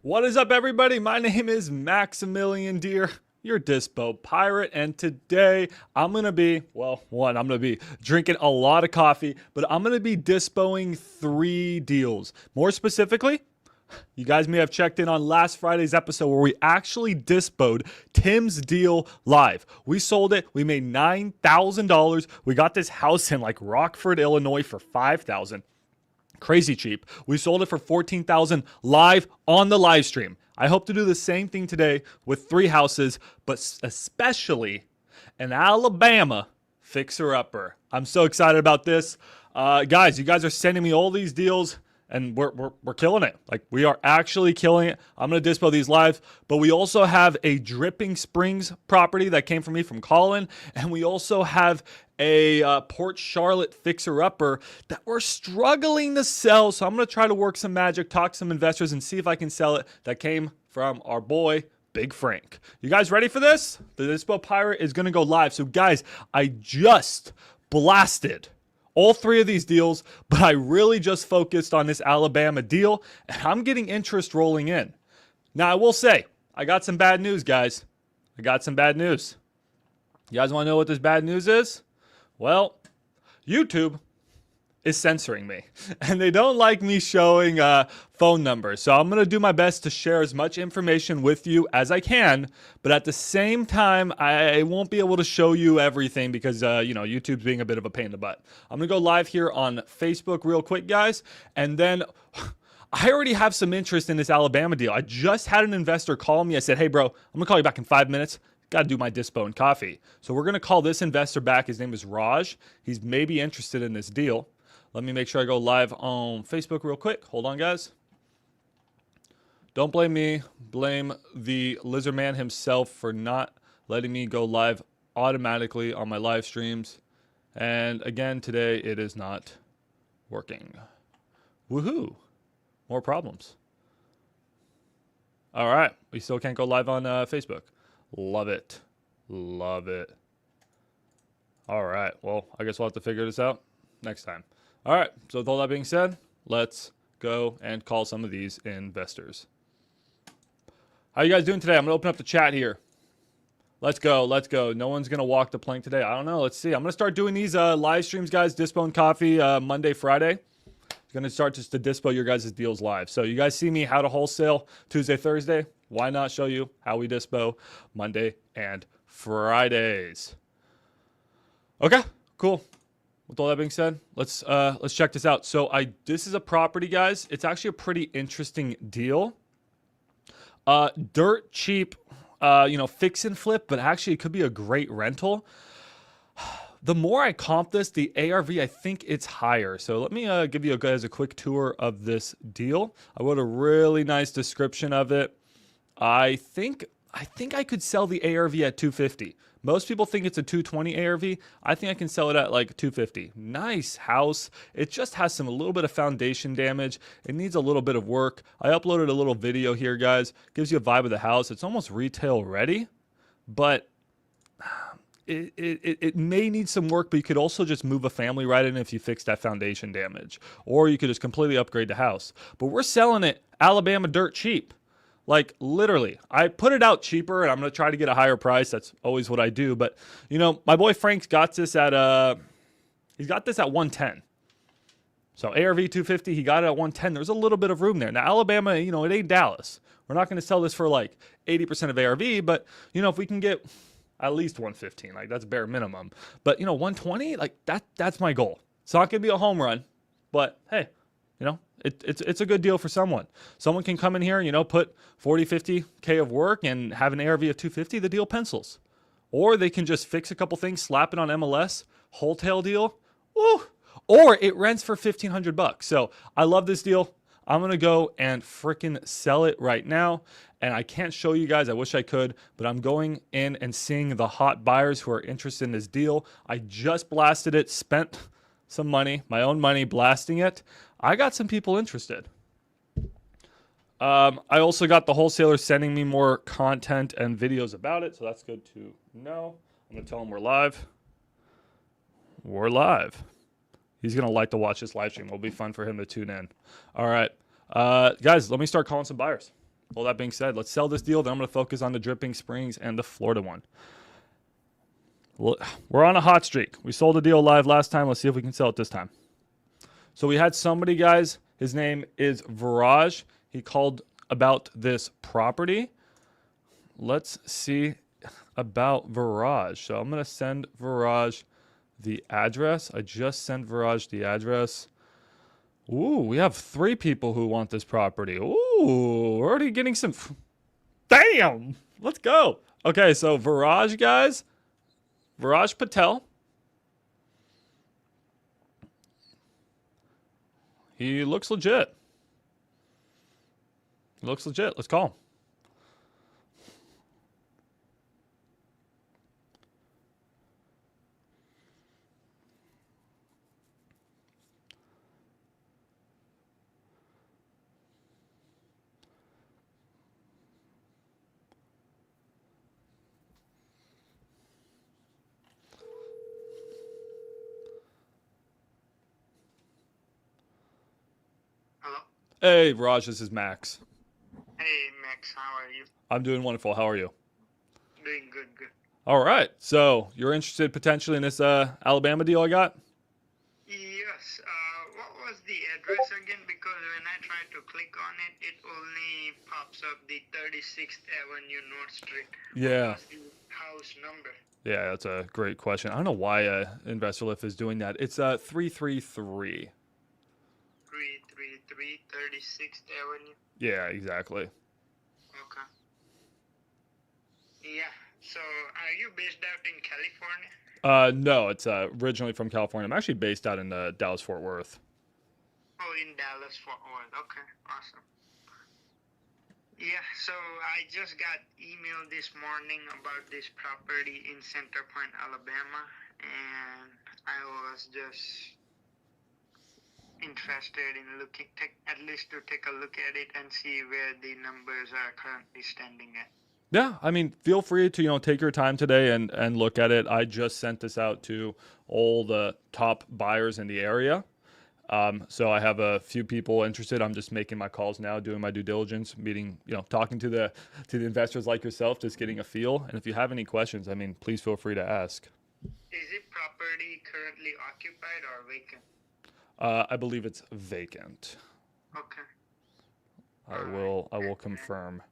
What is up, everybody? My name is Maximilian Deer, your Dispo Pirate, and today I'm going to be, I'm going to be drinking a lot of coffee, but I'm going to be dispoing 3 deals. More specifically, you guys may have checked in on last Friday's episode where we actually dispoed Tim's deal live. We sold it. We made $9,000. We got this house in like Rockford, Illinois for $5,000. Crazy cheap. We sold it for $14,000 live on the live stream. I hope to do the same thing today with 3 houses, but especially an Alabama fixer-upper. I'm so excited about this. Guys, you guys are sending me all these deals, and we're killing it. Like, we are actually killing it. I'm going to dispo these live, but we also have a Dripping Springs property that came from me from Colin, and we also have a Port Charlotte fixer-upper that we're struggling to sell. So I'm going to try to work some magic, talk to some investors, and see if I can sell it. That came from our boy, Big Frank. You guys ready for this? The Dispo Pirate is going to go live. So guys, I just blasted all 3 of these deals, but I really just focused on this Alabama deal, and I'm getting interest rolling in. Now, I will say, I got some bad news, guys. I got some bad news. You guys want to know what this bad news is? Well, YouTube is censoring me, and they don't like me showing phone numbers. So I'm going to do my best to share as much information with you as I can, but at the same time, I won't be able to show you everything because, YouTube's being a bit of a pain in the butt. I'm going to go live here on Facebook real quick, guys, and then I already have some interest in this Alabama deal. I just had an investor call me. I said, hey, bro, I'm going to call you back in 5 minutes. Got to do my dispo and coffee. So we're going to call this investor back. His name is Raj. He's maybe interested in this deal. Let me make sure I go live on Facebook real quick. Hold on, guys. Don't blame me. Blame the lizard man himself for not letting me go live automatically on my live streams. And again, today it is not working. Woohoo. More problems. All right. We still can't go live on Facebook. Love it. Love it. All right. Well, I guess we'll have to figure this out next time. All right. So with all that being said, let's go and call some of these investors. How you guys doing today? I'm going to open up the chat here. Let's go. Let's go. No one's going to walk the plank today. I don't know. Let's see. I'm going to start doing these live streams, guys. Dispo and Coffee Monday, Friday. I'm going to start just to dispo your guys' deals live. So you guys see me how to wholesale Tuesday, Thursday. Why not show you how we dispo Monday and Fridays? Okay, cool. With all that being said, let's check this out. So this is a property, guys. It's actually a pretty interesting deal. Dirt cheap, fix and flip, but actually it could be a great rental. The more I comp this, the ARV, I think it's higher. So let me give you guys a quick tour of this deal. I wrote a really nice description of it. I think I could sell the ARV at 250. Most people think it's a 220 ARV. I think I can sell it at like 250. Nice house. It just has a little bit of foundation damage. It needs a little bit of work. I uploaded a little video here, guys. Gives you a vibe of the house. It's almost retail ready, but it may need some work, but you could also just move a family right in if you fix that foundation damage, or you could just completely upgrade the house. But we're selling it Alabama dirt cheap. Like, literally, I put it out cheaper, and I'm going to try to get a higher price. That's always what I do. But, my boy Frank's got this at, he's got this at 110. So ARV 250, he got it at 110. There's a little bit of room there. Now, Alabama, it ain't Dallas. We're not going to sell this for like 80% of ARV, but, if we can get at least 115, like that's bare minimum. But, 120, like that's my goal. It's not going to be a home run, but hey, it's a good deal for someone. Someone can come in here, put 40, 50K of work and have an ARV of 250, the deal pencils. Or they can just fix a couple things, slap it on MLS, wholesale deal. Woo! Or it rents for $1,500. So I love this deal. I'm going to go and freaking sell it right now. And I can't show you guys. I wish I could, but I'm going in and seeing the hot buyers who are interested in this deal. I just blasted it, spent some money, my own money, blasting it. I got some people interested. I also got the wholesalers sending me more content and videos about it, so that's good to know. I'm going to tell them we're live. We're live. He's going to like to watch this live stream. It'll be fun for him to tune in. All right. Guys, let me start calling some buyers. Well, that being said, let's sell this deal. Then I'm going to focus on the Dripping Springs and the Florida one. We're on a hot streak. We sold a deal live last time. Let's see if we can sell it this time. So we had somebody, guys. His name is Viraj. He called about this property. Let's see about Viraj. So I'm going to send Viraj the address. I just sent Viraj the address. Ooh, we have 3 people who want this property. Ooh, we're already getting some. Damn! Let's go. Okay, so Viraj, guys. Viraj Patel. He looks legit. He looks legit. Let's call him. Hello? Hey, Viraj, this is Max. Hey, Max, how are you? I'm doing wonderful. How are you? Doing good, good. All right. So you're interested potentially in this Alabama deal I got? Yes, what was the address again? Because when I try to click on it, it only pops up the 36th Avenue North Street. Yeah. What was the house number? Yeah, that's a great question. I don't know why InvestorLift is doing that. It's 333. 333 36th Avenue? Yeah, exactly. Okay. Yeah, so are you based out in California? No, it's originally from California. I'm actually based out in Dallas-Fort Worth. Oh, in Dallas, Fort Worth. Okay, awesome. Yeah, so I just got email this morning about this property in Center Point, Alabama, and I was just interested in at least to take a look at it and see where the numbers are currently standing at. Yeah, I mean, feel free to take your time today and look at it. I just sent this out to all the top buyers in the area. So I have a few people interested. I'm just making my calls now, doing my due diligence, meeting, talking to the investors like yourself, just getting a feel. And if you have any questions, I mean, please feel free to ask. Is it property currently occupied or vacant? I believe it's vacant. Okay. I will confirm.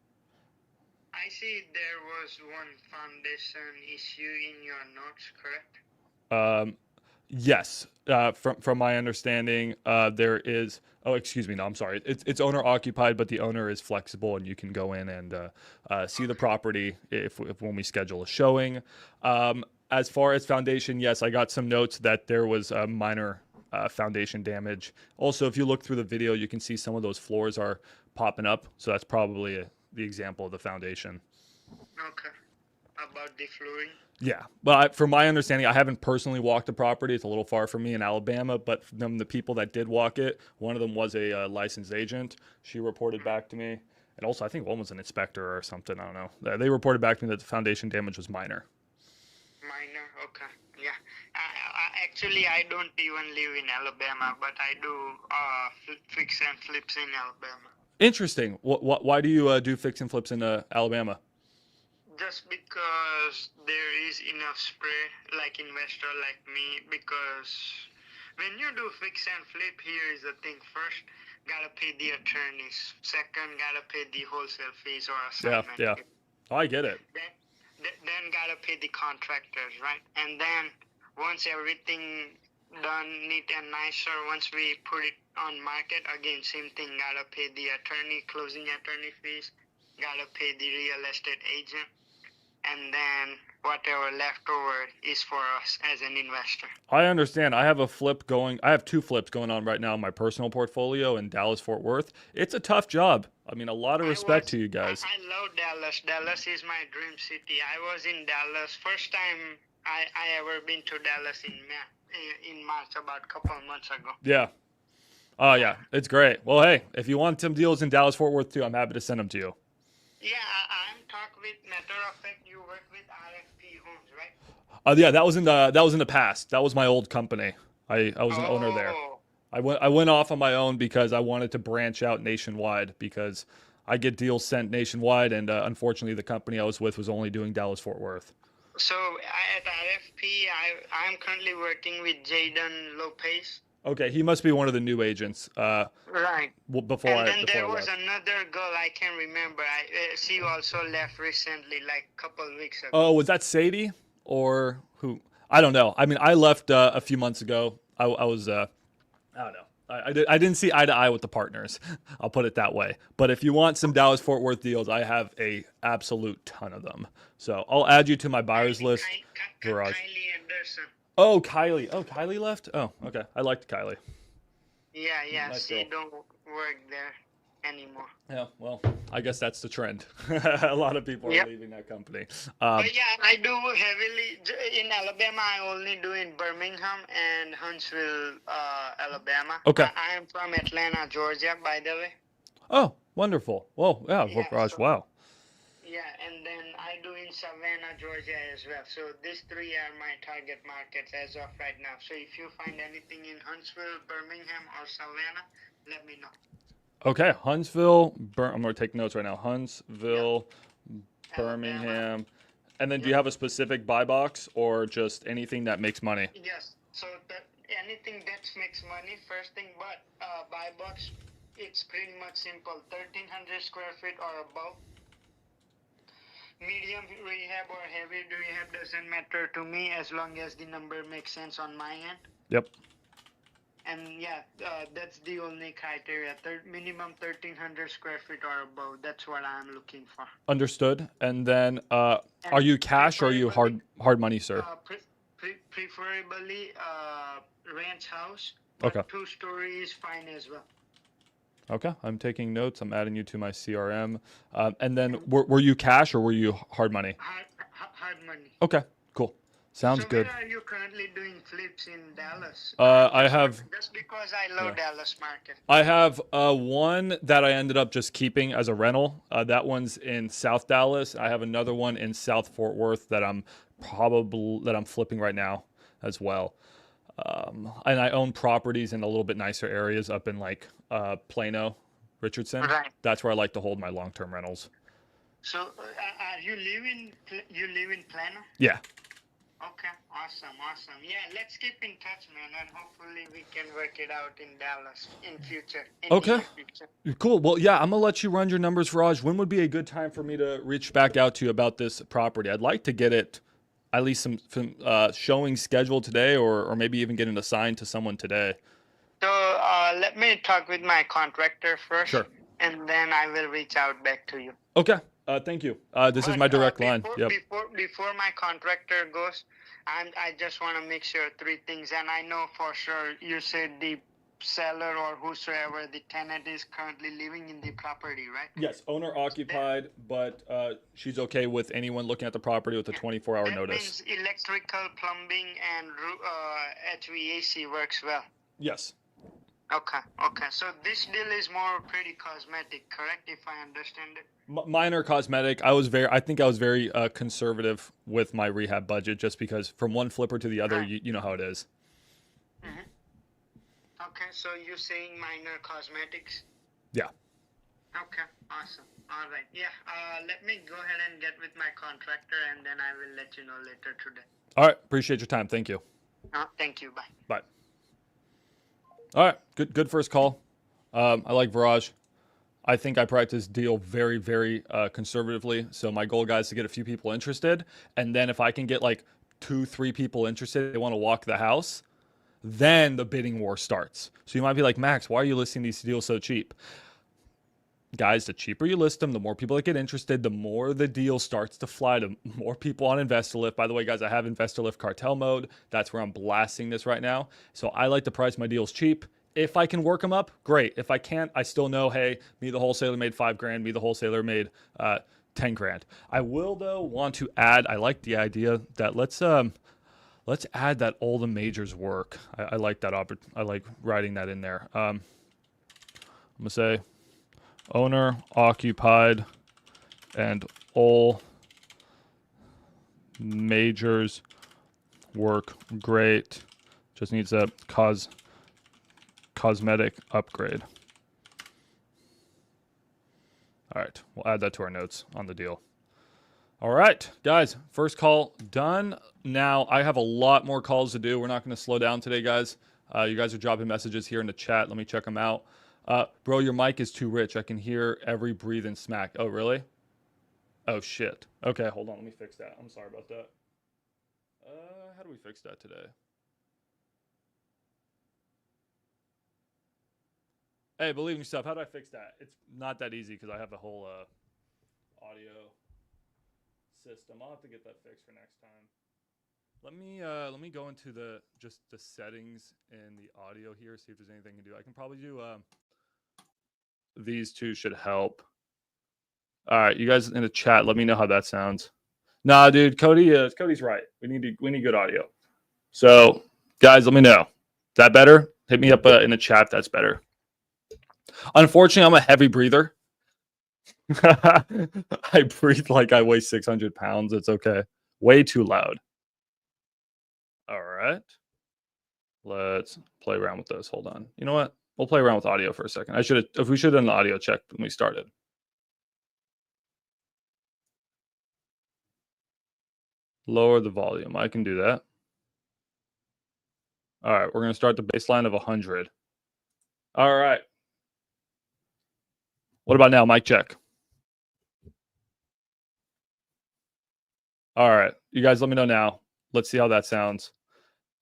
I see there was one foundation issue in your notes, correct? Yes. From my understanding, there is. Oh, excuse me. No, I'm sorry. It's owner occupied, but the owner is flexible, and you can go in and see the property if when we schedule a showing. As far as foundation, yes, I got some notes that there was a minor foundation damage. Also, if you look through the video, you can see some of those floors are popping up. So that's probably the example of the foundation. Okay. About the flooring? Yeah, but from my understanding, I haven't personally walked the property. It's a little far from me in Alabama, but from the people that did walk it, one of them was a licensed agent. She reported back to me. And also, I think one was an inspector or something. I don't know. They reported back to me that the foundation damage was minor. Minor? Okay. Yeah. Actually, I don't even live in Alabama, but I do fix and flips in Alabama. Interesting. Why do you do fix and flips in Alabama? Just because there is enough spray, like investor like me, because when you do fix and flip, here is the thing. First, gotta pay the attorneys. Second, gotta pay the wholesale fees or assignment. Yeah. Oh, I get it. Then gotta pay the contractors, right? And then once everything done neat and nicer, once we put it on market, again, same thing, gotta pay the closing attorney fees, gotta pay the real estate agent, and then whatever left over is for us as an investor. I understand. I have two flips going on right now in my personal portfolio in Dallas-Fort Worth. It's a tough job. I mean, a lot of respect to you guys. I love Dallas. Dallas is my dream city. I was in Dallas. First time I ever been to Dallas in March, about a couple of months ago. Yeah. Oh, yeah. It's great. Well, hey, if you want some deals in Dallas-Fort Worth too, I'm happy to send them to you. Yeah, I'm talking with, matter of fact, you work with RFP Homes, right? Yeah, that was in the past. That was my old company. I was an owner there. I went off on my own because I wanted to branch out nationwide because I get deals sent nationwide, and unfortunately, the company I was with was only doing Dallas Fort Worth. So at RFP, I'm currently working with Jaden Lopez. Okay, he must be one of the new agents. Right. Before And I then before there I was left. another girl I can remember. She also left recently, like a couple of weeks ago. Oh, was that Sadie or who? I don't know. I mean, I left a few months ago. I was I don't know. I didn't see eye to eye with the partners. I'll put it that way. But if you want some Dallas Fort Worth deals, I have a absolute ton of them. So I'll add you to my buyers list. Garage. Kylie Anderson. Oh, Kylie. Oh, Kylie left. Oh, okay. I liked Kylie. Yeah. Nice She girl. don't work there anymore. Yeah. Well, I guess that's the trend. A lot of people are leaving that company. But yeah, I do heavily in Alabama. I only do in Birmingham and Huntsville, Alabama. Okay. I am from Atlanta, Georgia, by the way. Oh, wonderful. Well, yeah. Garage. Wow. Yeah, and then I do in Savannah, Georgia as well. So these three are my target markets as of right now. So if you find anything in Huntsville, Birmingham, or Savannah, let me know. Okay, Huntsville. I'm going to take notes right now. Huntsville, Birmingham. And then do you have a specific buy box or just anything that makes money? Yes. So anything that makes money, first thing, but buy box, it's pretty much simple. 1,300 square feet or above. Medium rehab or heavy rehab doesn't matter to me as long as the number makes sense on my end. Yep. And yeah, that's the only criteria. Minimum 1,300 square feet or above. That's what I'm looking for. Understood. And then are you cash or are you hard money, sir? Preferably ranch house. Okay. 2-story is fine as well. Okay, I'm taking notes. I'm adding you to my CRM. And then were you cash or were you hard money? Hard money. Okay, cool. Sounds good. Where are you currently doing flips in Dallas? I have... Just because I love Dallas market. I have one that I ended up just keeping as a rental. That one's in South Dallas. I have another one in South Fort Worth that I'm flipping right now as well. And I own properties in a little bit nicer areas up in like Plano, Richardson. Right. That's where I like to hold my long-term rentals. So you live in Plano? Yeah. Okay, awesome. Yeah, let's keep in touch, man, and hopefully we can work it out in Dallas in future. Okay. Cool. Well, yeah, I'm gonna let you run your numbers, Raj. When would be a good time for me to reach back out to you about this property? I'd like to get it at least some showing scheduled today, or maybe even getting assigned to someone today. So let me talk with my contractor first. Sure. And then I will reach out back to you. Okay. Thank you. This is my direct line. Yep. Before my contractor goes, I just want to make sure 3 things. And I know for sure you said the seller or whosoever the tenant is currently living in the property, right? Yes, owner occupied, but she's okay with anyone looking at the property with a 24-hour notice. That means electrical, plumbing, and HVAC works well. Yes. Okay. So this deal is more pretty cosmetic, correct? If I understand it. Minor cosmetic. I think I was very conservative with my rehab budget, just because from one flipper to the other, you know how it is. Okay, so you're saying minor cosmetics? Yeah. Okay, awesome. All right. Yeah. Let me go ahead and get with my contractor, and then I will let you know later today. All right. Appreciate your time. Thank you. Thank you. Bye. Bye. All right, good first call. I like Viraj. I think I practice deal very, very conservatively. So my goal, guys, is to get a few people interested. And then if I can get like 2-3 people interested, they want to walk the house, then the bidding war starts. So you might be like, Max, why are you listing these deals so cheap? Guys, the cheaper you list them, the more people that get interested, the more the deal starts to fly to more people on InvestorLift. By the way, guys, I have InvestorLift Cartel Mode. That's where I'm blasting this right now. So I like to price my deals cheap. If I can work them up, great. If I can't, I still know, hey, me, the wholesaler, made $5,000. Me, the wholesaler, made $10,000. I will, though, want to add, I like the idea that let's add that all the majors work. I like that. I like writing that in there. I'm going to say, owner occupied and all majors work great. Just needs a cosmetic upgrade. All right, we'll add that to our notes on the deal. All right, guys, first call done. Now, I have a lot more calls to do. We're not going to slow down today, guys. You guys are dropping messages here in the chat. Let me check them out. Bro, your mic is too rich. I can hear every breathe and smack. Oh, really? Oh, shit. Okay, hold on. Let me fix that. I'm sorry about that. How do we fix that today? Hey, believe in yourself. How do I fix that? It's not that easy because I have the whole audio system. I'll have to get that fixed for next time. Let me go into the settings in the audio here, see if there's anything I can do. I can probably do these two should help. All right, you guys in the chat, let me know how that sounds. Nah, dude, Cody's right. We need good audio. So, guys, let me know. Is that better? Hit me up in the chat if that's better. Unfortunately, I'm a heavy breather. I breathe like I weigh 600 pounds. It's okay. Way too loud. All right. Let's play around with this. Hold on. You know what? We'll play around with audio for a second. We should have done the audio check when we started. Lower the volume. I can do that. All right. We're going to start the baseline of 100. All right. What about now? Mic check. All right. You guys let me know now. Let's see how that sounds.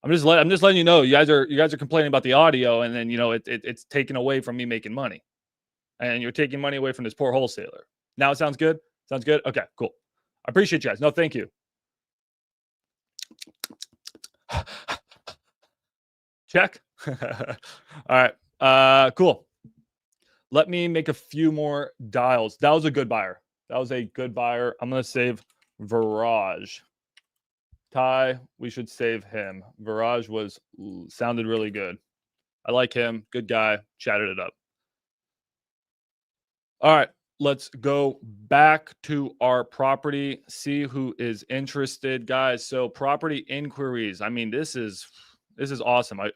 I'm just letting you know. You guys are complaining about the audio, and then it's taken away from me making money, and you're taking money away from this poor wholesaler. Now it sounds good. Sounds good. Okay, cool. I appreciate you guys. No, thank you. Check. All right. Cool. Let me make a few more dials. That was a good buyer. That was a good buyer. I'm gonna save Viraj. Ty, we should save him. Viraj sounded really good. I like him. Good guy. Chatted it up. All right. Let's go back to our property, see who is interested, guys. So property inquiries. I mean, this is awesome. I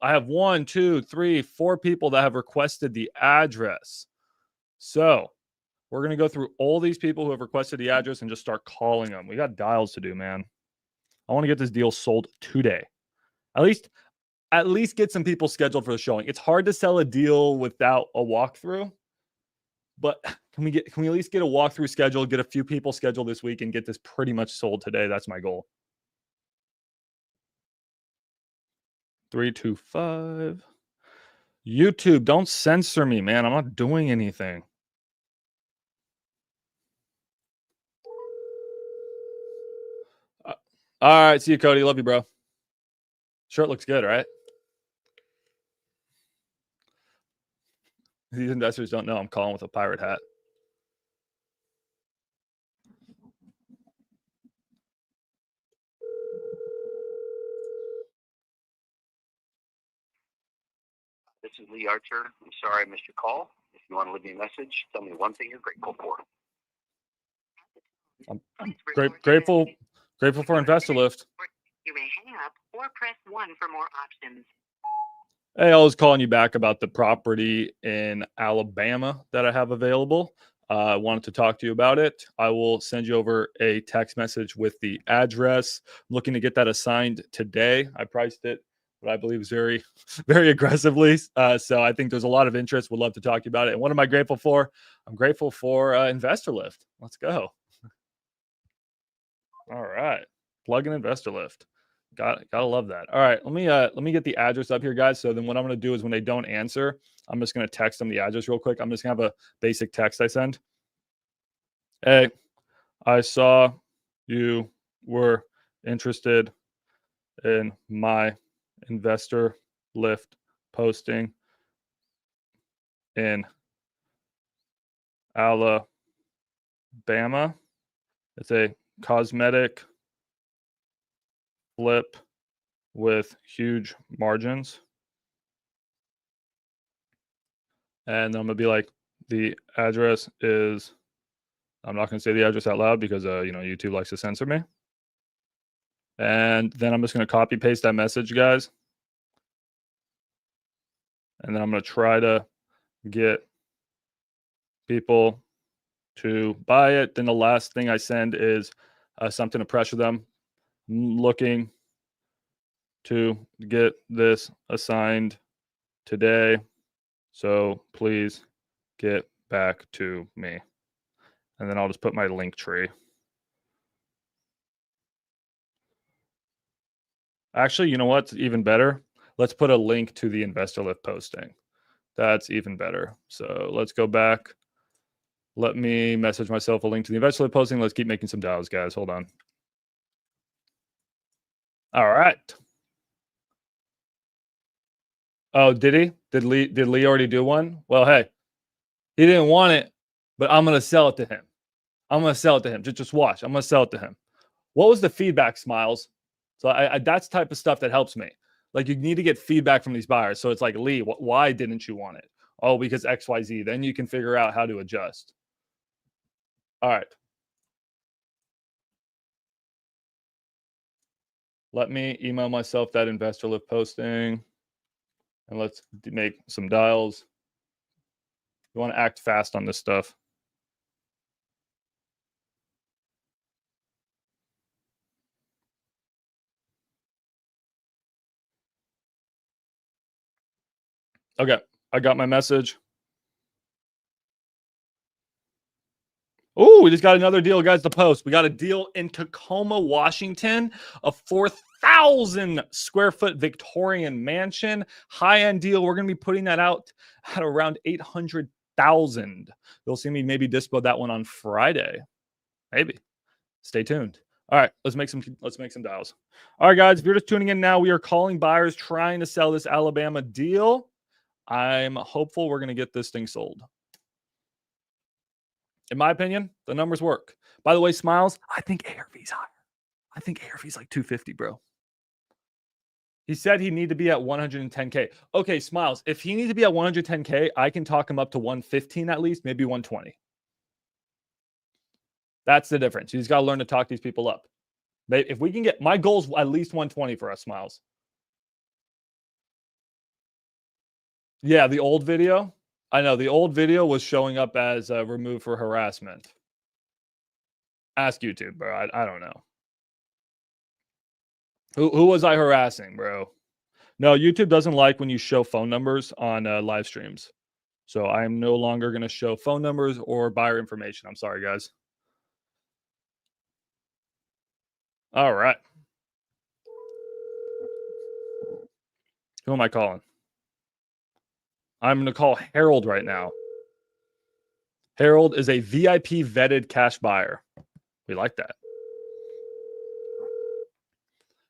have 1, 2, 3, 4 people that have requested the address. So we're going to go through all these people who have requested the address and just start calling them. We got dials to do, man. I want to get this deal sold today. At least get some people scheduled for the showing. It's hard to sell a deal without a walkthrough. But can we at least get a walkthrough scheduled, get a few people scheduled this week, and get this pretty much sold today? That's my goal. 325. YouTube, don't censor me, man. I'm not doing anything. All right, see you, Cody. Love you, bro. Shirt looks good, right? These investors don't know I'm calling with a pirate hat. This is Lee Archer. I'm sorry I missed your call. If you want to leave me a message, tell me one thing you're grateful for. I'm grateful for InvestorLift. You may hang up or press 1 for more options. Hey, I was calling you back about the property in Alabama that I have available. I wanted to talk to you about it. I will send you over a text message with the address. I'm looking to get that assigned today. I priced it, what I believe is very, very aggressively. So I think there's a lot of interest. Would love to talk to you about it. And what am I grateful for? I'm grateful for InvestorLift. Let's go. All right. Plug in InvestorLift. Gotta love that. All right, let me get the address up here, guys. So then what I'm gonna do is when they don't answer, I'm just gonna text them the address real quick. I'm just gonna have a basic text I send. Hey, I saw you were interested in my InvestorLift posting in Alabama. It's a cosmetic flip with huge margins. And then I'm gonna be like, the address is, I'm not gonna say the address out loud because YouTube likes to censor me. And then I'm just gonna copy paste that message, guys. And then I'm gonna try to get people to buy it. Then the last thing I send is something to pressure them. Looking to get this assigned today. So please get back to me. And then I'll just put my link tree. Actually, you know what's even better? Let's put a link to the InvestorLift posting. That's even better. So let's go back. Let me message myself a link to the InvestorLift posting. Let's keep making some dials, guys. Hold on. All right. Oh, did he? Did Lee already do one? Well, hey, he didn't want it, but I'm gonna sell it to him. I'm gonna sell it to him. Just watch. I'm gonna sell it to him. What was the feedback, Smiles? So that's the type of stuff that helps me. Like you need to get feedback from these buyers. So it's like, Lee, why didn't you want it? Oh, because XYZ. Then you can figure out how to adjust. All right. Let me email myself that InvestorLift posting. And let's make some dials. You want to act fast on this stuff. Okay, I got my message. Oh, we just got another deal, guys, to post. We got a deal in Tacoma, Washington, a 4,000 square foot Victorian mansion. High-end deal. We're going to be putting that out at around 800,000. You'll see me maybe dispo that one on Friday. Maybe. Stay tuned. All right, let's make some dials. All right, guys, if you're just tuning in now, we are calling buyers trying to sell this Alabama deal. I'm hopeful we're going to get this thing sold. In my opinion, the numbers work. By the way, Smiles, I think ARV's higher. I think ARV's like 250, bro. He said he need to be at 110K. Okay, Smiles, if he needs to be at 110K, I can talk him up to 115 at least, maybe 120. That's the difference. You just got to learn to talk these people up. If we can get, my goal is at least 120 for us, Smiles. Yeah, the old video. I know the old video was showing up as removed for harassment. Ask YouTube, bro. I don't know. Who was I harassing, bro? No, YouTube doesn't like when you show phone numbers on live streams. So I'm no longer going to show phone numbers or buyer information. I'm sorry, guys. All right. Who am I calling? I'm going to call Harold right now. Harold is a VIP vetted cash buyer. We like that.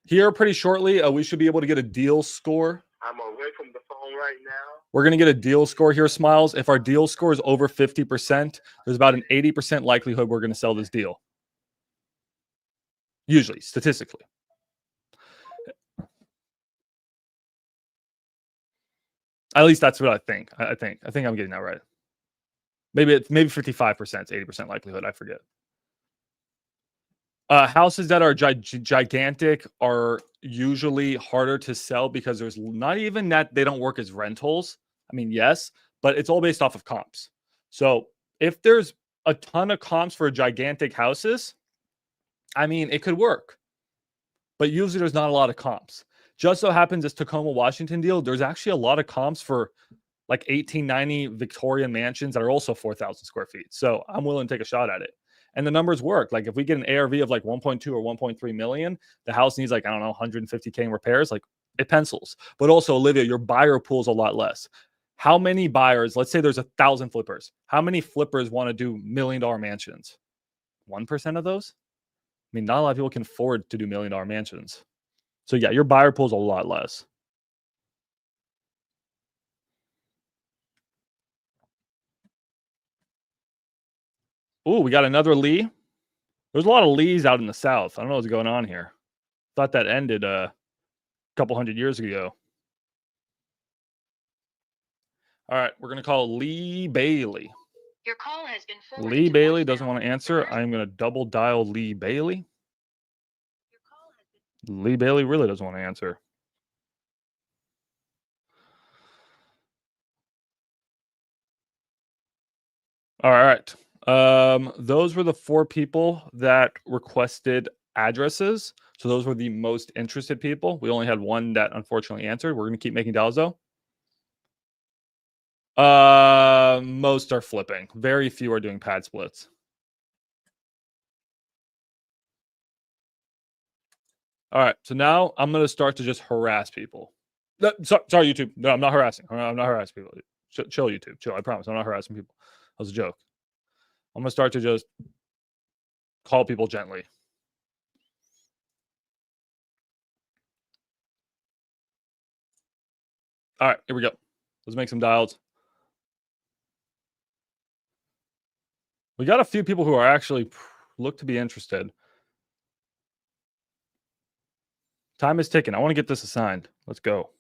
Here, pretty shortly, we should be able to get a deal score. I'm away from the phone right now. We're going to get a deal score here, Smiles. If our deal score is over 50%, there's about an 80% likelihood we're going to sell this deal. Usually, statistically. At least that's what I think. I think I'm getting that right. Maybe 55%, 80% likelihood. I forget. Houses that are gigantic are usually harder to sell because there's not even that they don't work as rentals. I mean, yes, but it's all based off of comps. So if there's a ton of comps for gigantic houses, I mean, it could work. But usually there's not a lot of comps. Just so happens this Tacoma, Washington deal, there's actually a lot of comps for like 1890 Victorian mansions that are also 4,000 square feet. So I'm willing to take a shot at it. And the numbers work. Like if we get an ARV of like 1.2 or 1.3 million, the house needs like, I don't know, 150K in repairs. Like it pencils. But also, Olivia, your buyer pool is a lot less. How many buyers, let's say there's 1,000 flippers. How many flippers want to do $1 million mansions? 1% of those? I mean, not a lot of people can afford to do $1 million mansions. So yeah, your buyer pool is a lot less. Oh, we got another Lee. There's a lot of Lees out in the South. I don't know what's going on here. Thought that ended a couple hundred years ago. All right, we're going to call Lee Bailey. Your call has been forwarded. Lee Bailey doesn't want to answer. I'm going to double dial Lee Bailey. Lee Bailey really doesn't want to answer. All right. Those were the 4 people that requested addresses. So those were the most interested people. We only had 1 that unfortunately answered. We're going to keep making dials though. Most are flipping. Very few are doing pad splits. All right. So now I'm going to start to just harass people. No, sorry, YouTube. No, I'm not harassing. I'm not harassing people. Chill, YouTube. Chill. I promise. I'm not harassing people. That was a joke. I'm going to start to just call people gently. All right, here we go. Let's make some dials. We got a few people who are actually look to be interested. Time is ticking. I want to get this assigned. Let's go.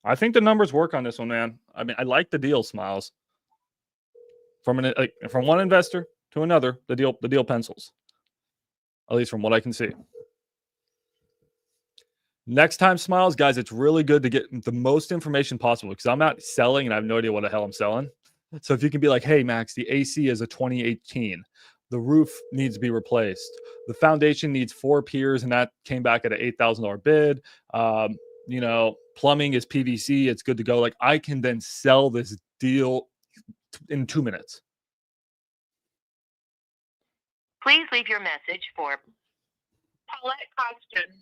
I think the numbers work on this one, man. I mean, I like the deal, Smiles. From one investor to another, the deal pencils. At least from what I can see. Next time, Smiles, guys, it's really good to get the most information possible because I'm out selling and I have no idea what the hell I'm selling. So if you can be like, hey, Max, the AC is a 2018. The roof needs to be replaced. The foundation needs 4 piers, and that came back at an $8,000 bid. You know, plumbing is PVC. It's good to go. Like, I can then sell this deal in 2 minutes. Please leave your message for Paulette Costin.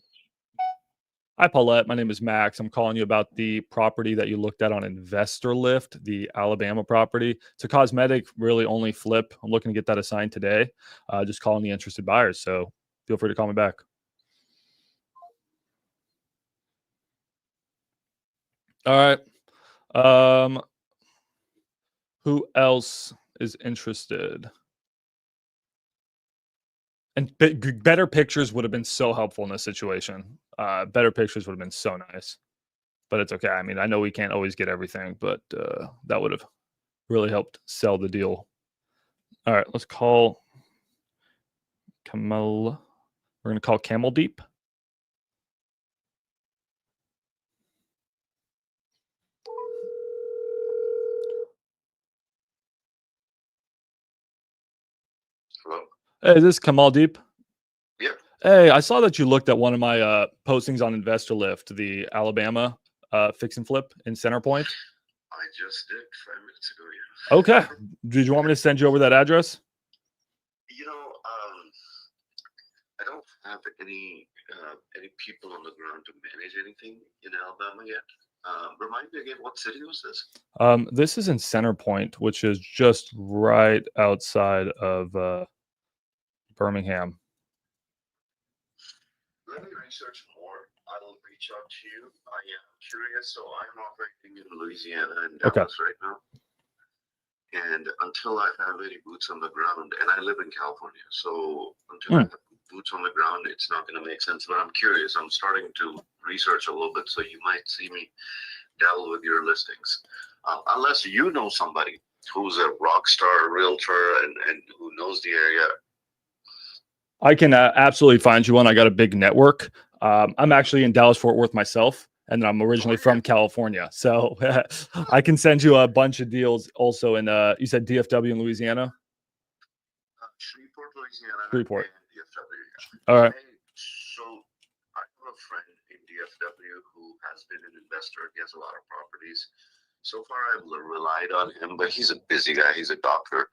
Hi, Paulette. My name is Max. I'm calling you about the property that you looked at on InvestorLift, the Alabama property. It's a cosmetic, really only flip. I'm looking to get that assigned today. Just calling the interested buyers. So feel free to call me back. All right. Who else is interested? And better pictures would have been so helpful in this situation. Better pictures would have been so nice. But it's okay. I mean, I know we can't always get everything, but that would have really helped sell the deal. All right, let's call Camel. We're going to call Camel Deep. Hello? Hey, is this Kamal Deep? Yeah. Hey, I saw that you looked at one of my postings on InvestorLift, the Alabama fix and flip in Center Point. I just did 5 minutes ago, yeah. Okay. Did you want me to send you over that address? You know, I don't have any people on the ground to manage anything in Alabama yet. Remind me again, what city was this? This is in Center Point, which is just right outside of Birmingham. Let me research more. I'll reach out to you. I am curious. So I'm operating in Louisiana and Dallas right now. And until I have any boots on the ground, and I live in California, so until I have boots on the ground, it's not going to make sense. But I'm curious. I'm starting to research a little bit, so you might see me dabble with your listings. Unless you know somebody who's a rock star realtor and who knows the area. I can absolutely find you one. I got a big network. I'm actually in Dallas-Fort Worth myself, and I'm originally from California. So I can send you a bunch of deals also in, you said DFW in Louisiana? Shreveport, Louisiana. Shreveport. And DFW. All right. So I have a friend in DFW who has been an investor. He has a lot of properties. So far, I've relied on him, but he's a busy guy. He's a doctor.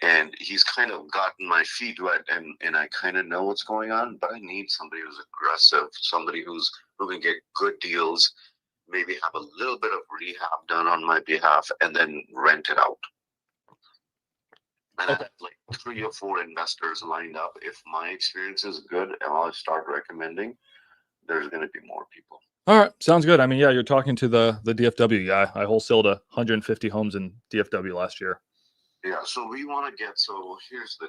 And he's kind of gotten my feet wet, and I kind of know what's going on, but I need somebody who's aggressive, somebody who can get good deals, maybe have a little bit of rehab done on my behalf, and then rent it out. And I have like 3 or 4 investors lined up. If my experience is good and I'll start recommending, there's going to be more people. All right. Sounds good. I mean, yeah, you're talking to the DFW guy. I wholesaled 150 homes in DFW last year. Yeah, so we want to get, so here's the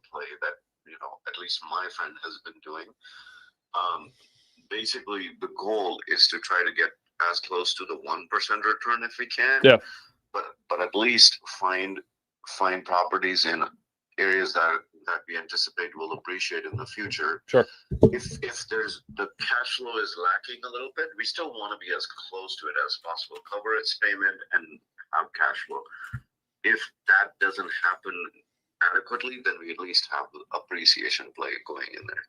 play that, you know, at least my friend has been doing. Basically, the goal is to try to get as close to the 1% return if we can. Yeah. But at least find properties in areas that we anticipate will appreciate in the future. Sure. If there's the cash flow is lacking a little bit, we still want to be as close to it as possible, cover its payment and have cash flow. if that doesn't happen adequately, then we at least have appreciation play going in there.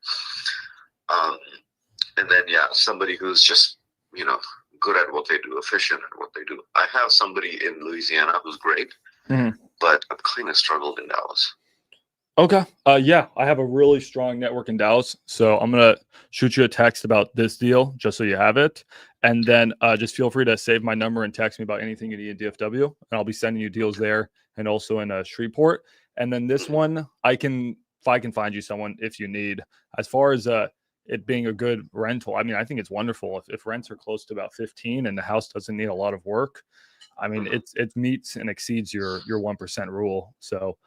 And then, yeah, somebody who's just, good at what they do, efficient at what they do. I have somebody in Louisiana who's great, but I'm kind of struggled in Dallas. Okay. Yeah, I have a really strong network in Dallas, so I'm gonna shoot you a text about this deal just so you have it, and then just feel free to save my number and text me about anything you need in DFW, and I'll be sending you deals there and also in Shreveport. And then this one, if I can find you someone if you need. As far as it being a good rental, I mean, I think it's wonderful if rents are close to about 15 and the house doesn't need a lot of work. I mean, it meets and exceeds your 1% rule. So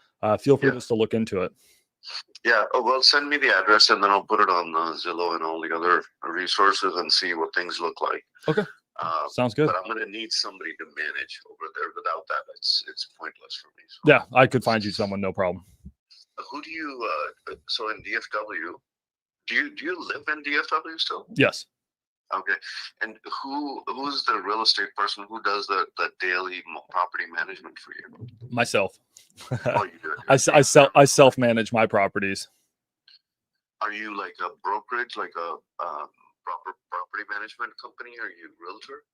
feel free just to look into it. Yeah. Oh, well, send me the address and then I'll put it on Zillow and all the other resources and see what things look like. Okay. Sounds good. But I'm going to need somebody to manage over there. Without that, it's pointless for me. So. Yeah, I could find you someone, no problem. Who do you? So in DFW, do you live in DFW still? Yes. Okay. And who's the real estate person who does the daily property management for you? Myself. Oh, you do it. I self-manage my properties. Are you like a brokerage, like a proper property management company? Are you a realtor?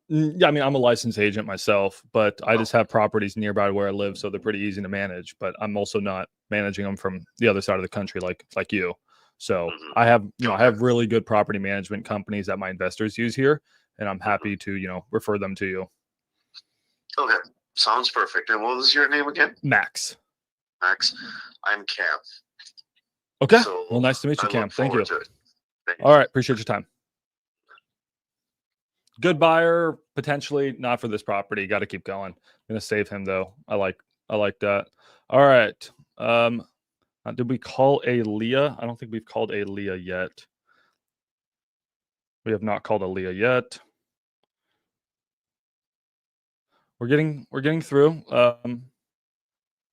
Yeah, I mean, I'm a licensed agent myself, but I just have properties nearby where I live, so they're pretty easy to manage. But I'm also not managing them from the other side of the country, like you. So I have, I have really good property management companies that my investors use here, and I'm happy to, refer them to you. Okay, sounds perfect. And what was your name again? Max. Max. I'm Cam. Okay. So well, nice to meet you, Cam. Thank you. Thank you. All right. Appreciate your time. Good buyer, potentially not for this property. Got to keep going. I'm gonna save him though. I like that. All right. Did we call Aaliyah? I don't think we've called Aaliyah yet. We have not called Aaliyah yet. We're getting through.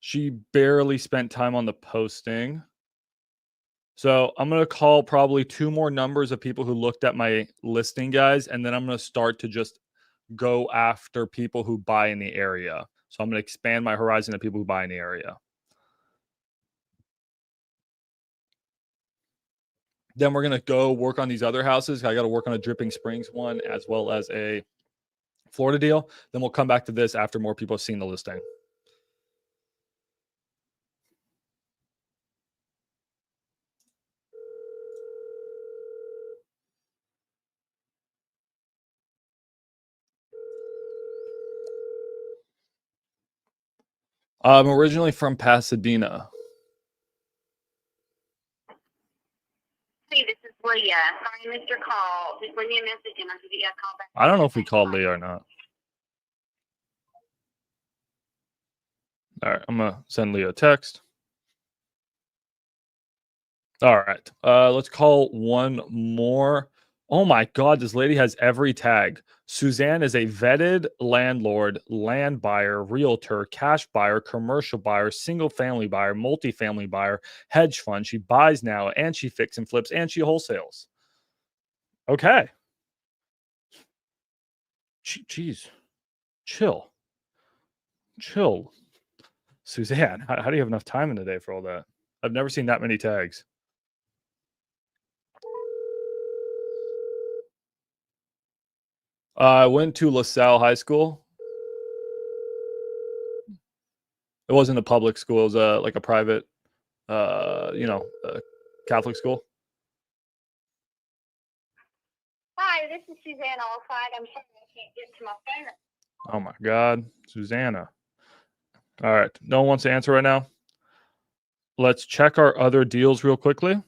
She barely spent time on the posting. So I'm going to call probably 2 more numbers of people who looked at my listing, guys, and then I'm going to start to just go after people who buy in the area. So I'm going to expand my horizon to people who buy in the area. Then we're going to go work on these other houses. I got to work on a Dripping Springs one as well as a Florida deal. Then we'll come back to this after more people have seen the listing. I'm originally from Pasadena. Hey, this is Leah. Sorry, Mr. Call. Just leave me a message and I'll give you a call back. I don't know if we called Leah or not. All right, I'm going to send Leah a text. All right, let's call one more. Oh my God, this lady has every tag. Suzanne is a vetted landlord, land buyer, realtor, cash buyer, commercial buyer, single family buyer, multifamily buyer, hedge fund. She buys now and she fix and flips and she wholesales. Okay. Jeez. Chill. Suzanne, how do you have enough time in the day for all that? I've never seen that many tags. I went to LaSalle High School. It wasn't a public school. It was like a private, Catholic school. Hi, this is Suzanne Allside. I'm sorry I can't get to my phone. Oh my God, Susanna. All right, no one wants to answer right now. Let's check our other deals real quickly.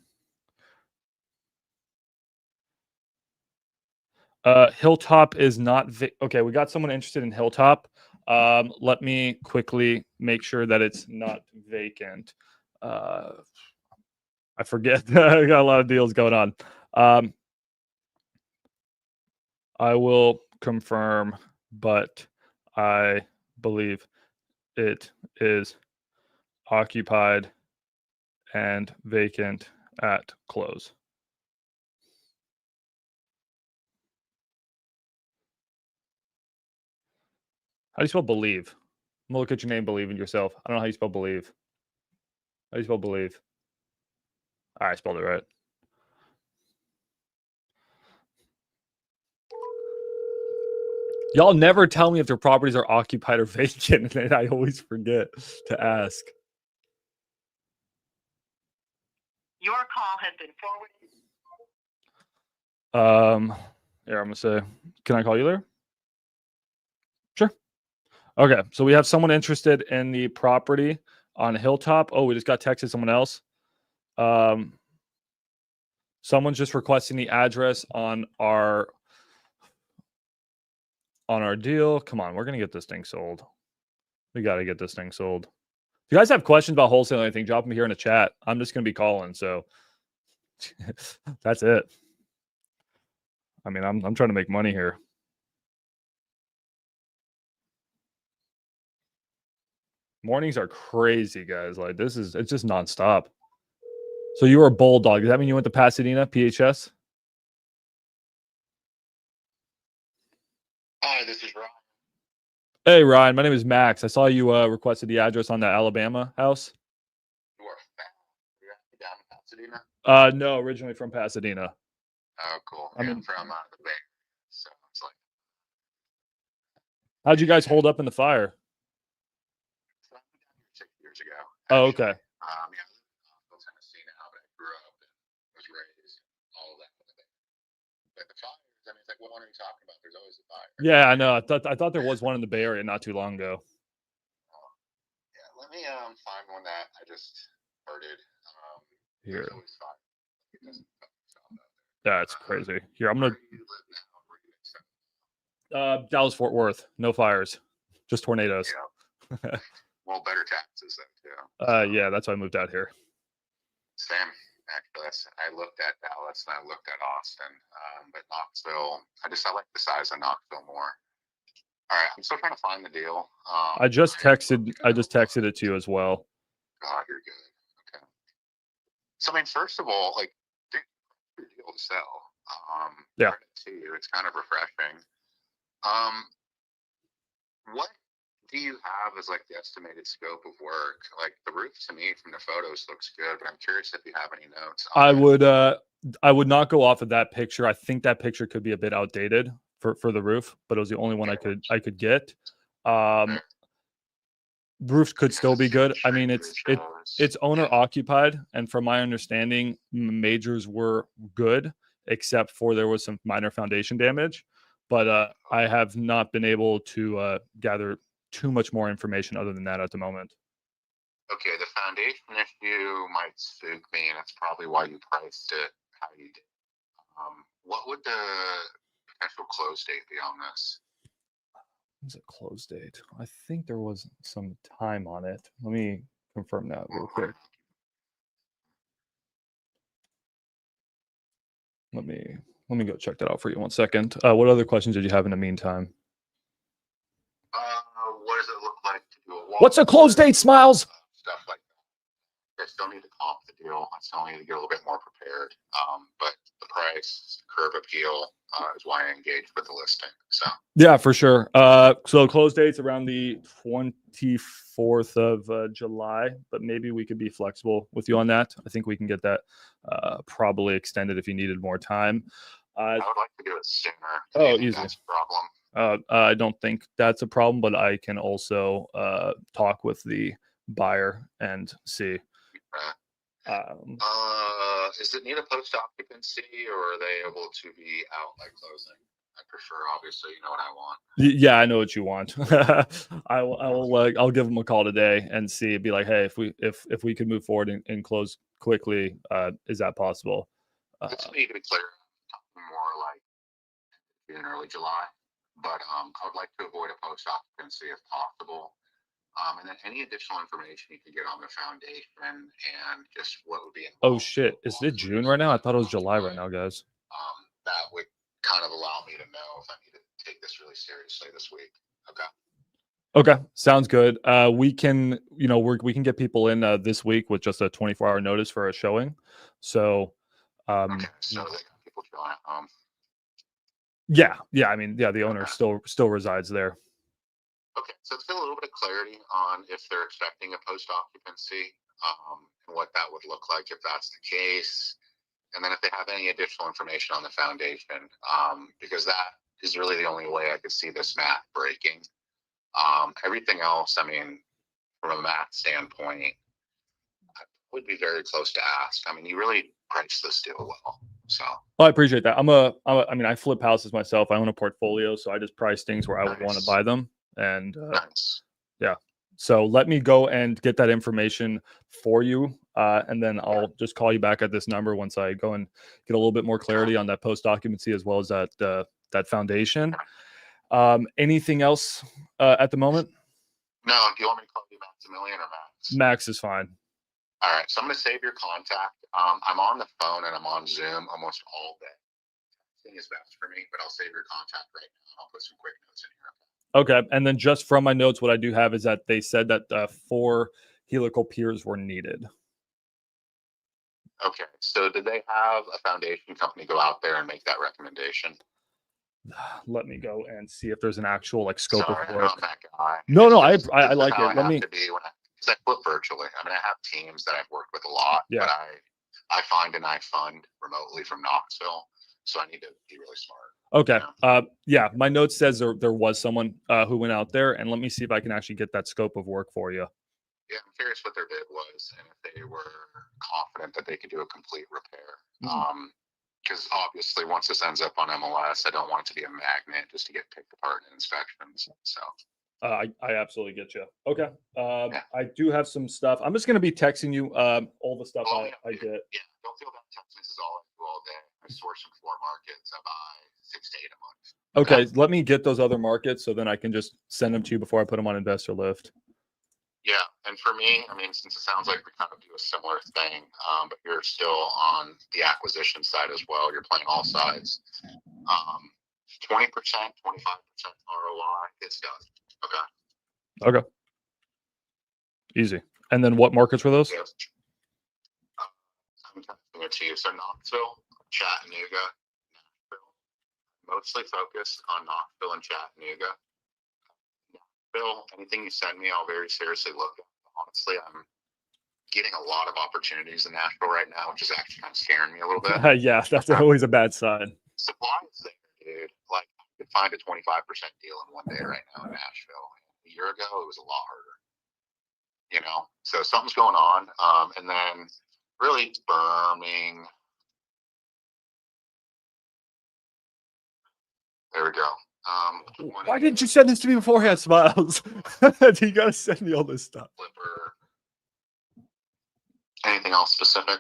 Hilltop is not okay. We got someone interested in Hilltop. Let me quickly make sure that it's not vacant. I forget. I got a lot of deals going on. I will confirm, but I believe it is occupied and vacant at close. How do you spell believe? gonna look at your name, believe in yourself. I don't know how you spell believe. How do you spell believe? All right, I spelled it right. Y'all never tell me if their properties are occupied or vacant, and I always forget to ask. Your call has been forwarded. Here, I'm gonna say, can I call you there? Sure. Okay, so we have someone interested in the property on Hilltop. Oh, we just got texted someone else. Someone's just requesting the address on our deal. Come on, we're gonna get this thing sold. We got to get this thing sold. If you guys have questions about wholesale or anything, drop them here in the chat. I'm just gonna be calling, so that's it. I mean, I'm trying to make money here. Mornings are crazy, guys. Like it's just nonstop. So you were a bulldog. Does that mean you went to Pasadena, PHS? Hi, this is Ryan. Hey, Ryan. My name is Max. I saw you requested the address on that Alabama house. You are down in Pasadena? No, originally from Pasadena. Oh, cool. I'm I'm from the Bay. So it's like. How'd you guys hold up in the fire? So I moved down here 6 years ago. Oh, actually. okay. Yeah, I live in Knoxville, Tennessee now, but I grew up and was raised, all of that. But the fires, I mean, it's like, what one are you talking about? There's always a fire. Yeah, I know. I thought there was one in the Bay Area not too long ago. Yeah, let me find one that I just hearded. Here. There's always fire. It doesn't fucking stop out there. That's crazy. Here, I'm Where gonna do you live now? Where do you accept? Dallas Fort Worth. No fires, just tornadoes. Yeah. Well, better taxes then too. Yeah, that's why I moved out here. Same. Actually, I looked at Dallas and I looked at Austin, but Knoxville. I like the size of Knoxville more. All right, I'm still trying to find the deal. I just texted it to you as well. God, you're good. Okay. So I mean, first of all, like, your deal to sell. Yeah. Credit to you. It's kind of refreshing. What do you have as like the estimated scope of work? Like the roof to me from the photos looks good, but I'm curious if you have any notes. I would not go off of that picture. I think that picture could be a bit outdated for the roof, but it was the only one I could get. Roofs could still be good. I mean, it's owner occupied, and from my understanding, majors were good, except for there was some minor foundation damage. But I have not been able to gather too much more information other than that at the moment. Okay, the foundation issue might spook me, and that's probably why you priced it how you did. What would the potential close date be on this? What's a close date? I think there was some time on it. Let me confirm that real quick. Let me go check that out for you 1 second. What other questions did you have in the meantime? What does it look like to do a wall? What's a close date, Smiles? Stuff like that. I still need to comp the deal. I still need to get a little bit more prepared. But the price, curb appeal is why I engaged with the listing. So yeah, for sure. So close date's around the 24th of July, but maybe we could be flexible with you on that. I think we can get that probably extended if you needed more time. I would like to do it sooner. Oh, easy. That's a problem. I don't think that's a problem, but I can also talk with the buyer and see. Is it need a post occupancy, or are they able to be out like closing? I prefer, obviously, you know what I want. Yeah, I know what you want. I'll give them a call today and see. Be like, hey, if we could move forward and close quickly, is that possible? It's me to be clear, more like June, early July. But I would like to avoid a post occupancy if possible. And then any additional information you can get on the foundation and just what would be involved. Oh shit! Is it June right now? I thought it was July right now, guys. That would kind of allow me to know if I need to take this really seriously this week. Okay. Okay, sounds good. We can, we can get people in this week with just a 24-hour notice for a showing. So, okay. So they got people showing at home. Yeah. I mean, the owner still resides there. Okay, so let's get a little bit of clarity on if they're expecting a post occupancy, and what that would look like if that's the case. And then if they have any additional information on the foundation, because that is really the only way I could see this math breaking. Everything else, I mean, from a math standpoint, would be very close to ask. I mean, you really priced this deal well. So I appreciate that. I mean, I flip houses myself. I own a portfolio, so I just price things where I would want to buy them. And nice. yeah, so let me go and get that information for you, and then I'll just call you back at this number once I go and get a little bit more clarity on that post occupancy as well as that foundation. Anything else at the moment? No, do you want me to call you Maximilian or Max? Max is fine. All right, so I'm going to save your contact. I'm on the phone and I'm on Zoom almost all day. Thing is best for me, but I'll save your contact right now. I'll put some quick notes in here. Okay, and then just from my notes, what I do have is that they said that 4 helical piers were needed. Okay, so did they have a foundation company go out there and make that recommendation? Let me go and see if there's an actual like scope Sorry, of work. I'm that guy. No, I This like is how it. I Let have me. to be because I flip virtually. I mean, I have teams that I've worked with a lot, Yeah. but I find and I fund remotely from Knoxville, so I need to be really smart. Okay. Yeah. Yeah, my note says there was someone who went out there, and let me see if I can actually get that scope of work for you. Yeah, I'm curious what their bid was and if they were confident that they could do a complete repair. Because obviously, once this ends up on MLS, I don't want it to be a magnet just to get picked apart in inspections. So I absolutely get you. Okay. Yeah. I do have some stuff. I'm just going to be texting you all the stuff I get. Yeah, don't feel bad. Texas is all I do all day. I source from 4 markets. I buy 6 to 8 a month. Okay, let me get those other markets so then I can just send them to you before I put them on InvestorLift. Yeah, and for me, I mean, since it sounds like we kind of do a similar thing, but you're still on the acquisition side as well. You're playing all sides. 20%, 25% ROI, it's done. Okay. Okay. Easy. And then what markets were those? Yes. I'm texting it to you. So Knoxville, Chattanooga, Nashville. Mostly focused on Knoxville and Chattanooga. Bill, anything you send me, I'll very seriously look at. Honestly, I'm getting a lot of opportunities in Nashville right now, which is actually kind of scaring me a little bit. Yeah, that's always a bad sign. Supply is there, dude. Like, I could find a 25% deal in one day right now in Nashville. A year ago, it was a lot harder. You know, so something's going on. And then really Birmingham. There we go. Why didn't you send this to me beforehand, Smiles? You gotta send me all this stuff. Flipper. Anything else specific?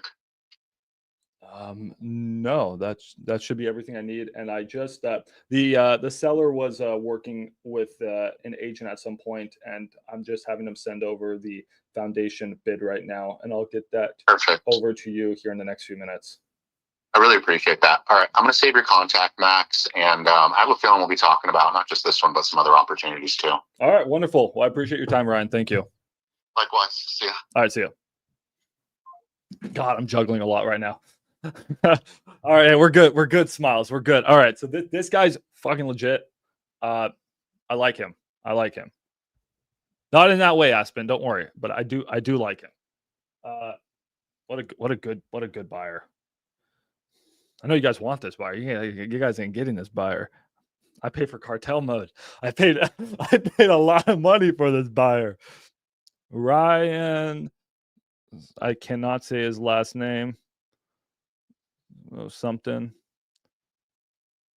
No, that should be everything I need. And I just the seller was working with an agent at some point, and I'm just having them send over the foundation bid right now, and I'll get that Perfect. over to you here in the next few minutes. I really appreciate that. All right, I'm going to save your contact, Max, and I have a feeling we'll be talking about not just this one, but some other opportunities too. All right, wonderful. Well, I appreciate your time, Ryan. Thank you. Likewise. See ya. All right, see you. God, I'm juggling a lot right now. All right, we're good. We're good, Smiles. We're good. All right, so this guy's fucking legit. I like him. Not in that way, Aspen. Don't worry, but I do like him. What a good buyer. I know you guys want this buyer. You guys ain't getting this buyer. I paid for cartel mode. I paid a lot of money for this buyer. Ryan, I cannot say his last name. Oh, something.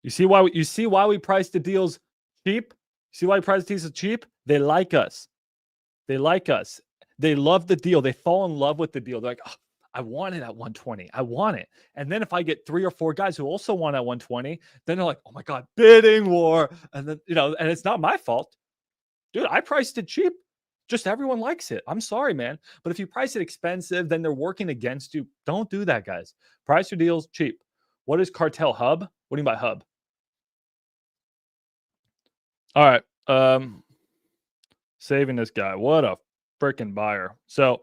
You see why we price the deals cheap? See why we price the deals cheap? They like us. They love the deal. They fall in love with the deal. They're like, oh, I want it at 120. I want it. And then if I get 3 or 4 guys who also want at 120, then they're like, oh my God, bidding war. And then, and it's not my fault. Dude, I priced it cheap. Just everyone likes it. I'm sorry, man. But if you price it expensive, then they're working against you. Don't do that, guys. Price your deals cheap. What is cartel hub? What do you mean by hub? All right. Saving this guy. What a freaking buyer. So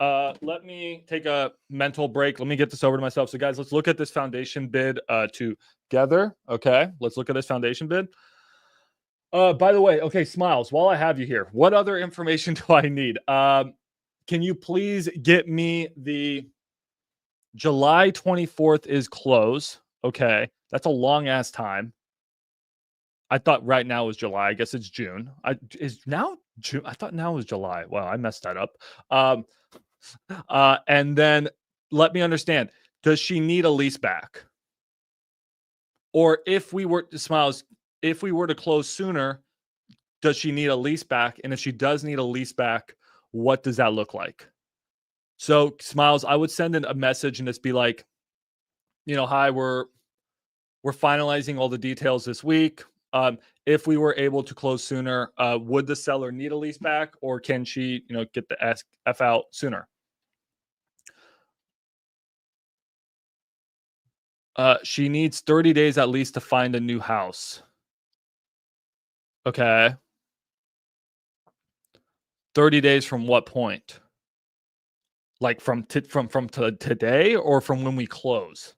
let me take a mental break. Let me get this over to myself. So guys, let's look at this foundation bid together. Okay. Let's look at this foundation bid. By the way, okay, Smiles, while I have you here, what other information do I need? Can you please get me the July 24th is close? Okay, that's a long ass time. I thought right now was July. I guess it's June. Is now June? I thought now was July. Wow, I messed that up. And then let me understand. Does she need a lease back? Or if we were Smiles, if we were to close sooner, does she need a lease back? And if she does need a lease back, what does that look like? So Smiles, I would send in a message and just be like, hi, we're finalizing all the details this week. If we were able to close sooner, would the seller need a lease back, or can she, get the F out sooner? She needs 30 days at least to find a new house. Okay. 30 days from what point? Like from today, or from when we close?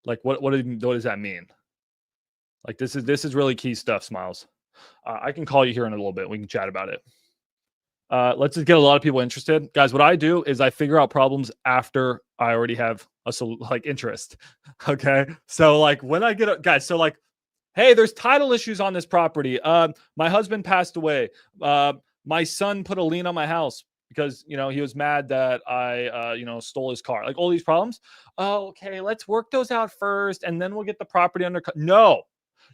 Like what does that mean? Like this is really key stuff, Smiles. I can call you here in a little bit. We can chat about it. Let's just get a lot of people interested, guys. What I do is I figure out problems after I already have interest. Okay, so like when I get guys, so like, hey, there's title issues on this property. My husband passed away. My son put a lien on my house because he was mad that I stole his car. Like all these problems. Oh, okay, let's work those out first, and then we'll get the property under. No,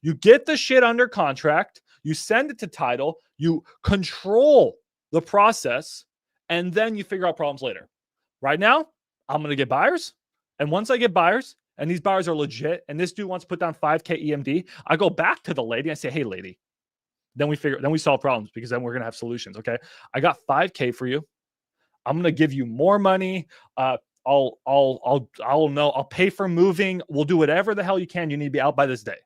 you get the shit under contract. You send it to title. You control the process, and then you figure out problems later. Right now, I'm going to get buyers. And once I get buyers, and these buyers are legit, and this dude wants to put down 5K EMD, I go back to the lady and I say, hey, lady. Then we solve problems, because then we're going to have solutions. Okay. I got 5K for you. I'm going to give you more money. I'll pay for moving. We'll do whatever the hell you can. You need to be out by this day.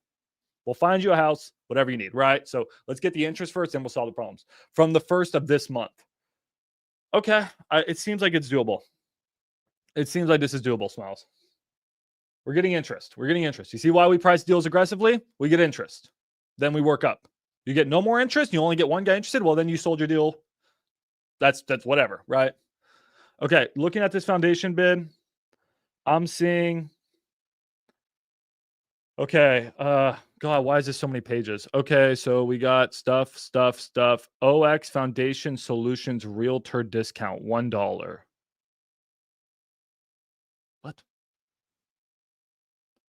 We'll find you a house, whatever you need, right? So let's get the interest first, and we'll solve the problems from the 1st of this month. Okay, it seems like it's doable. It seems like this is doable, Smiles. We're getting interest. You see why we price deals aggressively? We get interest. Then we work up. You get no more interest, you only get one guy interested, well, then you sold your deal. That's whatever, right? Okay, looking at this foundation bid, I'm seeing... Okay, God, why is this so many pages? Okay, so we got stuff. OX Foundation Solutions Realtor discount, $1. What?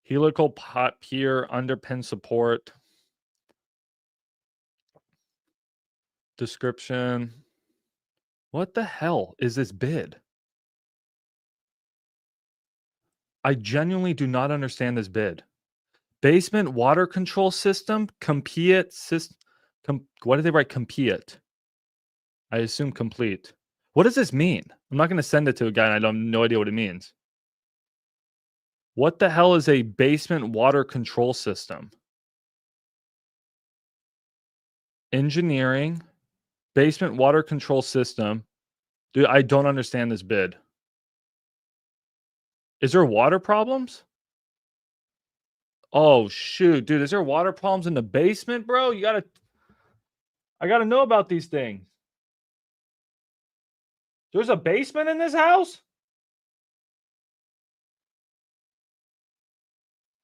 Helical pot pier underpin support. Description. What the hell is this bid? I genuinely do not understand this bid. Basement water control system, complete system. What did they write? Complete. I assume complete. What does this mean? I'm not going to send it to a guy and I don't have no idea what it means. What the hell is a basement water control system? Engineering, basement water control system. Dude, I don't understand this bid. Is there water problems? Oh, shoot. Dude, is there water problems in the basement, bro? I gotta know about these things. There's a basement in this house?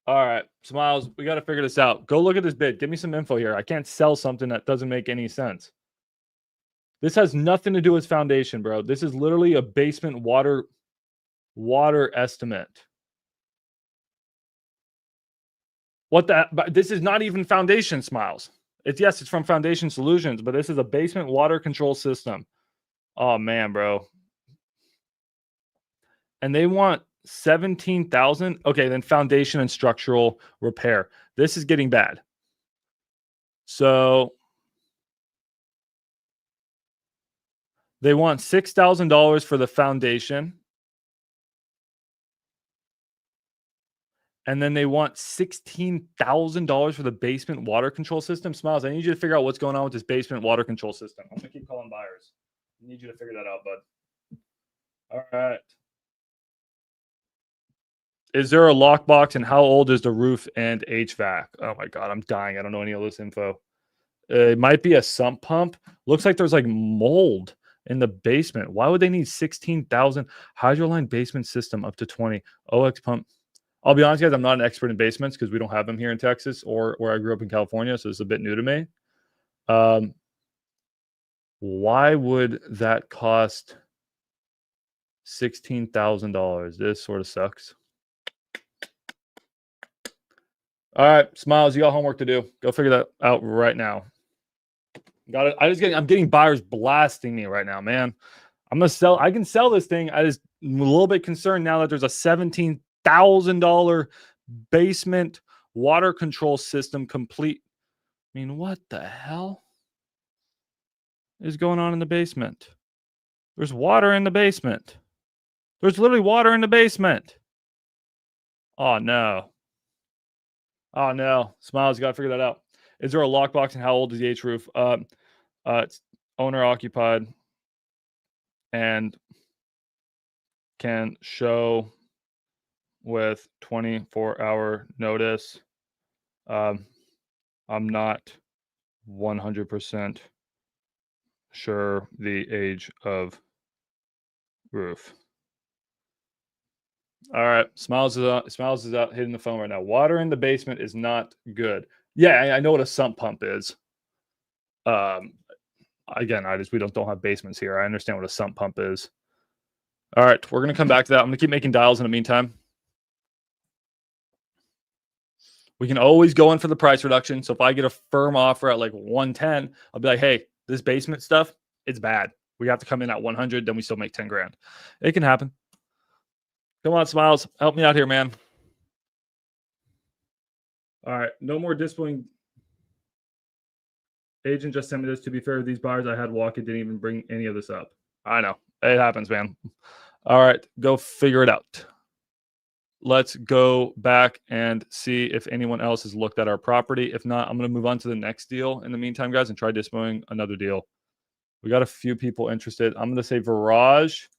All right, Smiles, we got to figure this out. Go look at this bid. Give me some info here. I can't sell something that doesn't make any sense. This has nothing to do with foundation, bro. This is literally a basement water estimate. What the? But this is not even foundation, Smiles. It's from Foundation Solutions, but this is a basement water control system. Oh man, bro. And they want 17,000. Okay, then foundation and structural repair. This is getting bad. So they want $6,000 for the foundation. And then they want $16,000 for the basement water control system. Smiles, I need you to figure out what's going on with this basement water control system. I'm going to keep calling buyers. I need you to figure that out, bud. All right. Is there a lockbox, and how old is the roof and HVAC? Oh my God, I'm dying. I don't know any of this info. It might be a sump pump. Looks like there's like mold in the basement. Why would they need 16,000 hydroline basement system up to 20 OX pump? I'll be honest, guys, I'm not an expert in basements because we don't have them here in Texas or where I grew up in California, so it's a bit new to me. Why would that cost $16,000? This sort of sucks. All right, Smiles, you got homework to do. Go figure that out right now. Got it. I'm getting buyers blasting me right now, man. I'm gonna sell. I can sell this thing. I'm a little bit concerned now that there's a $17,000 basement water control system complete. I mean, what the hell is going on in the basement? There's water in the basement. There's literally water in the basement. Oh no. Oh no. Smiles, you gotta figure that out. Is there a lockbox and how old is the H roof? It's owner occupied and can show with 24-hour notice. I'm not 100% sure the age of roof. All right, Smiles is out hitting the phone right now. Water in the basement is not good. Yeah, I know what a sump pump is. Again, we don't have basements here. I understand what a sump pump is. All right, we're gonna come back to that. I'm gonna keep making dials in the meantime. We can always go in for the price reduction. So if I get a firm offer at like 110, I'll be like, hey, this basement stuff, it's bad. We have to come in at 100, then we still make 10 grand. It can happen. Come on, Smiles. Help me out here, man. All right. No more disciplining. Agent just sent me this. To be fair, these buyers I had walk it didn't even bring any of this up. I know. It happens, man. All right. Go figure it out. Let's go back and see if anyone else has looked at our property. If not, I'm going to move on to the next deal in the meantime, guys, and try dispoing another deal. We got a few people interested. I'm going to say Viraj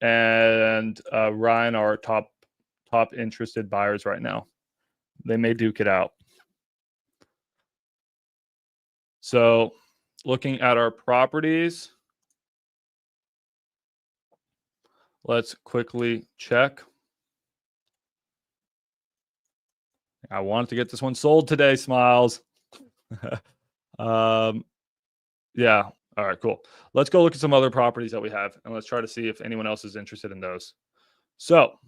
and Ryan are top interested buyers right now. They may duke it out. So looking at our properties, let's quickly check. I wanted to get this one sold today, Smiles. Yeah. All right, cool. Let's go look at some other properties that we have, and let's try to see if anyone else is interested in those. So,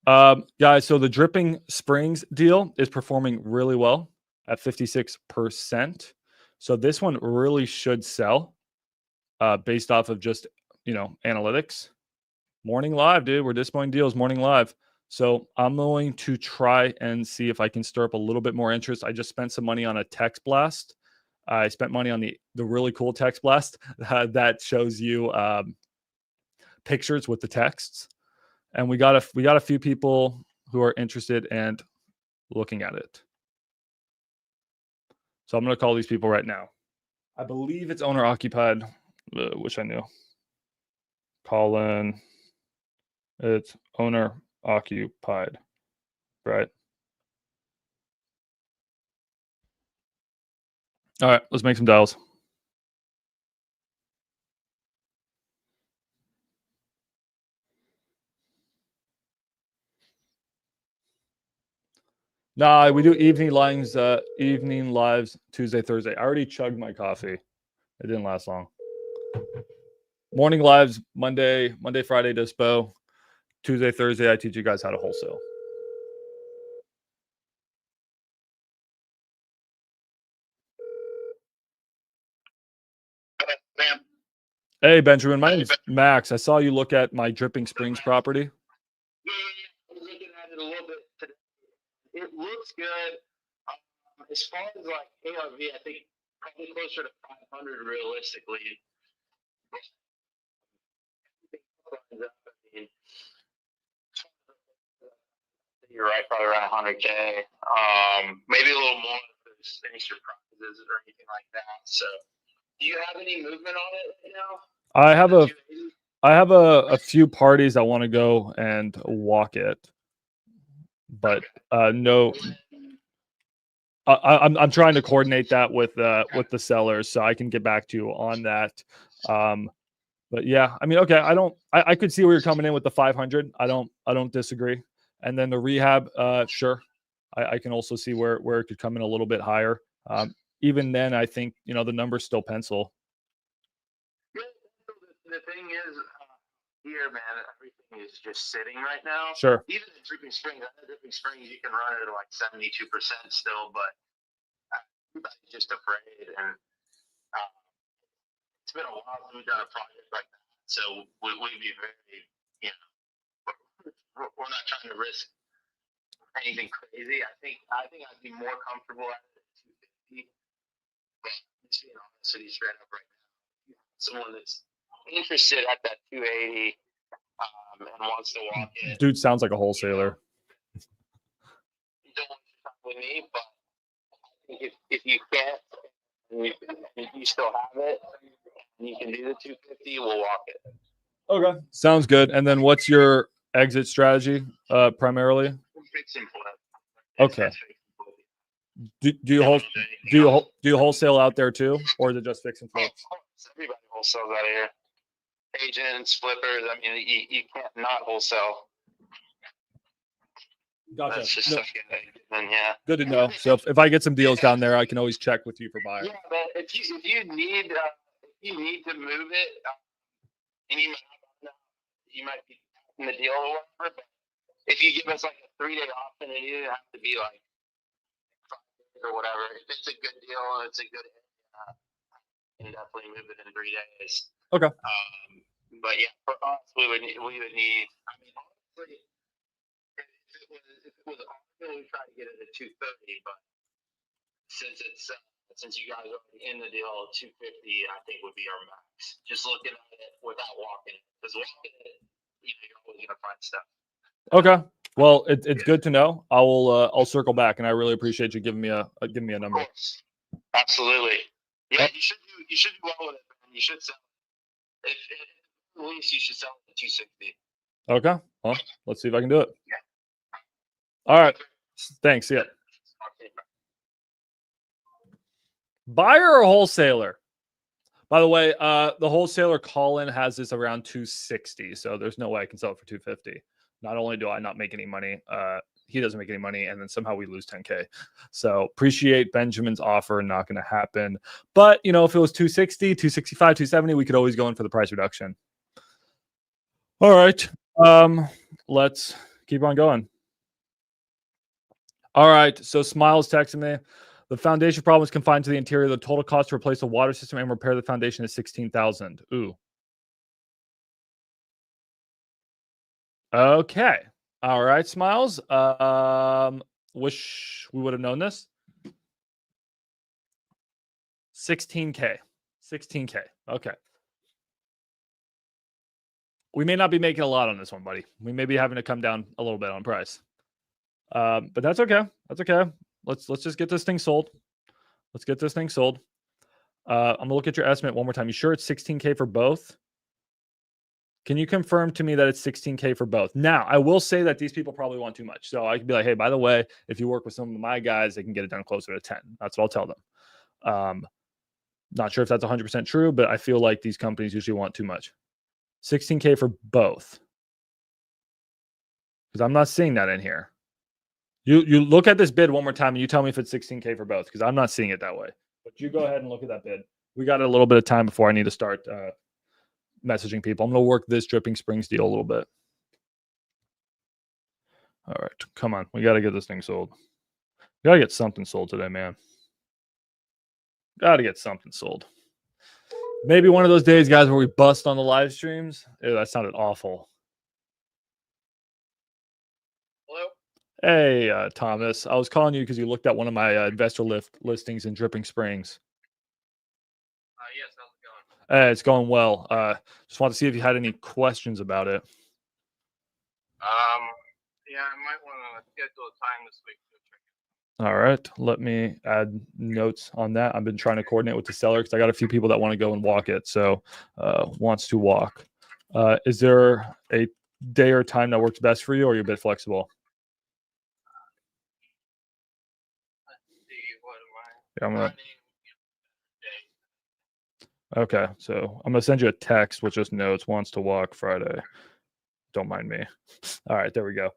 guys, so the Dripping Springs deal is performing really well at 56%. So this one really should sell based off of just, analytics. Morning live, dude. We're disappointing deals morning live. So I'm going to try and see if I can stir up a little bit more interest. I just spent some money on a text blast. I spent money on the really cool text blast that shows you pictures with the texts. And we got a few people who are interested and looking at it. So I'm going to call these people right now. I believe it's owner occupied, which I knew. Colin, it's owner occupied, right? All right, let's make some dials. Nah, we do evening lives Tuesday, Thursday. I already chugged my coffee. It didn't last long. Morning lives Monday, Friday, dispo. Tuesday, Thursday, I teach you guys how to wholesale. Hey, Benjamin, my name's Max. I saw you look at my Dripping Springs property. Yeah. I was looking at it a little bit today. It looks good. As far as like ARV, I think probably closer to 500 realistically. You're right, probably around 100K. Maybe a little more if there's any surprises or anything like that. So, Do you have any movement on it right now? I have a few parties that want to go and walk it, but no. I'm trying to coordinate that with the sellers, so I can get back to you on that. But yeah, I mean, okay, I could see where you're coming in with the 500. I don't disagree. And then the rehab, sure, I can also see where it could come in a little bit higher. Even then, I think the numbers still pencil. The thing is, here, man, everything is just sitting right now. Sure. Even in Dripping Springs, I know Dripping Springs, you can run it at like 72% still, but everybody's just afraid. And it's been a while since we've done a project like that, so we'd be very, we're not trying to risk anything crazy. I think I'd be more comfortable at it at 250. But just being honest with you straight up right now, someone that's interested at that 280 and wants to walk in. Dude sounds like a wholesaler. You don't want to talk with me, but I think if you can't, and you still have it, and you can do the 250, we'll walk it. Okay, sounds good. And then what's your exit strategy primarily? Fix and flip. Okay. Do you wholesale out there too, or is it just fix and flip? Everybody wholesales out here. Agents, flippers. I mean, you can't not wholesale. Gotcha. That's just No, yeah. good to know. So if I get some deals down there, I can always check with you for buyers. Yeah, but if you need to move it, and you might be in the deal or whatever. But if you give us like a 3-day option, it doesn't have to be like 5 days or whatever. If it's a good deal and it's a good, you can definitely move it in 3 days. Okay. But yeah, for us, we would need. I mean, honestly, if it was optional, we try to get it at 230. But since you guys are in the deal, 250, I think would be our max. Just looking at it without walking it, because walking it, you're always gonna find stuff. Okay. Well, it's good to know. I'll circle back, and I really appreciate you giving me a number. Of course. Absolutely. Yeah, you should do well with it, man. You should sell it. If at least you should sell it at 260. Okay. Well, let's see if I can do it. Yeah. All right. Thanks. Yeah. Buyer or wholesaler? By the way, the wholesaler call-in has this around 260, so there's no way I can sell it for 250. Not only do I not make any money, he doesn't make any money, and then somehow we lose 10K. So appreciate Benjamin's offer, not going to happen. But, if it was 260, 265, 270, we could always go in for the price reduction. All right. Let's keep on going. All right. So Smiles texted me. The foundation problem is confined to the interior. The total cost to replace the water system and repair the foundation is $16,000. Ooh. Okay. All right, Smiles. Wish we would have known this. 16K. 16K. Okay. We may not be making a lot on this one, buddy. We may be having to come down a little bit on price. But that's okay. That's okay. Let's just get this thing sold. Let's get this thing sold. I'm gonna look at your estimate one more time. You sure it's 16K for both? Can you confirm to me that it's 16K for both? Now, I will say that these people probably want too much. So I can be like, hey, by the way, if you work with some of my guys, they can get it done closer to 10. That's what I'll tell them. Not sure if that's 100% true, but I feel like these companies usually want too much. 16K for both. Because I'm not seeing that in here. You look at this bid one more time and you tell me if it's 16K for both, because I'm not seeing it that way. But you go ahead and look at that bid. We got a little bit of time before I need to start messaging people. I'm going to work this Dripping Springs deal a little bit. All right. Come on. We got to get this thing sold. We got to get something sold today, man. Got to get something sold. Maybe one of those days, guys, where we bust on the live streams. Ew, that sounded awful. Hello? Hey, Thomas. I was calling you because you looked at one of my InvestorLift listings in Dripping Springs. Yes, how's it going? It's going well. Just want to see if you had any questions about it. Yeah, I might want to schedule a time this week to check it. All right. Let me add notes on that. I've been trying to coordinate with the seller because I got a few people that want to go and walk it. So wants to walk. Is there a day or time that works best for you, or are you a bit flexible? Let's see. Okay, I'm gonna. Friday day. Okay, so I'm gonna send you a text with just notes. Wants to walk Friday. Don't mind me. All right, there we go.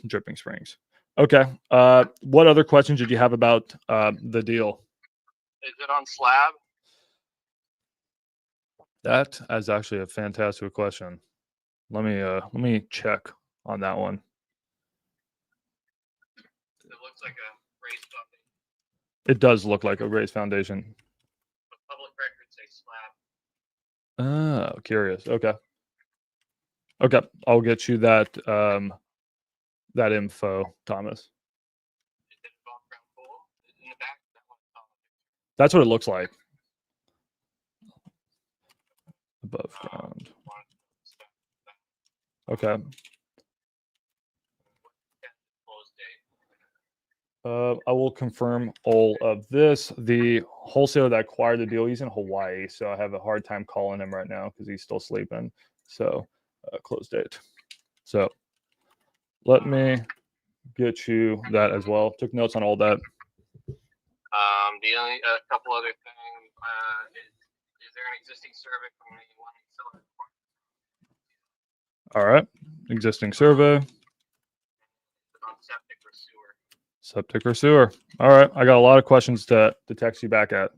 Dripping Springs. Okay. What other questions did you have about the deal? Is it on slab? That is actually a fantastic question. Let me check on that one. It looks like a raised foundation. It does look like a raised foundation. But public records say slab. Oh, curious. Okay. Okay, I'll get you that that info, Thomas. Is it above ground pool? In the back? That one's on the picture. That's what it looks like. Above ground. Okay. Close date. I will confirm all of this. The wholesaler that acquired the deal, he's in Hawaii, so I have a hard time calling him right now because he's still sleeping. So, close date. So, let me get you that as well. Took notes on all that. The only couple other things. Is there an existing survey from the one seller? All right. Existing survey. Is it on septic or sewer? Septic or sewer. All right. I got a lot of questions to text you back at. I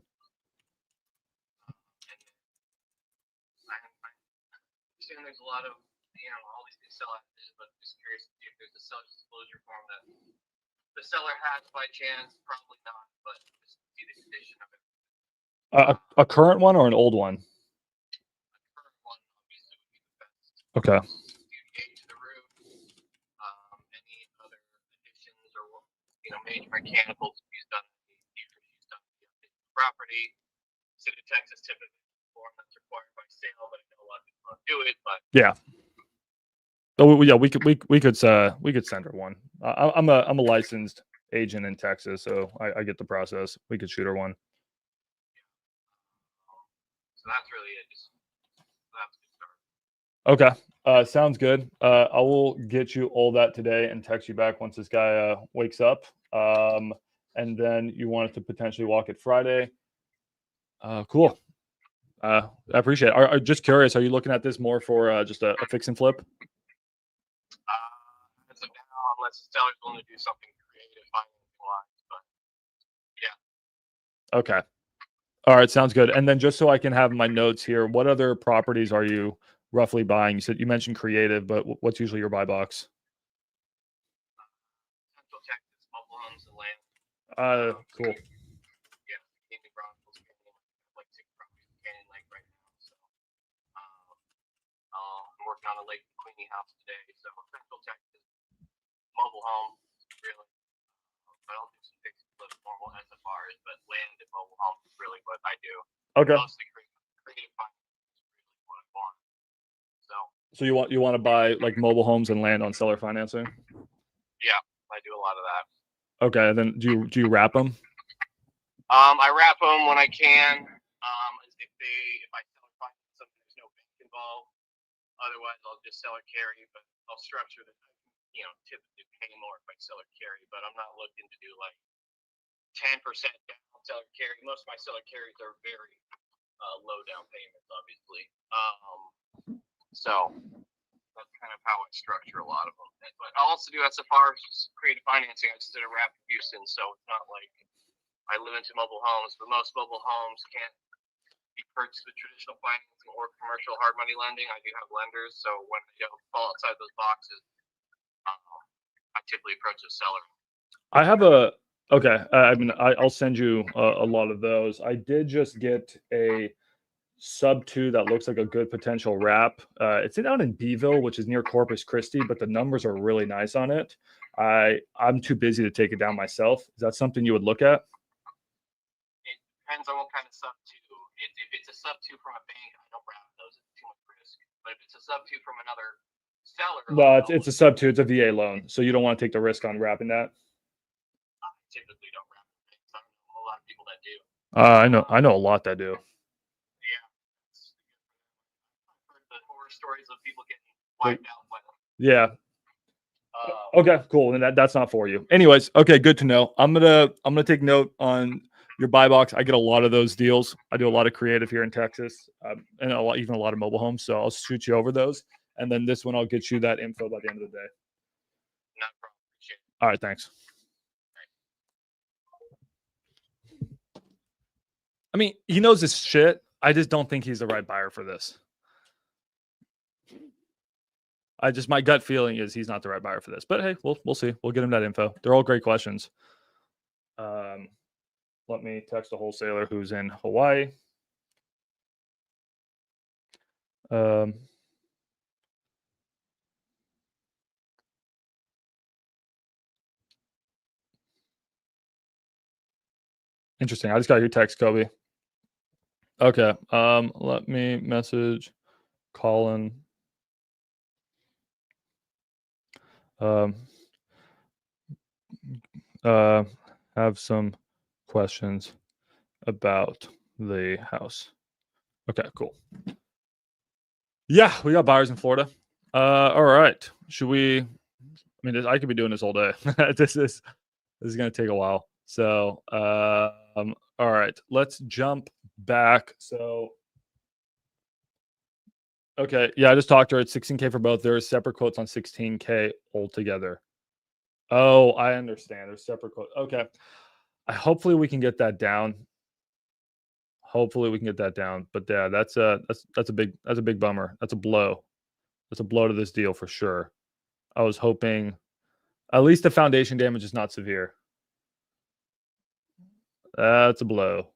understand there's a lot of, all these things sell as, but I'm just curious if there's a seller disclosure form that the seller has by chance. Probably not, but just see the condition of it. A current one or an old one? The current one obviously would be the best. Okay. Age of the roof, any other additions or major mechanicals he's done the property. City of Texas typically form that's required by sale, but I know a lot of people don't do it. But Yeah. Oh yeah, we could send her one. I'm a licensed agent in Texas, so I get the process. We could shoot her one. So that's really it. Just that's a good start. Okay. Sounds good. I will get you all that today and text you back once this guy wakes up. And then you wanted to potentially walk it Friday. Cool. I appreciate it. Are just curious, are you looking at this more for just a fix and flip? As of now, unless the seller's willing to do something creative, financing-wise, but yeah. Okay. All right. Sounds good. And then just so I can have my notes here, what other properties are you roughly buying? You mentioned creative, but what's usually your buy box? Central Texas, mobile homes and land. Cool. Yeah, Canyon Chronicles, like 6 properties in Canyon Lake right now. So I'm working on a Lake Queenie house today. So Central Texas, mobile homes, really. I don't do some fixed flip normal SFRs, but land and mobile homes is really what I do. Okay. Mostly creative finance is really what I want. So you want to buy like mobile homes and land on seller financing? Yeah, I do a lot of that. Okay. Then do you wrap them? I wrap them when I can. If I seller finance something, there's no bank involved. Otherwise, I'll just seller carry, but I'll structure that. Typically pay more if I seller carry, but I'm not looking to do like 10% down seller carry. Most of my seller carries are very low down payments, obviously. So that's kind of how I structure a lot of them. But I also do SFRs, creative financing. I just did a wrap in Houston, so it's not like I live into mobile homes, but most mobile homes can't be purchased with traditional financing or commercial hard money lending. I do have lenders, so when they don't fall outside those boxes, I typically approach a seller. I have okay. I'll send you a lot of those. I did just get a sub 2 that looks like a good potential wrap. It's out in Beeville, which is near Corpus Christi, but the numbers are really nice on it. I'm too busy to take it down myself. Is that something you would look at? It depends on what kind of sub 2. If it's a sub 2 from a bank, I don't wrap those. It's too much risk. But if it's a sub 2 from another seller, No, it's a sub 2. It's a VA loan, so you don't want to take the risk on wrapping that. I typically don't wrap banks. I know a lot of people that do. I know a lot that do. Yeah, I've heard the horror stories of people getting wiped out by them. Yeah. Okay, cool. And that's not for you. Anyways, okay, good to know. I'm gonna take note on your buy box. I get a lot of those deals. I do a lot of creative here in Texas, and even a lot of mobile homes. So I'll shoot you over those, and then this one I'll get you that info by the end of the day. No problem. Appreciate it. All right, thanks. I mean, he knows his shit. I just don't think he's the right buyer for this. My gut feeling is he's not the right buyer for this. But hey, we'll see. We'll get him that info. They're all great questions. Let me text a wholesaler who's in Hawaii. Interesting. I just got your text, Kobe. Okay. Let me message Colin. Have some questions about the house. Okay, cool. Yeah, we got buyers in Florida. All right. Should we? I mean, I could be doing this all day. This is going to take a while. So, all right, let's jump back. So, okay, yeah, I just talked to her. It's 16K for both. There are separate quotes on 16K altogether. Oh, I understand. There's separate quotes. Okay, hopefully we can get that down. Hopefully we can get that down. But yeah, that's a big bummer. That's a blow. That's a blow to this deal for sure. I was hoping at least the foundation damage is not severe. That's a blow.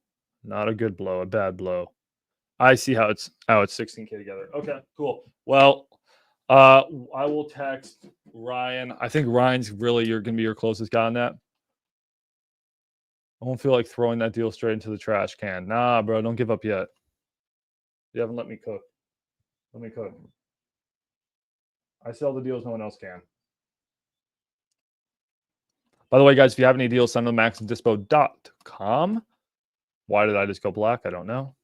Not a good blow, a bad blow. I see how it's 16K together. Okay, cool. Well, I will text Ryan. I think Ryan's really going to be your closest guy on that. I won't feel like throwing that deal straight into the trash can. Nah, bro, don't give up yet. You haven't let me cook. Let me cook. I sell the deals no one else can. By the way, guys, if you have any deals, send them to max@dispo.com. Why did I just go black? I don't know.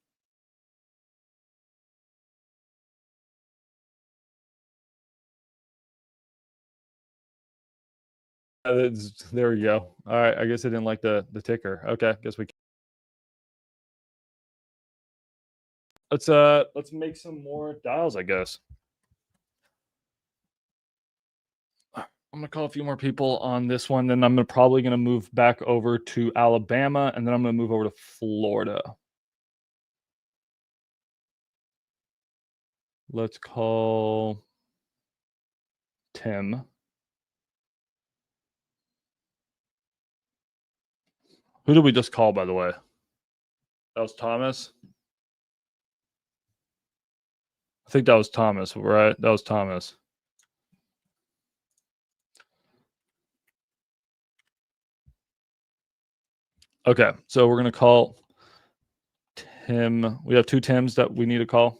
There we go. All right, I guess I didn't like the ticker. Okay, guess we can. Let's make some more dials, I guess. I'm gonna call a few more people on this one, then I'm probably gonna move back over to Alabama, and then I'm gonna move over to Florida. Let's call Tim. Who did we just call, by the way? That was Thomas. I think that was Thomas, right? That was Thomas. Okay, so we're going to call Tim. We have two Tims that we need to call.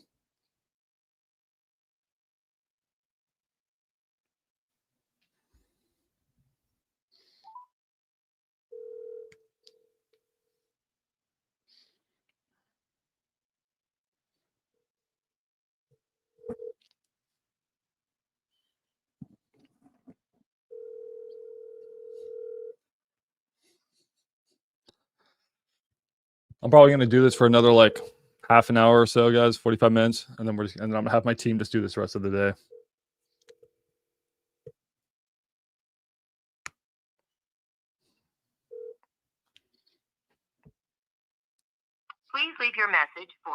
I'm probably going to do this for another like half an hour or so, guys, 45 minutes, and then I'm going to have my team just do this the rest of the day. Please leave your message for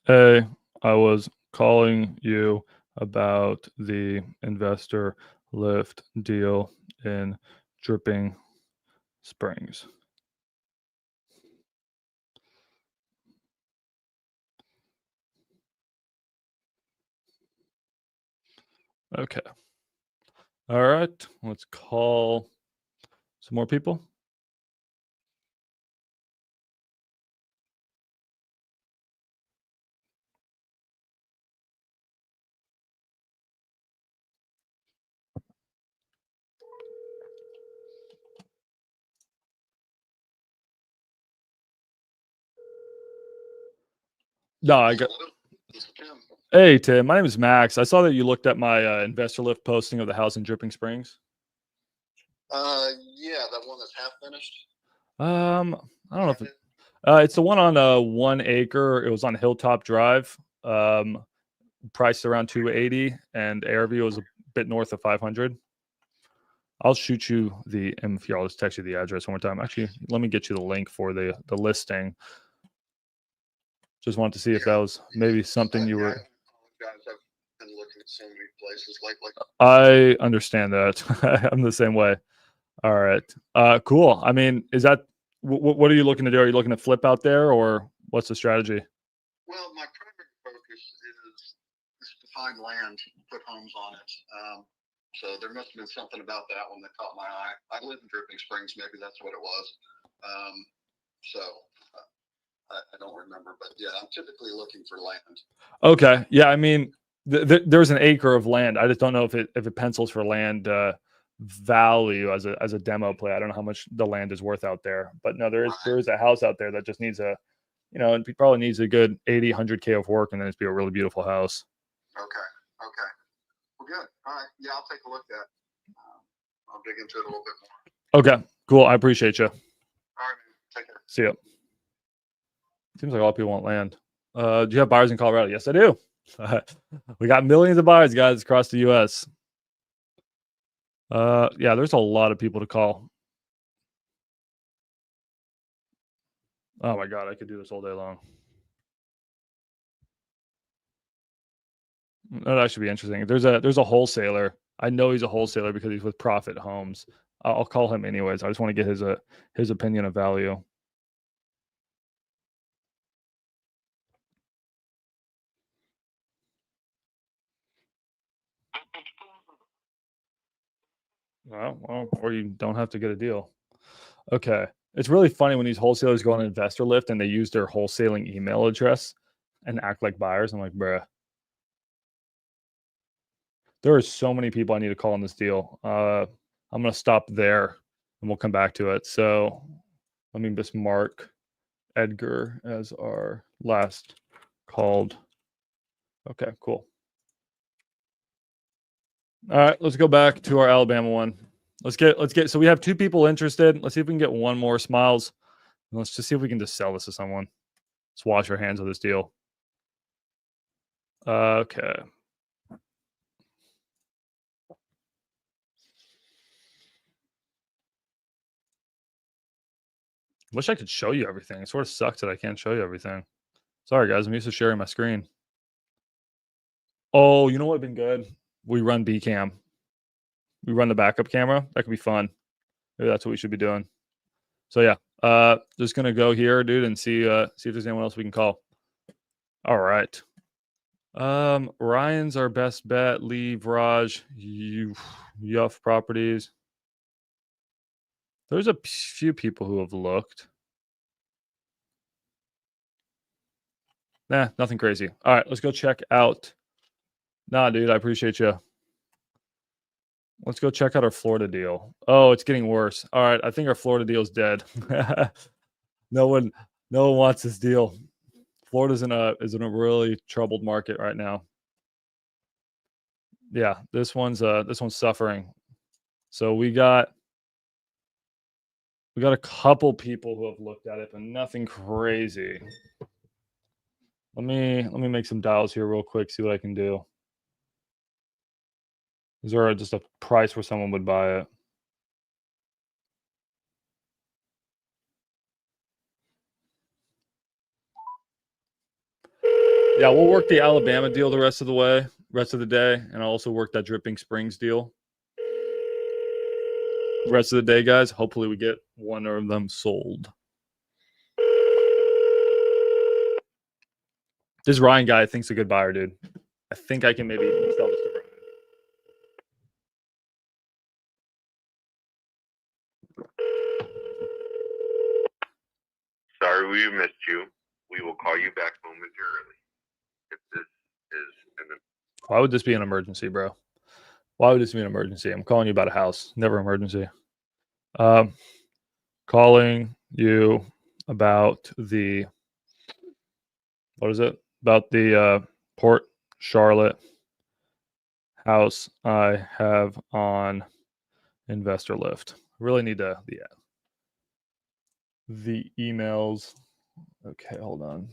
Hey, I was calling you about the InvestorLift deal in Dripping Springs. Okay. All right. Let's call some more people. No, I got. Hey, Tim. My name is Max. I saw that you looked at my InvestorLift posting of the house in Dripping Springs. Yeah, that one that's half finished. I don't know if it's the one on 1 acre. It was on Hilltop Drive. Priced around 280, and ARV was a bit north of 500. I'll shoot you the info here. I'll just text you the address one more time. Actually, let me get you the link for the listing. Just wanted to see if that was maybe something you were. I've been looking at so many places lately. I understand that. I'm the same way. All right. Cool. I mean, is that what are you looking to do? Are you looking to flip out there, or what's the strategy? Well, my primary focus is to find land, put homes on it. So there must have been something about that one that caught my eye. I live in Dripping Springs. Maybe that's what it was. I don't remember, but yeah, I'm typically looking for land. Okay. Yeah. I mean, there's an acre of land. I just don't know if it pencils for land value as a demo play. I don't know how much the land is worth out there, but no, there is a house out there that just needs it probably needs a good 80, 100K of work, and then it's be a really beautiful house. Okay. Well, good. All right. Yeah, I'll take a look at it. I'll dig into it a little bit more. Okay, cool. I appreciate you. All right, man. Take care. See ya. Seems like a lot of people want land. Do you have buyers in Colorado? Yes, I do. We got millions of buyers, guys, across the U.S. Yeah, there's a lot of people to call. Oh my God, I could do this all day long. That'd actually be interesting. There's a wholesaler. I know he's a wholesaler because he's with Profit Homes. I'll call him anyways. I just want to get his opinion of value. Well, or you don't have to get a deal. Okay. It's really funny when these wholesalers go on InvestorLift and they use their wholesaling email address and act like buyers. I'm like, bruh. There are so many people I need to call on this deal. I'm going to stop there and we'll come back to it. So let me just mark Edgar as our last called. Okay, cool. All right, let's go back to our Alabama one. Let's get. So we have 2 people interested. Let's see if we can get one more Smiles. Let's just see if we can just sell this to someone. Let's wash our hands of this deal. Okay. Wish I could show you everything. It sort of sucks that I can't show you everything. Sorry, guys. I'm used to sharing my screen. Oh, you know what would have been good? We run Bcam. We run the backup camera. That could be fun. Maybe that's what we should be doing. So yeah, just gonna go here, dude, and see if there's anyone else we can call. All right. Ryan's our best bet. Leave Raj. Yuff Properties. There's a few people who have looked. Nah, nothing crazy. All right, let's go check out. Nah, dude, I appreciate you. Let's go check out our Florida deal. Oh, it's getting worse. All right, I think our Florida deal is dead. No one wants this deal. Florida's in a really troubled market right now. Yeah, this one's suffering. So we got a couple people who have looked at it, but nothing crazy. Let me make some dials here real quick, see what I can do. Is there just a price where someone would buy it? Yeah, we'll work the Alabama deal the rest of the day, and I'll also work that Dripping Springs deal. The rest of the day, guys. Hopefully we get one of them sold. This Ryan guy I think's a good buyer, dude. I think I can maybe sell this to Ryan. Sorry we missed you. We will call you back momentarily. If this is Why would this be an emergency, bro? Why would this be an emergency? I'm calling you about a house. Never emergency. Calling you about the about the Port Charlotte house I have on InvestorLift. Really need to, the emails. Okay, hold on.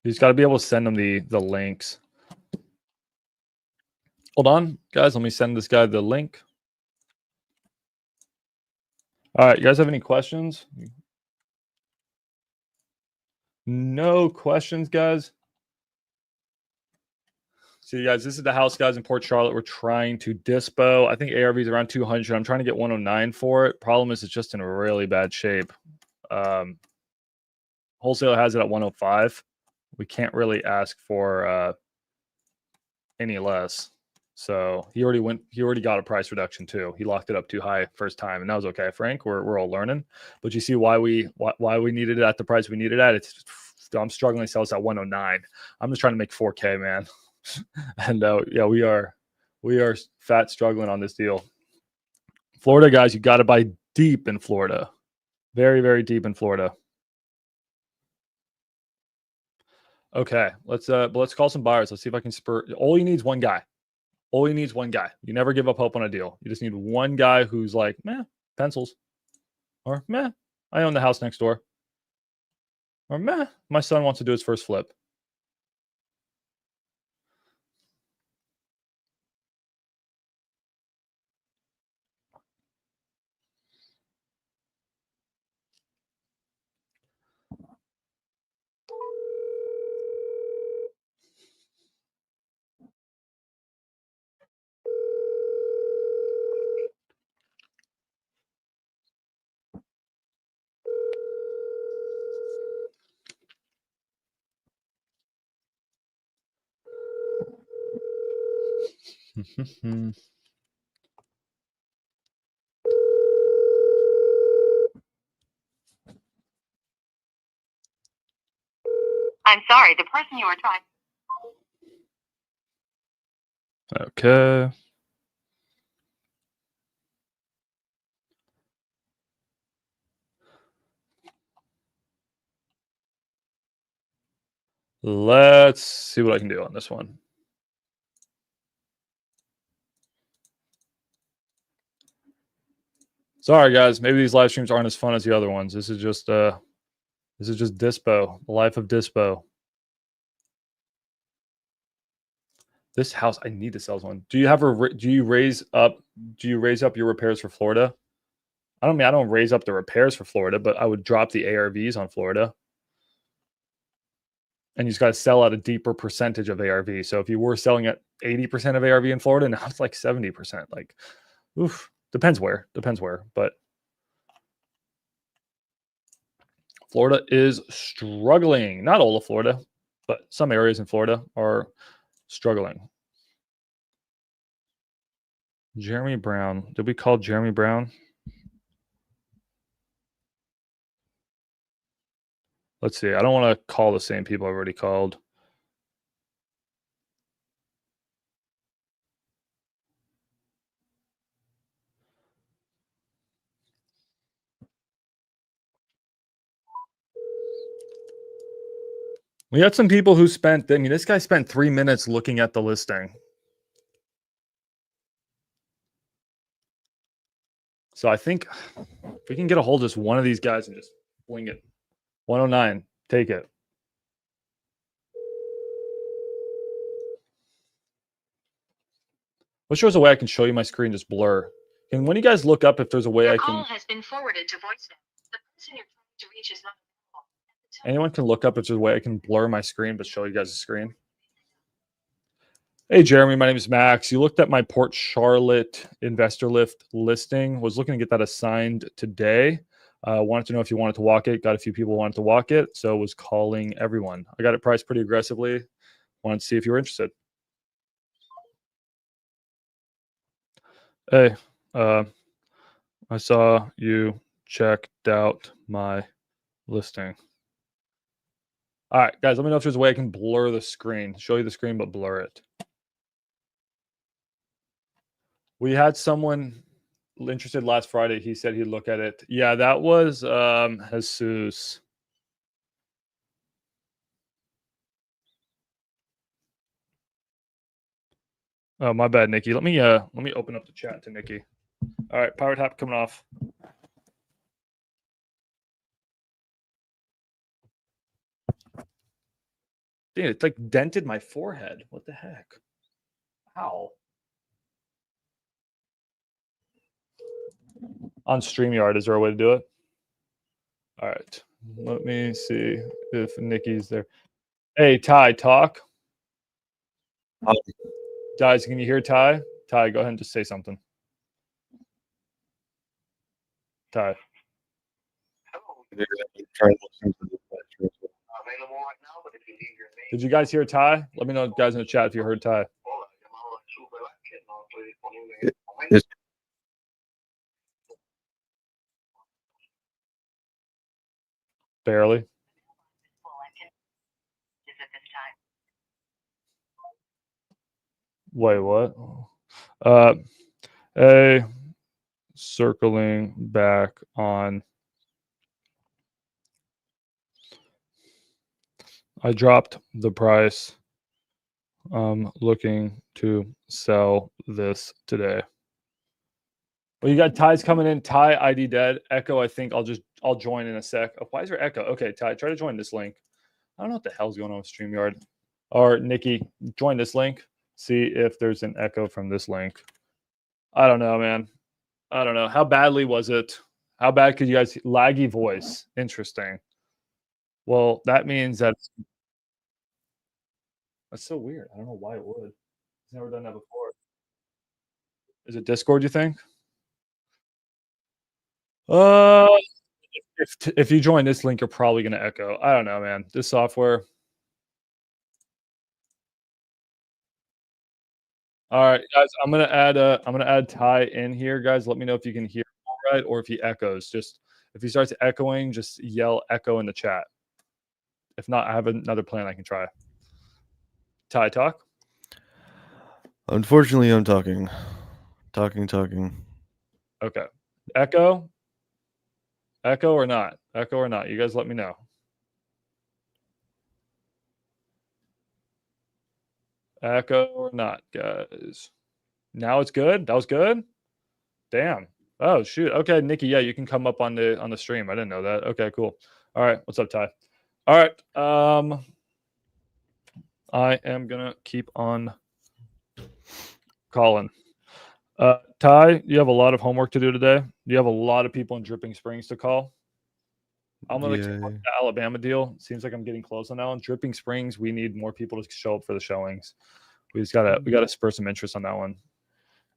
You just got to be able to send them the links. Hold on, guys. Let me send this guy the link. All right, you guys have any questions? No questions, guys. So, you guys, this is the house, guys, in Port Charlotte. We're trying to dispo. I think ARV is around 200. I'm trying to get 109 for it. Problem is, it's just in a really bad shape. Wholesale has it at 105. We can't really ask for any less. So he already got a price reduction too. He locked it up too high first time, and that was okay, Frank. We're all learning. But you see why we needed it at the price we needed at. I'm struggling to sell this at 109. I'm just trying to make 4K, man. And yeah, we are fat struggling on this deal. Florida, guys, you got to buy deep in Florida. Very, very deep in Florida. Okay, let's call some buyers. Let's see if I can spur. All you need is one guy. All you need is one guy. You never give up hope on a deal. You just need one guy who's like, meh, pencils. Or meh, I own the house next door. Or meh, my son wants to do his first flip. I'm sorry, the person you are trying. Okay. Let's see what I can do on this one. Sorry, guys. Maybe these live streams aren't as fun as the other ones. This is just Dispo, the life of Dispo. This house, I need to sell one. Do you raise up your repairs for Florida? I don't raise up the repairs for Florida, but I would drop the ARVs on Florida. And you just got to sell at a deeper percentage of ARV. So if you were selling at 80% of ARV in Florida, now it's like 70%. Like, oof, depends where. But Florida is struggling. Not all of Florida, but some areas in Florida are struggling. Jeremy Brown. Did we call Jeremy Brown? Let's see. I don't want to call the same people I've already called. We had some people who spent, this guy spent 3 minutes looking at the listing. So I think if we can get a hold of just one of these guys and just bling it. 109, take it. Wish there was a way I can show you my screen, just blur. And when you guys look up if there's a way I can... Your call has been forwarded to voicemail. The person you're trying to reach is not available. Anyone can look up if there's a way I can blur my screen but show you guys the screen. Hey, Jeremy, my name is Max. You looked at my Port Charlotte InvestorLift listing. Was looking to get that assigned today. Wanted to know if you wanted to walk it. Got a few people wanted to walk it, so was calling everyone. I got it priced pretty aggressively. Wanted to see if you were interested. Hey, I saw you checked out my listing. All right, guys, let me know if there's a way I can blur the screen. Show you the screen, but blur it. We had someone interested last Friday. He said he'd look at it. Yeah, that was Jesus. Oh, my bad, Nikki. Let me open up the chat to Nikki. All right, Pirate Hat coming off. Dude, it's like dented my forehead. What the heck? Ow. On StreamYard, is there a way to do it? All right. Let me see if Nikki's there. Hey, Ty, talk. Guys, can you hear Ty? Ty, go ahead and just say something. Ty. Did you guys hear Ty? Let me know, guys, in the chat if you heard Ty. Yes. Barely. Wait, what? Circling back on. I dropped the price. Looking to sell this today. Well, you got Ty's coming in. Ty ID dead. Echo, I think I'll join in a sec. Oh, why is there echo? Okay, Ty, try to join this link. I don't know what the hell's going on with StreamYard. Or Nikki, join this link. See if there's an echo from this link. I don't know, man. I don't know. How badly was it? How bad could you guys laggy voice? Interesting. Well, that means that's so weird. I don't know why it would. He's never done that before. Is it Discord, you think? If you join this link, you're probably going to echo. I don't know, man. This software. All right, guys. I'm gonna add Ty in here, guys. Let me know if you can hear all right or if he echoes. Just if he starts echoing, just yell echo in the chat. If not, I have another plan I can try. Ty, talk. Unfortunately, I'm talking. Okay. Echo. Echo or not? Echo or not? You guys let me know. Echo or not, guys? Now it's good. That was good. Damn. Oh shoot. Okay, Nikki. Yeah, you can come up on the stream. I didn't know that. Okay, cool. All right. What's up, Ty? All right. I am gonna keep on calling. Ty, you have a lot of homework to do today. You have a lot of people in Dripping Springs to call. I'm gonna keep on the Alabama deal. Seems like I'm getting close on that one. Dripping Springs, we need more people to show up for the showings. We gotta spur some interest on that one.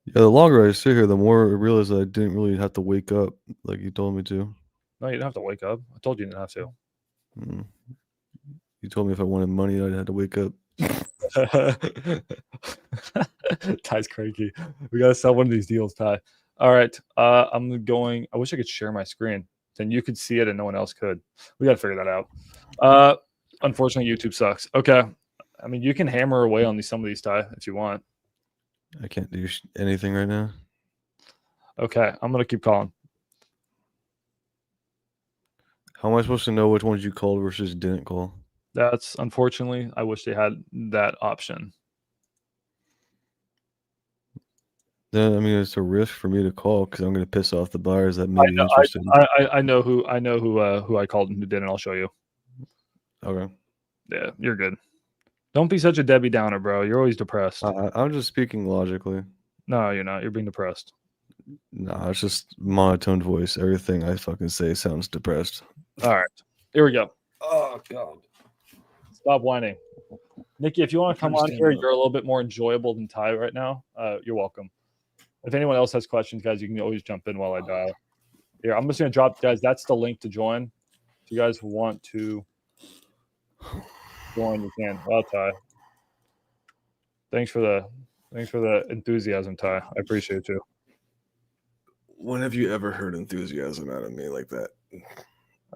Yeah, the longer I sit here, the more I realize I didn't really have to wake up like you told me to. No, you didn't have to wake up. I told you you didn't have to. You told me if I wanted money, I'd have to wake up. Ty's cranky. We gotta sell one of these deals, Ty. All right. I wish I could share my screen. Then you could see it and no one else could. We gotta figure that out. Unfortunately, YouTube sucks. Okay. I mean, you can hammer away on some of these, Ty, if you want. I can't do anything right now. Okay, I'm gonna keep calling. How am I supposed to know which ones you called versus didn't call? That's unfortunately, I wish they had that option. Then I mean, it's a risk for me to call because I'm going to piss off the buyers that may be interested. I know who I called and who didn't. I'll show you. Okay. Yeah, you're good. Don't be such a Debbie Downer, bro. You're always depressed. I'm just speaking logically. No, you're not. You're being depressed. No, it's just monotone voice. Everything I fucking say sounds depressed. All right. Here we go. Oh, God. Stop whining. Nikki, if you want to come on here, you're a little bit more enjoyable than Ty right now. You're welcome. If anyone else has questions, guys, you can always jump in while I dial. Here, I'm just going to drop, guys, that's the link to join. If you guys want to join, you can. Well, Ty. Thanks for the enthusiasm, Ty. I appreciate you. When have you ever heard enthusiasm out of me like that?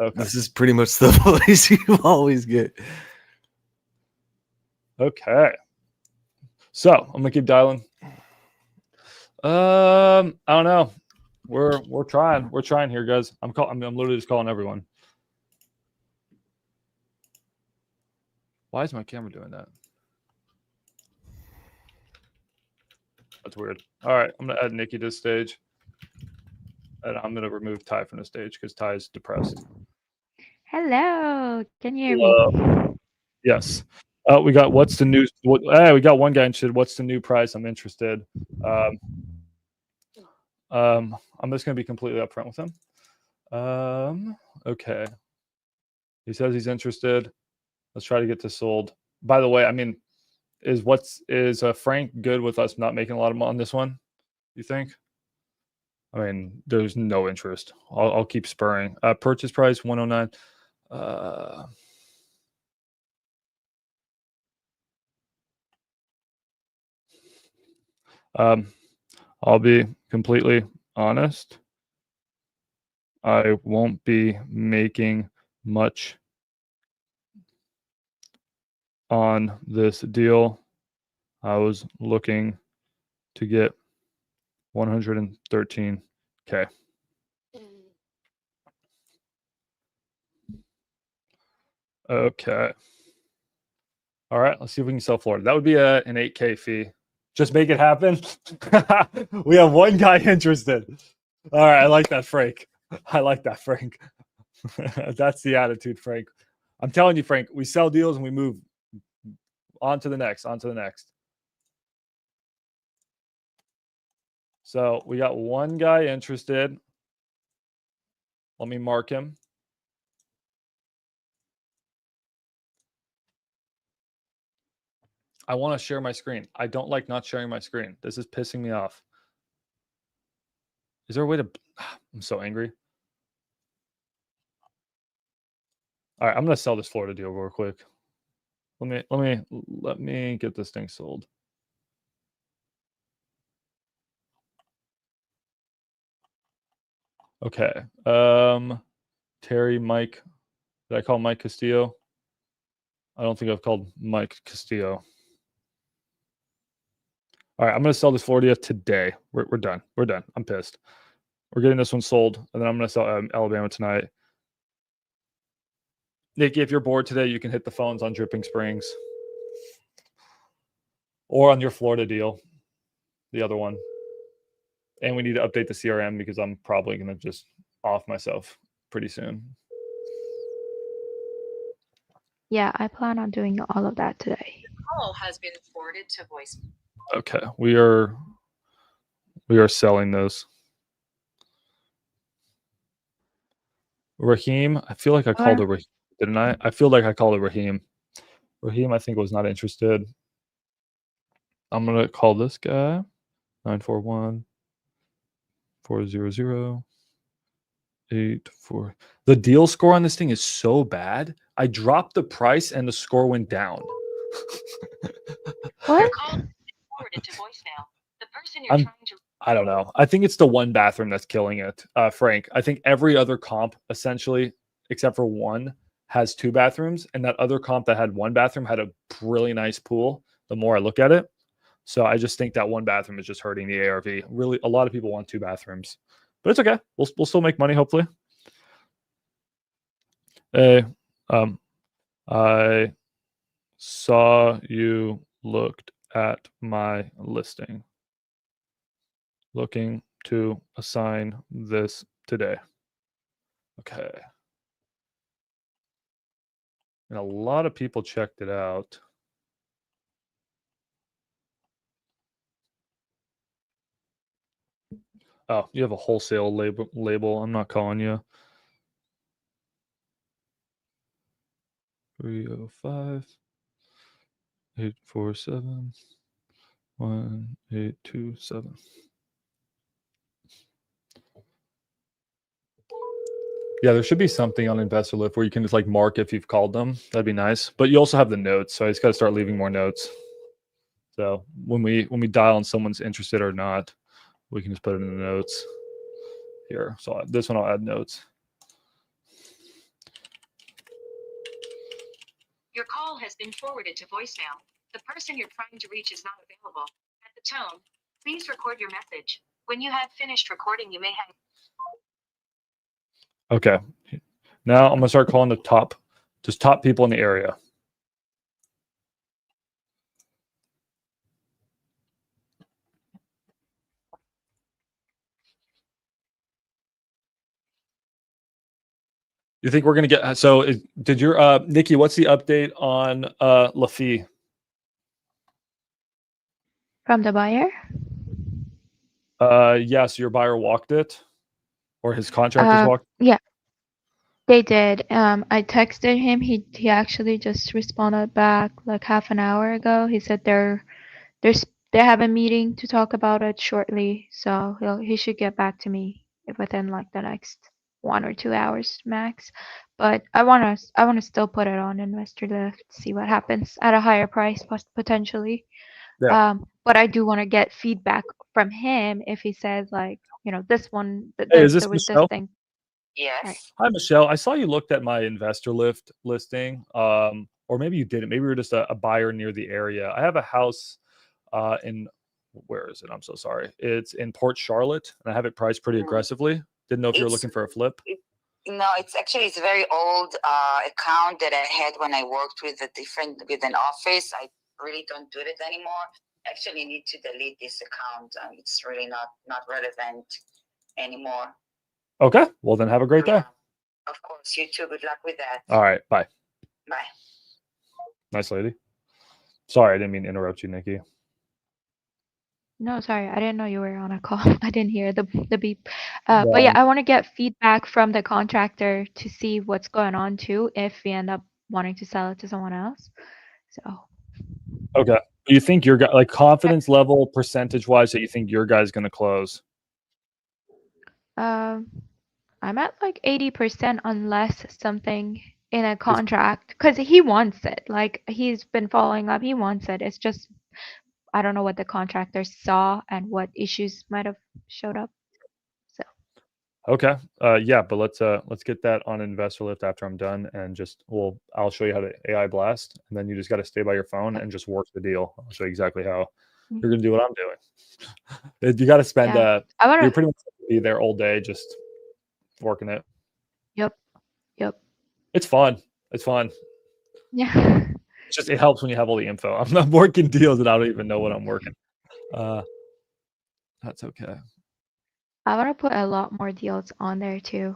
Okay. This is pretty much the voice you always get. Okay. So I'm gonna keep dialing. I don't know. We're trying. We're trying here, guys. I'm literally just calling everyone. Why is my camera doing that? That's weird. All right, I'm gonna add Nikki to the stage, and I'm gonna remove Ty from the stage because Ty is depressed. Hello, can you hear Hello. me? Yes. We got what's the new? We got one guy interested. What's the new price? I'm interested. I'm just gonna be completely upfront with him. Okay. He says he's interested. Let's try to get this sold. By the way, I mean, is Frank good with us not making a lot of money on this one? You think? I mean, there's no interest. I'll keep spurring. Purchase price 109. I'll be completely honest. I won't be making much on this deal. I was looking to get 113K. Okay. All right, let's see if we can sell Florida. That would be an 8K fee. Just make it happen. We have one guy interested. All right, I like that, Frank. I like that, Frank. That's the attitude, Frank. I'm telling you, Frank, we sell deals and we move on to the next, So we got one guy interested. Let me mark him. I want to share my screen. I don't like not sharing my screen. This is pissing me off. Is there a way to... I'm so angry. All right, I'm going to sell this Florida deal real quick. Let me get this thing sold. Okay. Terry, Mike. Did I call Mike Castillo? I don't think I've called Mike Castillo. All right, I'm going to sell this Florida today. We're done. We're done. I'm pissed. We're getting this one sold, and then I'm going to sell Alabama tonight. Nikki, if you're bored today, you can hit the phones on Dripping Springs or on your Florida deal, the other one. And we need to update the CRM because I'm probably going to just off myself pretty soon. Yeah, I plan on doing all of that today. Call has been forwarded to voice. Okay, we are selling those. Raheem, I feel like I called it Raheem, didn't I? I feel like I called it Raheem. Raheem, I think, was not interested. I'm going to call this guy 941 400 84. The deal score on this thing is so bad. I dropped the price and the score went down. What? Forwarded to voicemail. The person you're trying to... I don't know. I think it's the one bathroom that's killing it, Frank. I think every other comp, essentially, except for one, has 2 bathrooms, and that other comp that had 1 bathroom had a really nice pool. The more I look at it, so I just think that 1 bathroom is just hurting the ARV. Really, a lot of people want 2 bathrooms, but it's okay. We'll still make money, hopefully. Hey, I saw you looked at my listing. Looking to assign this today. Okay. And a lot of people checked it out. Oh, you have a wholesale label. I'm not calling you. 305 847 1827. Yeah, there should be something on InvestorLift where you can just like mark if you've called them. That'd be nice. But you also have the notes, so I just got to start leaving more notes. So when we dial and someone's interested or not, we can just put it in the notes here. So this one I'll add notes. Your call has been forwarded to voicemail. The person you're trying to reach is not available. At the tone, please record your message. When you have finished recording, you may hang. Okay. Now I'm gonna start calling the top people in the area. You think we're gonna get? So, did your Nikki? What's the update on Lafi? From the buyer? Yeah. So your buyer walked it, or his contractors walked. Yeah, they did. I texted him. He actually just responded back like half an hour ago. He said they have a meeting to talk about it shortly, so he should get back to me within like the next 1 or 2 hours max. But I wanna still put it on InvestorLift, see what happens at a higher price potentially. Yeah. But I do want to get feedback from him if he says like, this one, Hey, is this there was this Michelle? thing. Right. Yes. Hi, Michelle. I saw you looked at my InvestorLift listing, or maybe you didn't. Maybe you were just a buyer near the area. I have a house in where is it? I'm so sorry. It's in Port Charlotte, and I have it priced pretty aggressively. Didn't know if you were looking for a flip. No, it's a very old account that I had when I worked with an office. I really don't do it anymore. Actually need to delete this account. It's really not relevant anymore. Okay. Well, then have a great day. Yeah, of course. You too. Good luck with that. All right. Bye. Bye. Nice lady. Sorry, I didn't mean to interrupt you, Nikki. No, sorry, I didn't know you were on a call. I didn't hear the beep. But yeah, I want to get feedback from the contractor to see what's going on too, if we end up wanting to sell it to someone else. So Okay. You think your guy, like confidence level percentage wise, that you think your guy's going to close? I'm at like 80% unless something in a contract, because he wants it. Like he's been following up, he wants it. It's just I don't know what the contractor saw and what issues might have showed up. So Okay. Yeah, but let's get that on InvestorLift after I'm done, and I'll show you how to AI blast, and then you just got to stay by your phone and just work the deal. I'll show you exactly how you're gonna do what I'm doing. You got to spend you're pretty much be there all day just working it. Yep. It's fun. It's fun. Yeah. It helps when you have all the info. I'm not working deals and I don't even know what I'm working. That's okay. I want to put a lot more deals on there too.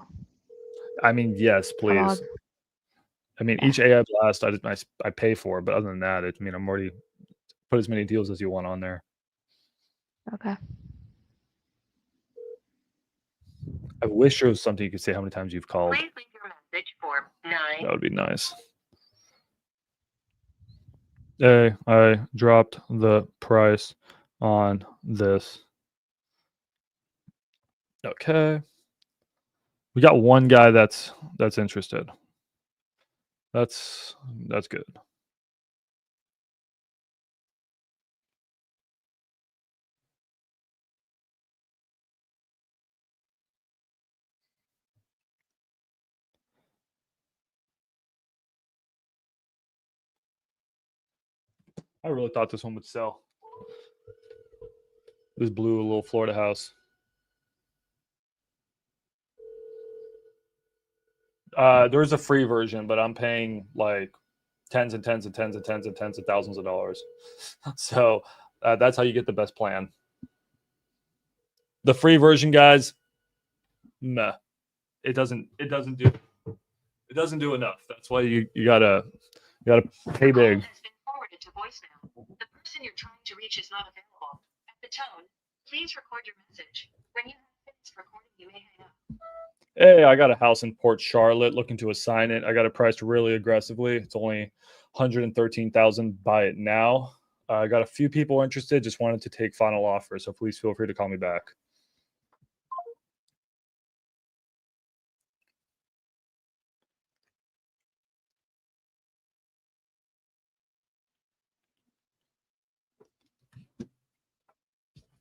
I mean, yes, please. I mean, each AI blast I pay for, but other than that, I'm already put as many deals as you want on there. Okay. I wish there was something you could say how many times you've called. Please leave your message for 9. That would be nice. Hey, I dropped the price on this. Okay. We got one guy that's interested. That's good. I really thought this one would sell. This blue little Florida house. There's a free version, but I'm paying like tens and tens and tens and tens and tens of thousands of dollars. So that's how you get the best plan. The free version, guys, meh. It doesn't do enough. That's why you gotta pay big. Has been forwarded to voicemail. The person you're trying to reach is not available. At the tone, please record your message. When you have finished recording, you may hang up. Hey, I got a house in Port Charlotte, looking to assign it. I got it priced really aggressively. It's only $113,000. Buy it now. I got a few people interested. Just wanted to take final offers, so please feel free to call me back.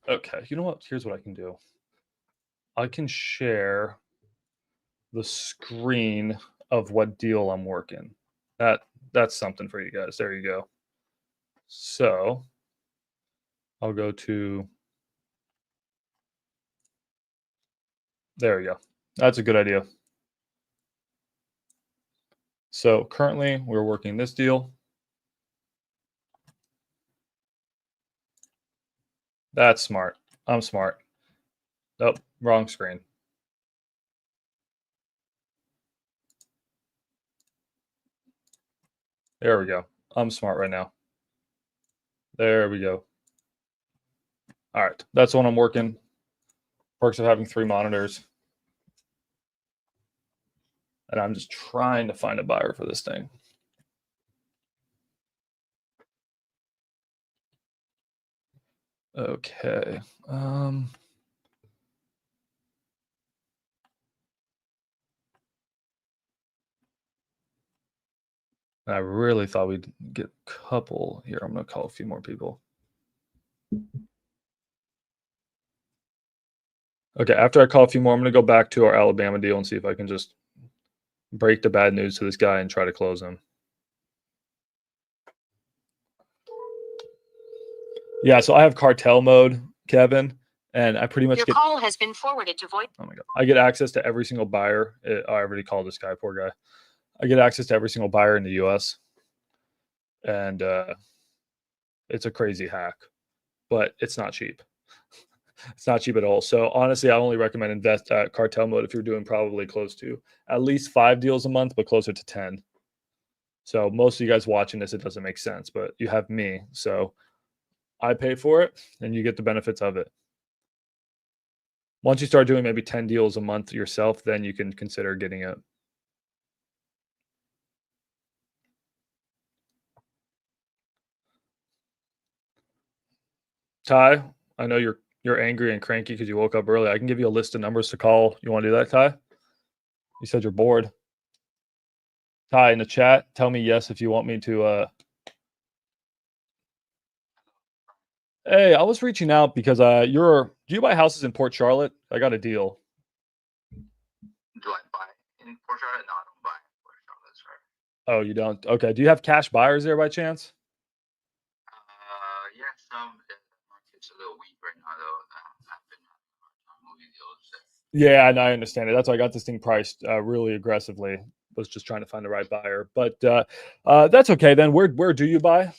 Okay, you know what? Here's what I can do. I can share the screen of what deal I'm working. That's something for you guys. There you go. So I'll go to There we go. That's a good idea. So currently we're working this deal. That's smart. I'm smart. Nope, wrong screen. There we go. I'm smart right now. There we go. All right, that's when I'm working. Perks of having 3 monitors. And I'm just trying to find a buyer for this thing. Okay. I really thought we'd get a couple here. I'm going to call a few more people. Okay, after I call a few more, I'm going to go back to our Alabama deal and see if I can just break the bad news to this guy and try to close him. Yeah, so I have cartel mode, Kevin, and I pretty much Your call has been forwarded to voice. Oh my God. I get access to every single buyer. I already called this guy, poor guy. I get access to every single buyer in the US. And it's a crazy hack, but it's not cheap. It's not cheap at all. So honestly, I only recommend invest at cartel mode if you're doing probably close to at least 5 deals a month, but closer to 10. So most of you guys watching this, it doesn't make sense, but you have me. So I pay for it and you get the benefits of it. Once you start doing maybe 10 deals a month yourself, then you can consider getting it. Ty, I know you're angry and cranky because you woke up early. I can give you a list of numbers to call. You want to do that, Ty? You said you're bored. Ty, in the chat, tell me yes if you want me to. Hey, I was reaching out because do you buy houses in Port Charlotte? I got a deal. Do I buy in Port Charlotte? No, I don't buy in Port Charlotte, sir. Oh, you don't? Okay. Do you have cash buyers there by chance? Yeah, some. The market's a little weak right now, though. I've been having a hard time moving deals. Yeah, and I understand it. That's why I got this thing priced really aggressively. Was just trying to find the right buyer, but that's okay then. Where do you buy?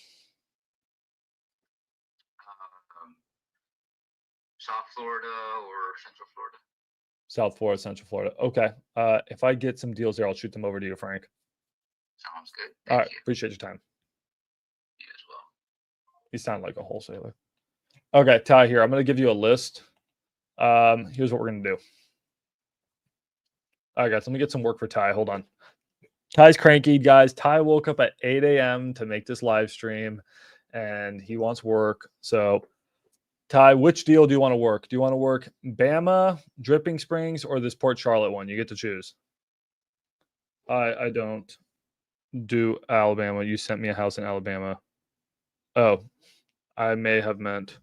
South Florida or Central Florida. South Florida, Central Florida. Okay. If I get some deals there, I'll shoot them over to you, Frank. Sounds good. All right. Appreciate your time. You as well. You sound like a wholesaler. Okay, Ty, here. I'm going to give you a list. Here's what we're going to do. All right, guys. Let me get some work for Ty. Hold on. Ty's cranky, guys. Ty woke up at 8 a.m. to make this live stream, and he wants work. So, Ty, which deal do you want to work? Do you want to work Bama, Dripping Springs, or this Port Charlotte one? You get to choose. I don't do Alabama. You sent me a house in Alabama. Oh, I may have meant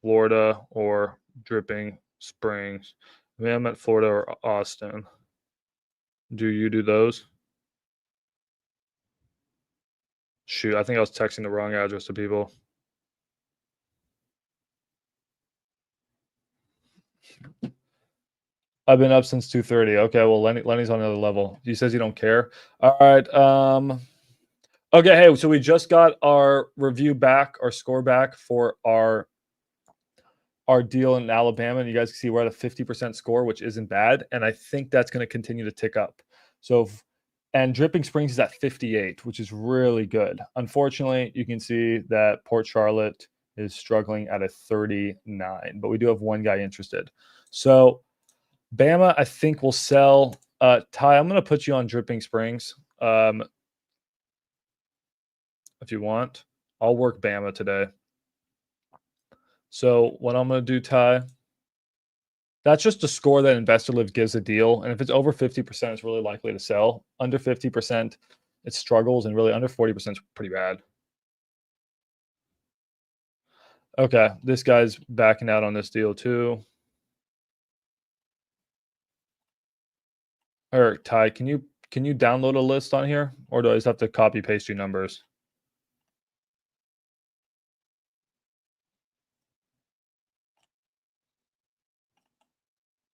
Florida or Dripping Springs. I may have meant Florida or Austin. Do you do those? Shoot, I think I was texting the wrong address to people. I've been up since 2:30. Okay, well, Lenny's on another level. He says you don't care. All right. Okay, hey, so we just got our review back, our score back for our deal in Alabama, and you guys can see we're at a 50% score, which isn't bad, and I think that's going to continue to tick up. So, and Dripping Springs is at 58, which is really good. Unfortunately, you can see that Port Charlotte is struggling at a 39, but we do have one guy interested. So, Bama, I think will sell. Ty, I'm going to put you on Dripping Springs. If you want, I'll work Bama today. So what I'm going to do, Ty, that's just a score that InvestorLift gives a deal. And if it's over 50%, it's really likely to sell. Under 50%, it struggles. And really under 40% is pretty bad. Okay, this guy's backing out on this deal too. Or Ty, can you download a list on here, or do I just have to copy paste your numbers?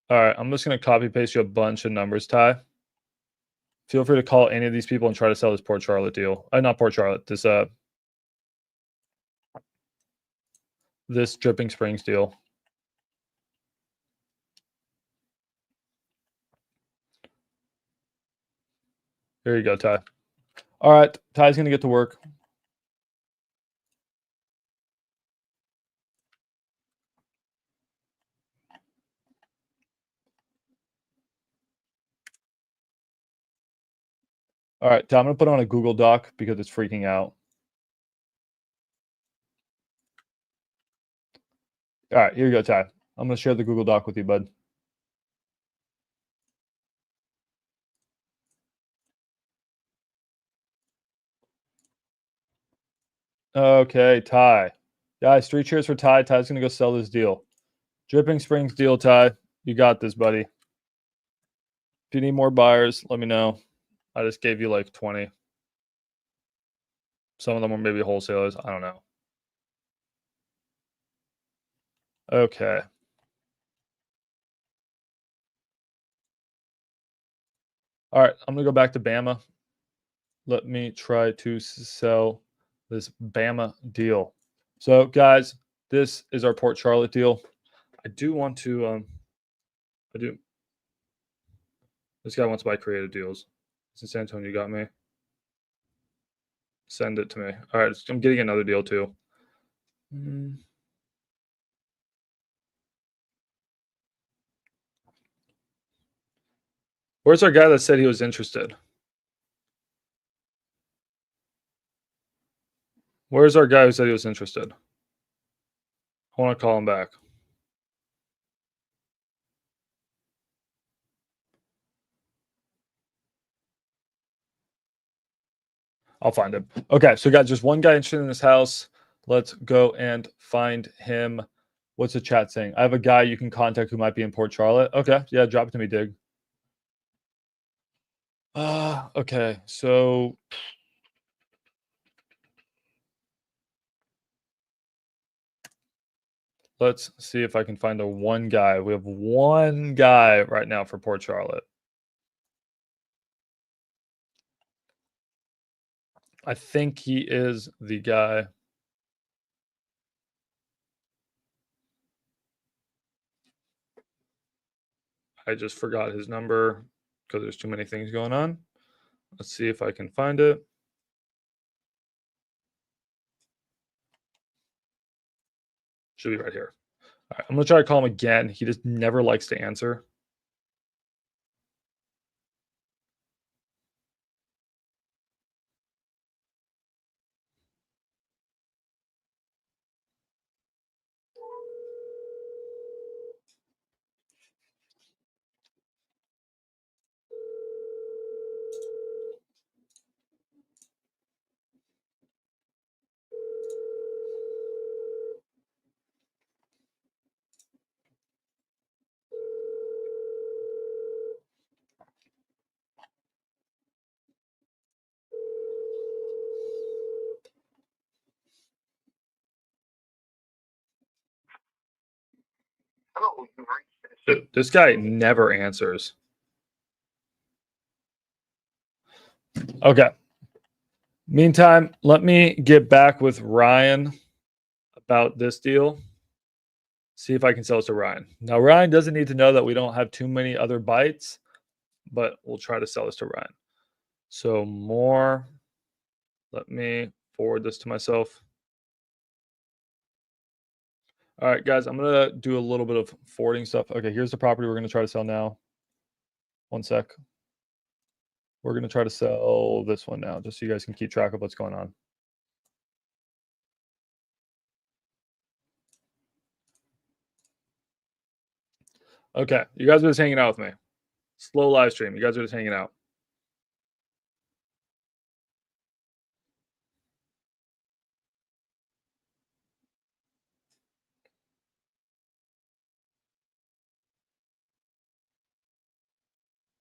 All right, I'm just going to copy paste you a bunch of numbers, Ty. Feel free to call any of these people and try to sell this Port Charlotte deal. Not Port Charlotte, this Dripping Springs deal. Here you go, Ty. All right, Ty's going to get to work. All right, Ty, I'm going to put on a Google Doc because it's freaking out. All right, here you go, Ty. I'm going to share the Google Doc with you, bud. Okay, Ty. Guys, 3 cheers for Ty. Ty's going to go sell this deal. Dripping Springs deal, Ty. You got this, buddy. If you need more buyers, let me know. I just gave you like 20. Some of them are maybe wholesalers. I don't know. Okay. All right, I'm going to go back to Bama. Let me try to sell this Bama deal. So, guys, this is our Port Charlotte deal. I do want to, this guy wants to buy creative deals. Since Antonio got me. Send it to me. All right, I'm getting another deal too. Where's our guy that said he was interested? Where's our guy who said he was interested? I want to call him back. I'll find him. Okay, so we got just one guy interested in this house. Let's go and find him. What's the chat saying? I have a guy you can contact who might be in Port Charlotte. Okay, yeah, drop it to me, Dig. Okay, so let's see if I can find the one guy. We have one guy right now for Port Charlotte. I think he is the guy. I just forgot his number because there's too many things going on. Let's see if I can find it. Should be right here. All right, I'm going to try to call him again. He just never likes to answer. Dude, this guy never answers. Okay. Meantime, let me get back with Ryan about this deal. See if I can sell it to Ryan. Now, Ryan doesn't need to know that we don't have too many other bites, but we'll try to sell this to Ryan. So more. Let me forward this to myself. All right, guys, I'm going to do a little bit of forwarding stuff. Okay, here's the property we're going to try to sell now. One sec. We're going to try to sell this one now, just so you guys can keep track of what's going on. Okay, you guys are just hanging out with me. Slow live stream. You guys are just hanging out.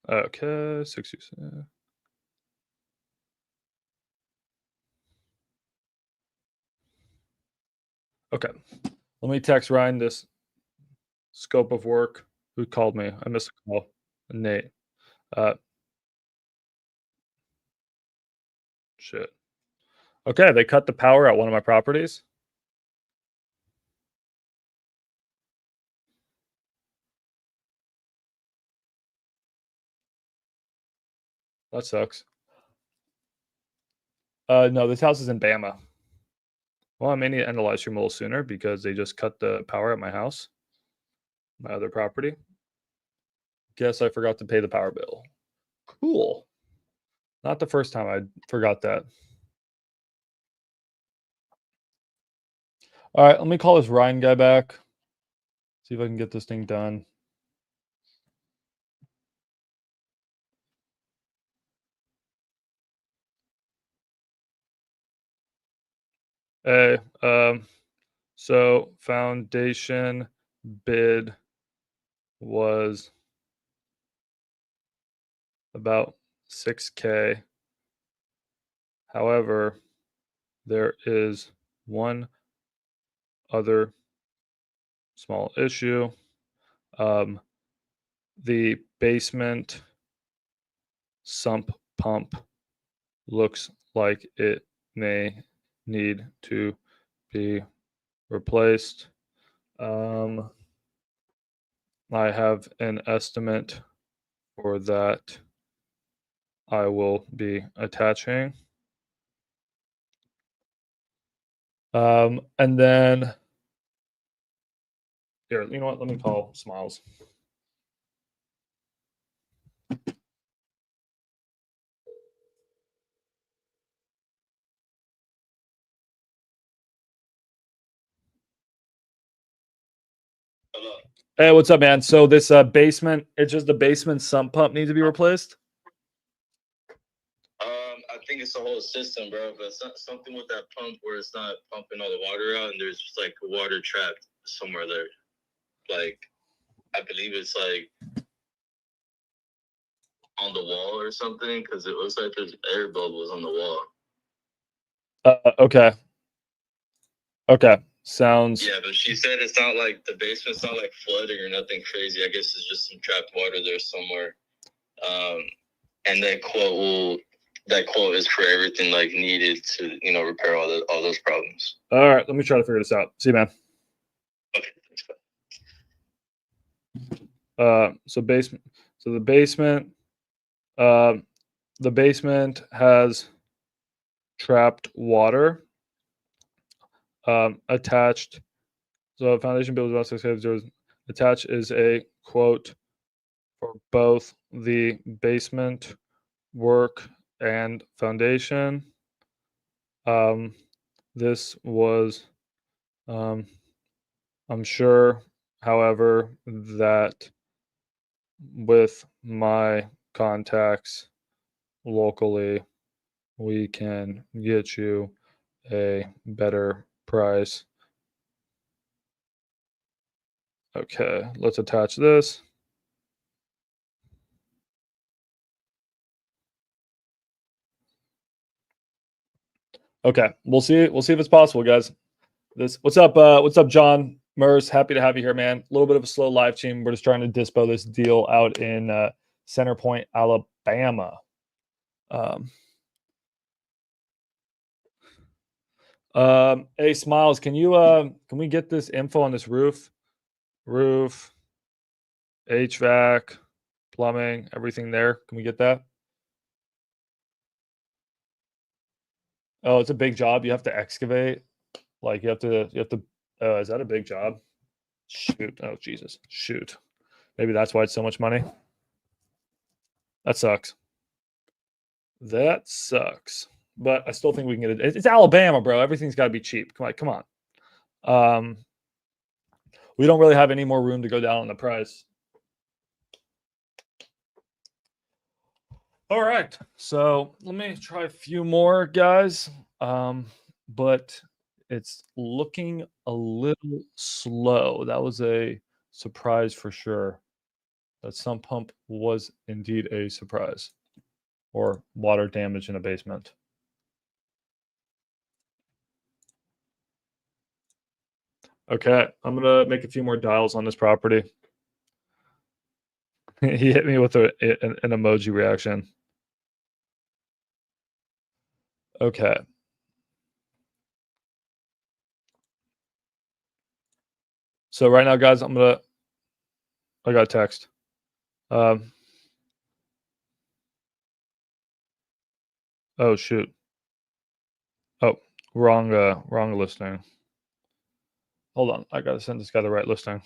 Okay, 67. Okay, let me text Ryan this scope of work. Who called me? I missed a call. Nate. Shit. Okay, they cut the power at one of my properties. That sucks. No, this house is in Bama. Well, I may need to end the live stream a little sooner because they just cut the power at my house, my other property. Guess I forgot to pay the power bill. Cool. Not the first time I forgot that. All right, let me call this Ryan guy back. See if I can get this thing done. Hey, so foundation bid was about 6K. However, there is one other small issue. The basement sump pump looks like it may need to be replaced. I have an estimate for that I will be attaching. And then here, you know what? Let me call Smiles. Hey, what's up, man? So this basement, it's just the basement sump pump needs to be replaced. I think it's the whole system, bro. But it's not something with that pump where it's not pumping all the water out, and there's just like water trapped somewhere there. Like, I believe it's like on the wall or something, because it looks like there's air bubbles on the wall. Okay. Okay. Sounds. Yeah, but she said it's not like the basement's not like flooding or nothing crazy. I guess it's just some trapped water there somewhere. And that quote is for everything like needed to, repair all those problems. All right, let me try to figure this out. See you, man. Okay, thanks. So the basement has trapped water. Attached. So foundation build about 6 attached is a quote for both the basement work and foundation. This was, I'm sure, however, that with my contacts locally, we can get you a better price. Okay, let's attach this. Okay, we'll see. We'll see if it's possible, guys. What's up, John Mers? Happy to have you here, man. A little bit of a slow live stream. We're just trying to dispo this deal out in Center Point, Alabama. Hey, Smiles, can we get this info on this roof, HVAC, plumbing, everything there? Can we get that? Oh, it's a big job. You have to excavate. Like you have to. Is that a big job? Shoot. Oh, Jesus. Shoot. Maybe that's why it's so much money. That sucks. That sucks. But I still think we can get it. It's Alabama, bro. Everything's got to be cheap. Come on. We don't really have any more room to go down on the price. All right. So let me try a few more, guys. But it's looking a little slow. That was a surprise for sure. That sump pump was indeed a surprise. Or water damage in a basement. Okay, I'm going to make a few more dials on this property. He hit me with an emoji reaction. Okay. So right now, guys, I got a text. Oh shoot. Oh, wrong listing. Hold on, I gotta send this guy the right listing.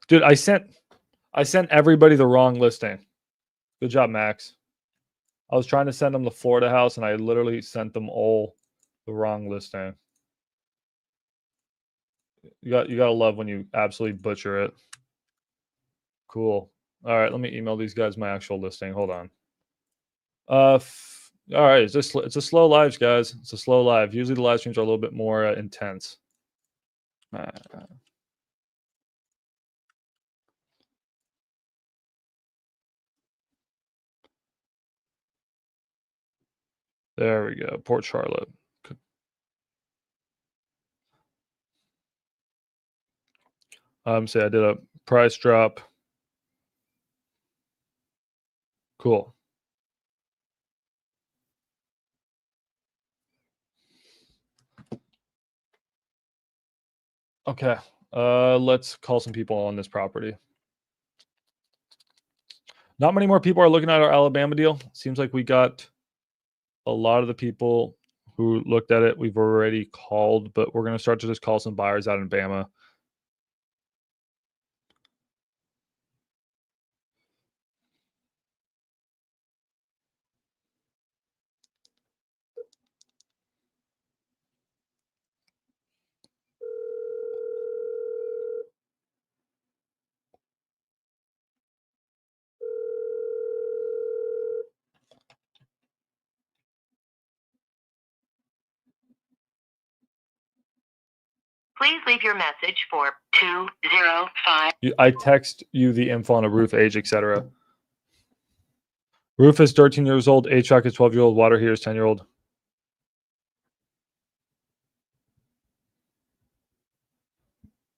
Dude, I sent everybody the wrong listing. Good job, Max. I was trying to send them the Florida house, and I literally sent them all the wrong listing. You gotta love when you absolutely butcher it. Cool. All right, let me email these guys my actual listing. Hold on. All right, it's a slow lives, guys. It's a slow live. Usually the live streams are a little bit more intense. There we go. Port Charlotte. Say I did a price drop. Cool. Okay. Let's call some people on this property. Not many more people are looking at our Alabama deal. Seems like we got a lot of the people who looked at it. We've already called, but we're going to start to just call some buyers out in Bama. Please leave your message for 205. I text you the info on a roof, age, etc. Roof is 13 years old. HVAC is 12-year-old. Water heater is 10-year-old.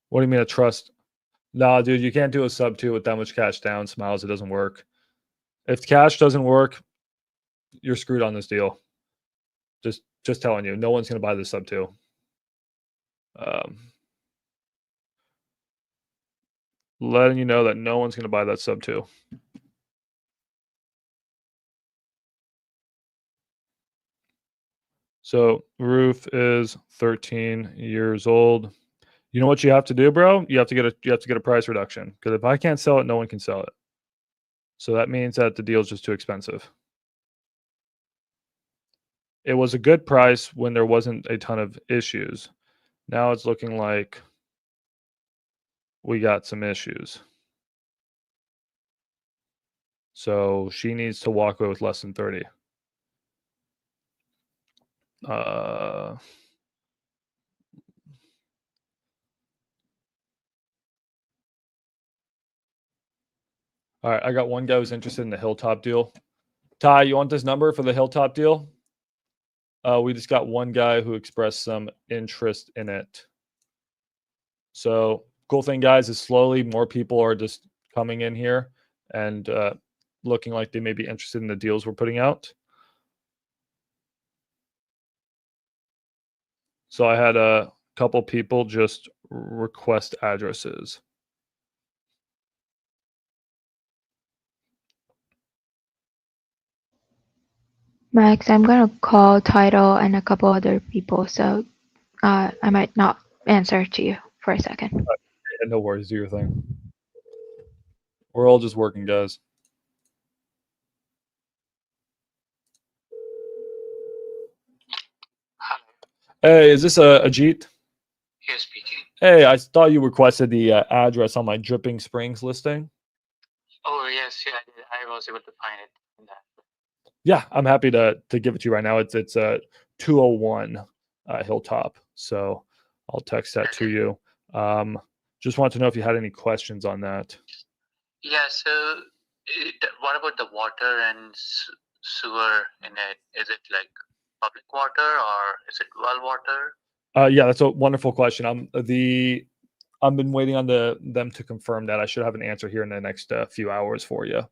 What do you mean a trust? Nah, dude, you can't do a sub 2 with that much cash down. Smiles, it doesn't work. If cash doesn't work, you're screwed on this deal. Just telling you, no one's going to buy this sub 2. Letting you know that no one's going to buy that sub 2. So roof is 13 years old. You know what you have to do, bro? You have to get a price reduction, because if I can't sell it, no one can sell it. So that means that the deal's just too expensive. It was a good price when there wasn't a ton of issues. Now it's looking like we got some issues. So she needs to walk away with less than 30. All right, I got one guy who's interested in the Hilltop deal. Ty, you want this number for the Hilltop deal? We just got one guy who expressed some interest in it. So cool thing, guys, is slowly more people are just coming in here and looking like they may be interested in the deals we're putting out. So I had a couple people just request addresses. Max, I'm gonna call Title and a couple other people, so I might not answer to you for a second. Yeah, no worries, do your thing. We're all just working, guys. Hey, is this a Ajit? Yes, speaking. Hey, I thought you requested the address on my Dripping Springs listing. Oh yes, yeah, I was able to find it in that. Yeah, I'm happy to give it to you right now. It's 201 Hilltop. So I'll text that to you. Just want to know if you had any questions on that. Yeah. So, what about the water and sewer in it? Is it like public water or is it well water? Yeah, that's a wonderful question. I've been waiting on them to confirm that. I should have an answer here in the next few hours for you.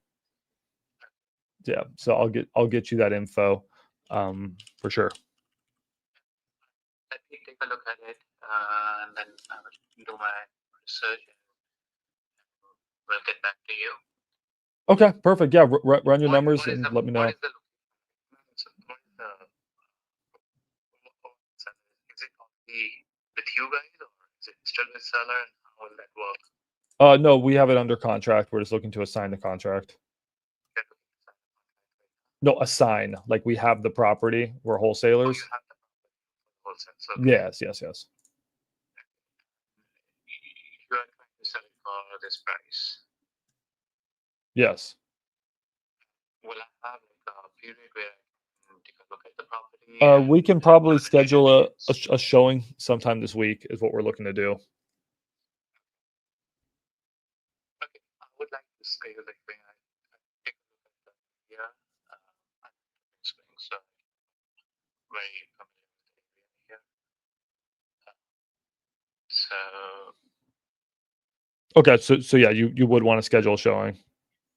Yeah, so I'll get you that info for sure. Let me take a look at it, and then I will do my research and we'll get back to you. Okay, perfect. Yeah, run your numbers and let me know. Is it with you guys, or is it still with seller, and how will that work? No, we have it under contract. We're just looking to assign the contract. No, assign. Like we have the property. We're wholesalers. You have the wholesale, so Yes. you are trying to sell it for this price. Yes. Will I have like a period where I can take a look at the property? We can probably schedule a showing sometime this week is what we're looking to do. Okay, I would like to schedule like when I take a look at the area. I'm so very familiar with the area here. So yeah, you would want to schedule a showing.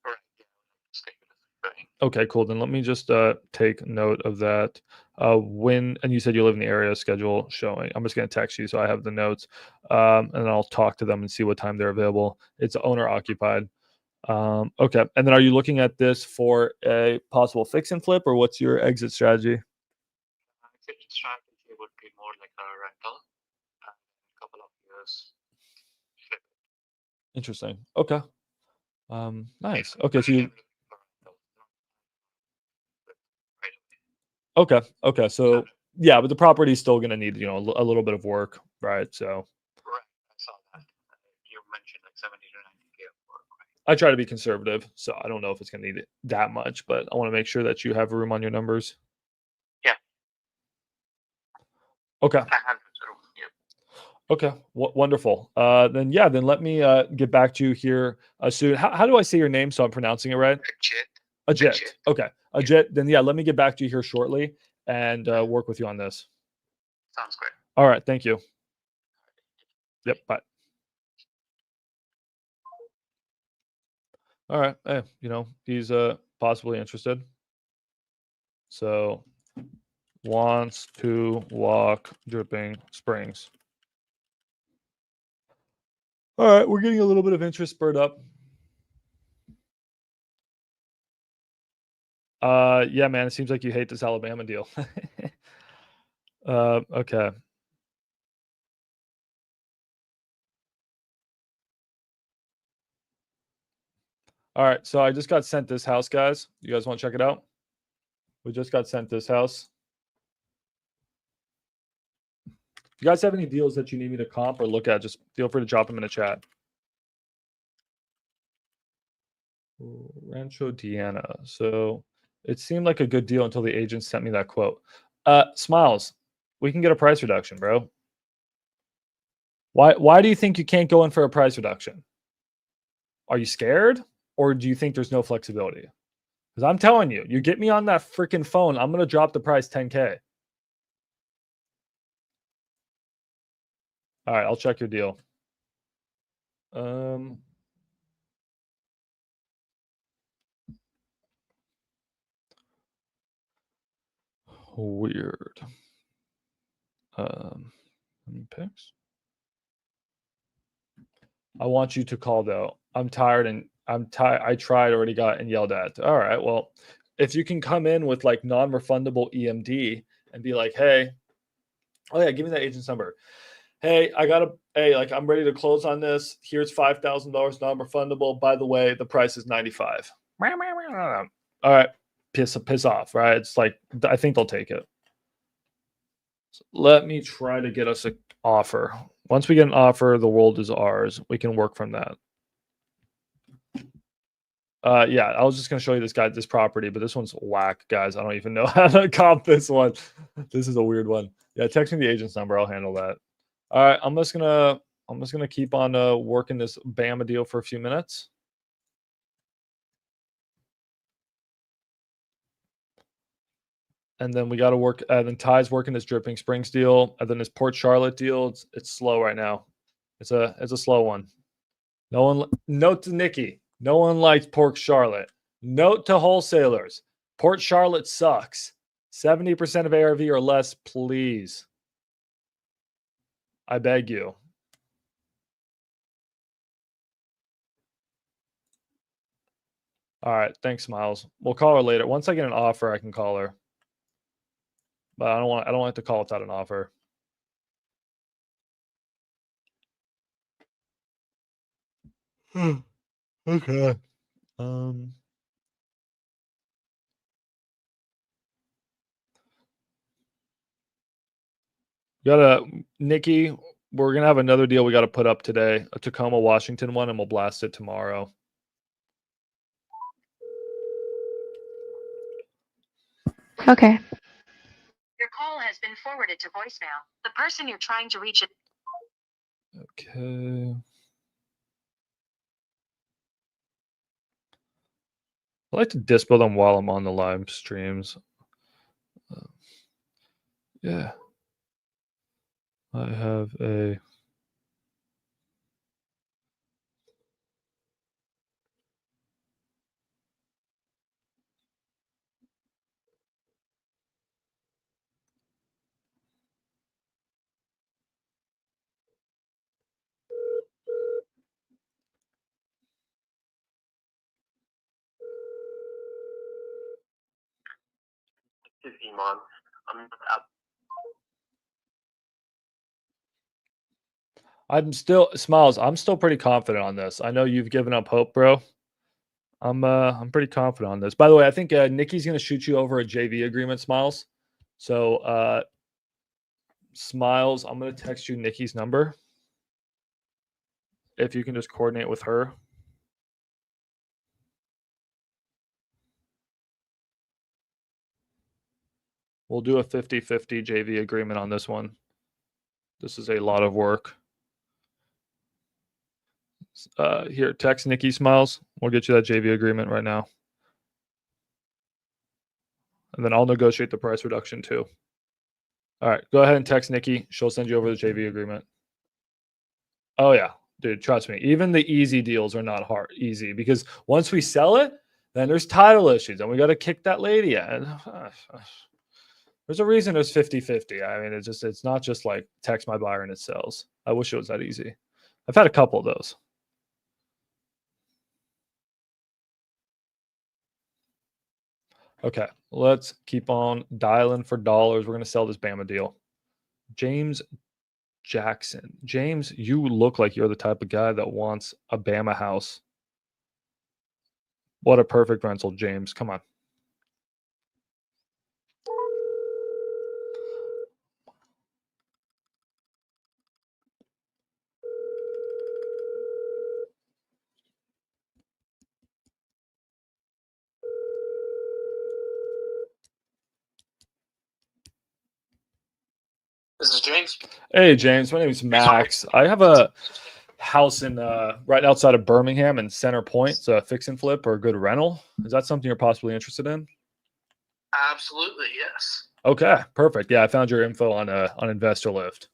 Right, yeah, schedule a showing. Okay, cool. Then let me just take note of that. And you said you live in the area, schedule showing. I'm just going to text you so I have the notes, and then I'll talk to them and see what time they're available. It's owner occupied. Okay, and then are you looking at this for a possible fix and flip, or what's your exit strategy? Exit strategy would be more like a rental, and a couple of years. Interesting. Okay. Nice. Okay, so you. Okay. So yeah, but the property is still going to need a little bit of work, right? So. Right, I saw that. You mentioned like 70 to 90K of work, right? I try to be conservative, so I don't know if it's going to need it that much, but I want to make sure that you have room on your numbers. Yeah. Okay. I have room. Yeah. Okay. Wonderful. Then let me get back to you here soon. How do I say your name so I'm pronouncing it right? Ajit. Okay. Ajit. Then let me get back to you here shortly and work with you on this. Sounds great. All right. Thank you. Yep. Bye. All right. Hey, he's possibly interested. So wants to walk Dripping Springs. All right, we're getting a little bit of interest spurred up. Yeah, man, it seems like you hate this Alabama deal. Okay. All right, so I just got sent this house, guys. You guys want to check it out? We just got sent this house. If you guys have any deals that you need me to comp or look at, just feel free to drop them in the chat. Rancho Diana. So it seemed like a good deal until the agent sent me that quote. Smiles, we can get a price reduction, bro. Why do you think you can't go in for a price reduction? Are you scared, or do you think there's no flexibility? Because I'm telling you, you get me on that freaking phone, I'm going to drop the price $10K. All right, I'll check your deal. Weird. Picks. I want you to call though. I'm tired and I tried, already got and yelled at. All right, well, if you can come in with like non-refundable EMD and be like, hey, oh yeah, give me that agent's number. Hey, I'm ready to close on this. Here's $5,000 non-refundable. By the way, the price is $95. All right, piss off, right? It's like, I think they'll take it. So let me try to get us an offer. Once we get an offer, the world is ours. We can work from that. Yeah, I was just going to show you this property, but this one's whack, guys. I don't even know how to comp this one. This is a weird one. Yeah, text me the agent's number. I'll handle that. All right, I'm just gonna keep on working this Bama deal for a few minutes. And then we got to work. Then Ty's working this Dripping Springs deal, and then this Port Charlotte deal. It's slow right now. It's a slow one. Note to Nikki. No one likes Port Charlotte. Note to wholesalers. Port Charlotte sucks. 70% of ARV or less, please. I beg you. All right, thanks, Miles. We'll call her later. Once I get an offer, I can call her. But I don't like to call without an offer. Okay. Nikki, we're gonna have another deal we gotta put up today, a Tacoma, Washington one, and we'll blast it tomorrow. Okay. Your call has been forwarded to voicemail. The person you're trying to reach is... Okay. I like to dispo them while I'm on the live streams. Yeah. I have a... Iman. I'm still pretty confident on this. I know you've given up hope, bro. I'm pretty confident on this. By the way, I think Nikki's gonna shoot you over a JV agreement, Smiles. So Smiles, I'm gonna text you Nikki's number. If you can just coordinate with her. We'll do a 50-50 JV agreement on this one. This is a lot of work. Here, text Nikki, Smiles. We'll get you that JV agreement right now. And then I'll negotiate the price reduction too. All right, go ahead and text Nikki. She'll send you over the JV agreement. Oh yeah, dude, trust me. Even the easy deals are not easy because once we sell it, then there's title issues and we got to kick that lady out. There's a reason there's 50-50. I mean, it's not just like text my buyer and it sells. I wish it was that easy. I've had a couple of those. Okay, let's keep on dialing for dollars. We're going to sell this Bama deal. James Jackson. James, you look like you're the type of guy that wants a Bama house. What a perfect rental, James. Come on. This is James. Hey, James. My name is Max. I have a house in right outside of Birmingham in Center Point. It's a fix and flip or a good rental. Is that something you're possibly interested in? Absolutely, yes. Okay, perfect. Yeah, I found your info on InvestorLift.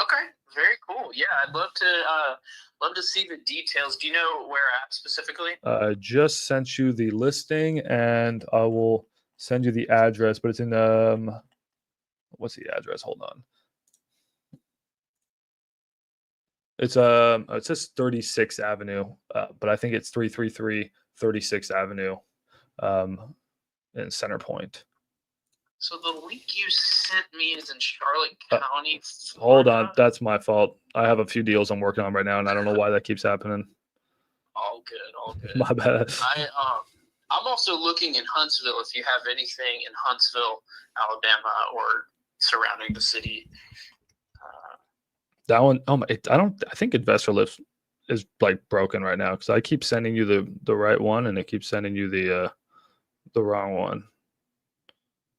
Okay, very cool. Yeah, I'd love to see the details. Do you know where at specifically? I just sent you the listing, and I will send you the address. But it's in what's the address? Hold on. It's it says 36th Avenue, but I think it's 333 36th Avenue, in Center Point. So the link you sent me is in Charlotte County. Hold on, that's my fault. I have a few deals I'm working on right now, and I don't know why that keeps happening. All good, all good. My bad. I'm also looking in Huntsville. If you have anything in Huntsville, Alabama, or surrounding the city. That one, I think InvestorLift is like broken right now because I keep sending you the right one and it keeps sending you the wrong one.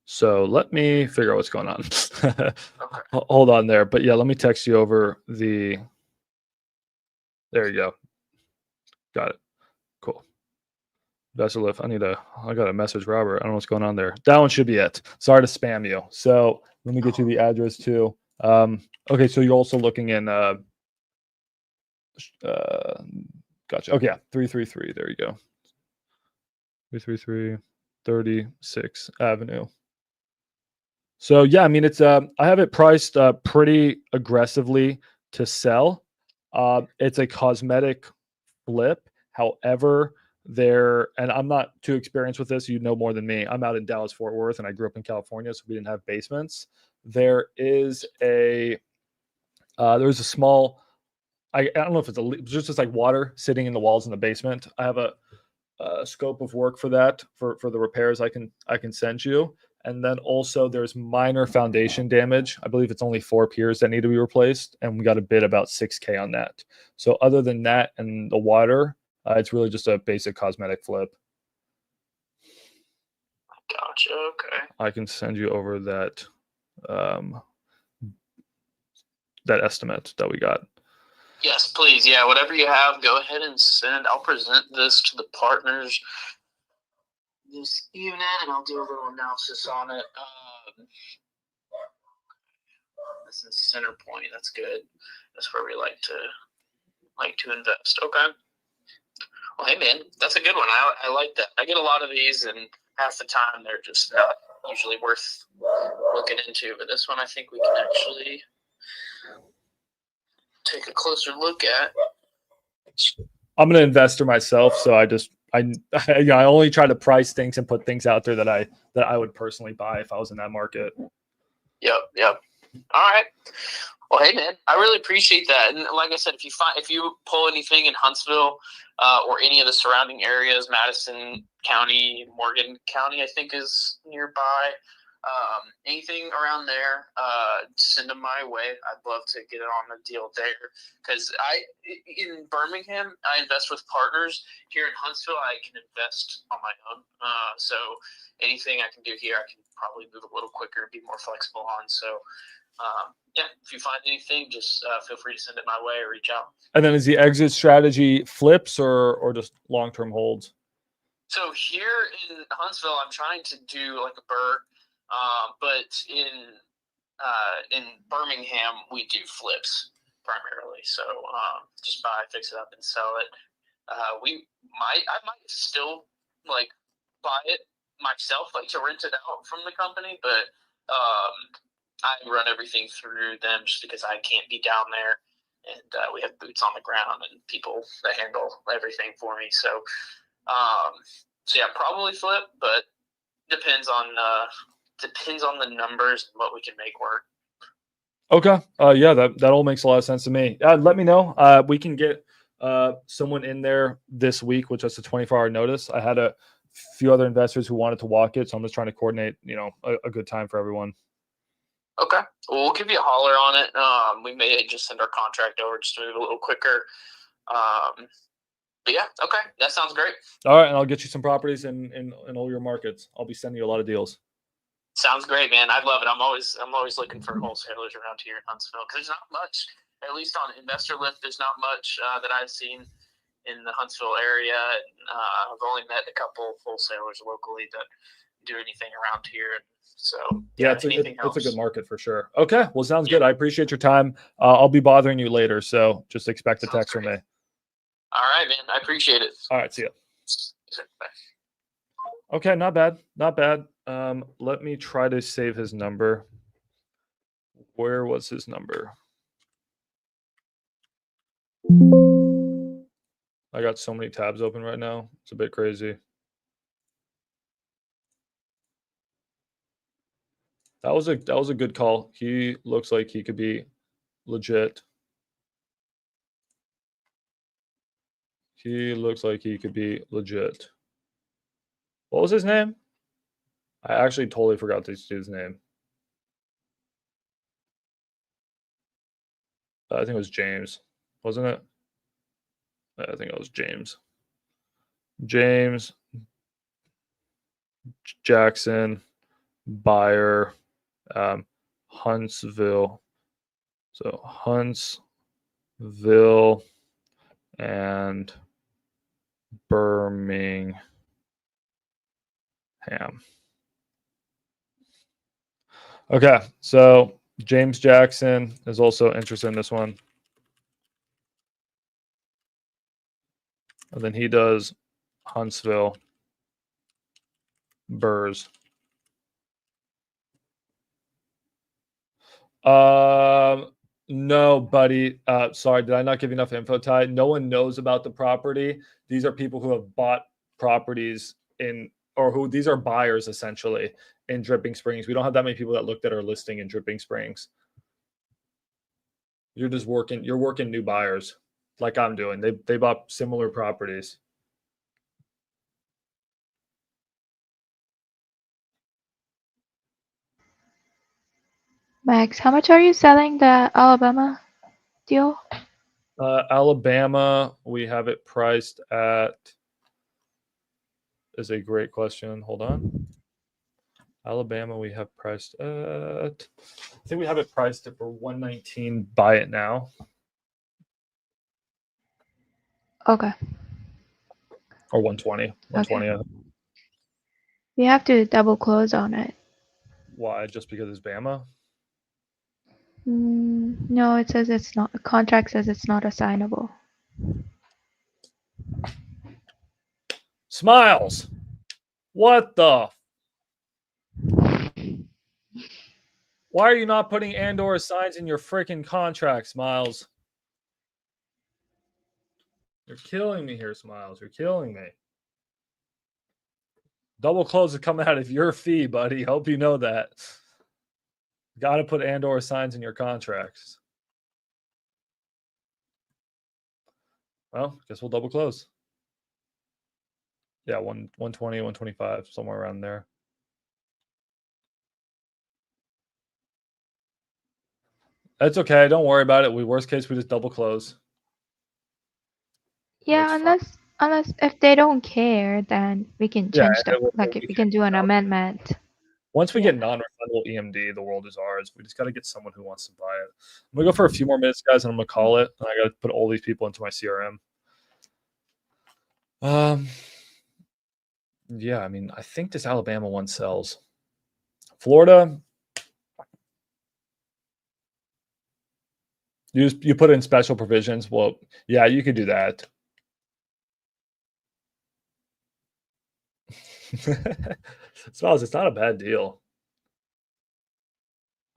So let me figure out what's going on. Okay. Hold on there. But yeah, let me text you over the. There you go. Got it. Cool. InvestorLift. I got to message Robert. I don't know what's going on there. That one should be it. Sorry to spam you. So let me get you the address too. Okay, so you're also looking in Gotcha. Okay, yeah, 333. There you go. 333 36th Avenue. So yeah, I mean it's I have it priced pretty aggressively to sell. It's a cosmetic flip. However, and I'm not too experienced with this. You know more than me. I'm out in Dallas Fort Worth, and I grew up in California, so we didn't have basements. There is there's a small. I don't know if it's just like water sitting in the walls in the basement. I have a scope of work for that for the repairs I can send you. And then also there's minor foundation damage. I believe it's only 4 piers that need to be replaced, and we got a bid about $6K on that. So other than that and the water, it's really just a basic cosmetic flip. Gotcha. Okay. I can send you over that that estimate that we got. Yes, please. Yeah, whatever you have, go ahead and send. I'll present this to the partners this evening, and I'll do a little analysis on it. This is center point. That's good. That's where we like to invest. Okay. Well, hey man, that's a good one. I like that. I get a lot of these, and half the time they're just not usually worth looking into. But this one, I think we can actually take a closer look at. I'm an investor myself, so I only try to price things and put things out there that I would personally buy if I was in that market. Yep. All right. Well, hey man, I really appreciate that. And like I said, if you pull anything in Huntsville or any of the surrounding areas, Madison County, Morgan County, I think is nearby. Anything around there, send them my way. I'd love to get it on a deal there, because in Birmingham, I invest with partners. Here in Huntsville, I can invest on my own. So anything I can do here, I can probably move a little quicker and be more flexible on. So yeah, if you find anything, just feel free to send it my way or reach out. And then is the exit strategy flips or just long-term holds? So here in Huntsville, I'm trying to do like a BRRRR. But in Birmingham, we do flips primarily. So just buy, fix it up, and sell it. I might still like buy it myself, like to rent it out from the company, but I run everything through them just because I can't be down there, and we have boots on the ground and people that handle everything for me. So yeah, probably flip, but depends on the numbers and what we can make work. Okay. Yeah, that all makes a lot of sense to me. Let me know. We can get someone in there this week with just a 24-hour notice. I had a few other investors who wanted to walk it, so I'm just trying to coordinate, a good time for everyone. Okay. Well, we'll give you a holler on it. We may just send our contract over just to move a little quicker. But yeah, okay. That sounds great. All right, and I'll get you some properties in all your markets. I'll be sending you a lot of deals. Sounds great, man. I'd love it. I'm always looking for wholesalers around here in Huntsville, because there's not much, at least on InvestorLift, there's not much that I've seen in the Huntsville area. I've only met a couple wholesalers locally that do anything around here. So yeah, it's a good market for sure. Okay, well, sounds good. I appreciate your time. I'll be bothering you later, so just expect a text from me. All right, man. I appreciate it. All right, see ya. Bye. Okay, not bad. Let me try to save his number. Where was his number? I got so many tabs open right now. It's a bit crazy. That was a good call. He looks like he could be legit. He looks like he could be legit. What was his name? I actually totally forgot this dude's name. I think it was James, wasn't it? I think it was James. James Jackson, buyer, Huntsville. So Huntsville and Birmingham. Okay, so James Jackson is also interested in this one. And then he does Huntsville, Burrs. No, buddy. Sorry, did I not give you enough info, Ty? No one knows about the property. These are people who have bought properties in, or who these are buyers essentially in Dripping Springs. We don't have that many people that looked at our listing in Dripping Springs. You're just working. You're working new buyers, like I'm doing. They bought similar properties. Max, how much are you selling the Alabama deal? Alabama, we have it priced at. Is a great question. Hold on. Alabama, we have priced at. I think we have it priced at for 119. Buy it now. Okay. Or 120. 120. Okay. We have to double close on it. Why? Just because it's Bama? No, it says it's not. The contract says it's not assignable. Smiles. What the? Why are you not putting and/or signs in your freaking contract, Smiles? You're killing me here, Smiles. You're killing me. Double close is coming out of your fee, buddy. Hope you know that. Got to put and/or signs in your contracts. Well, guess we'll double close. Yeah, 120, 125, somewhere around there. That's okay. Don't worry about it. Worst case, we just double close. Yeah, unless if they don't care, then we can change we can do an amendment. Once we get non-refundable EMD, the world is ours. We just got to get someone who wants to buy it. I'm gonna go for a few more minutes, guys, and I'm gonna call it. And I got to put all these people into my CRM. Yeah, I mean, I think this Alabama one sells. Florida, you put in special provisions. Well, yeah, you could do that. Smiles, it's not a bad deal.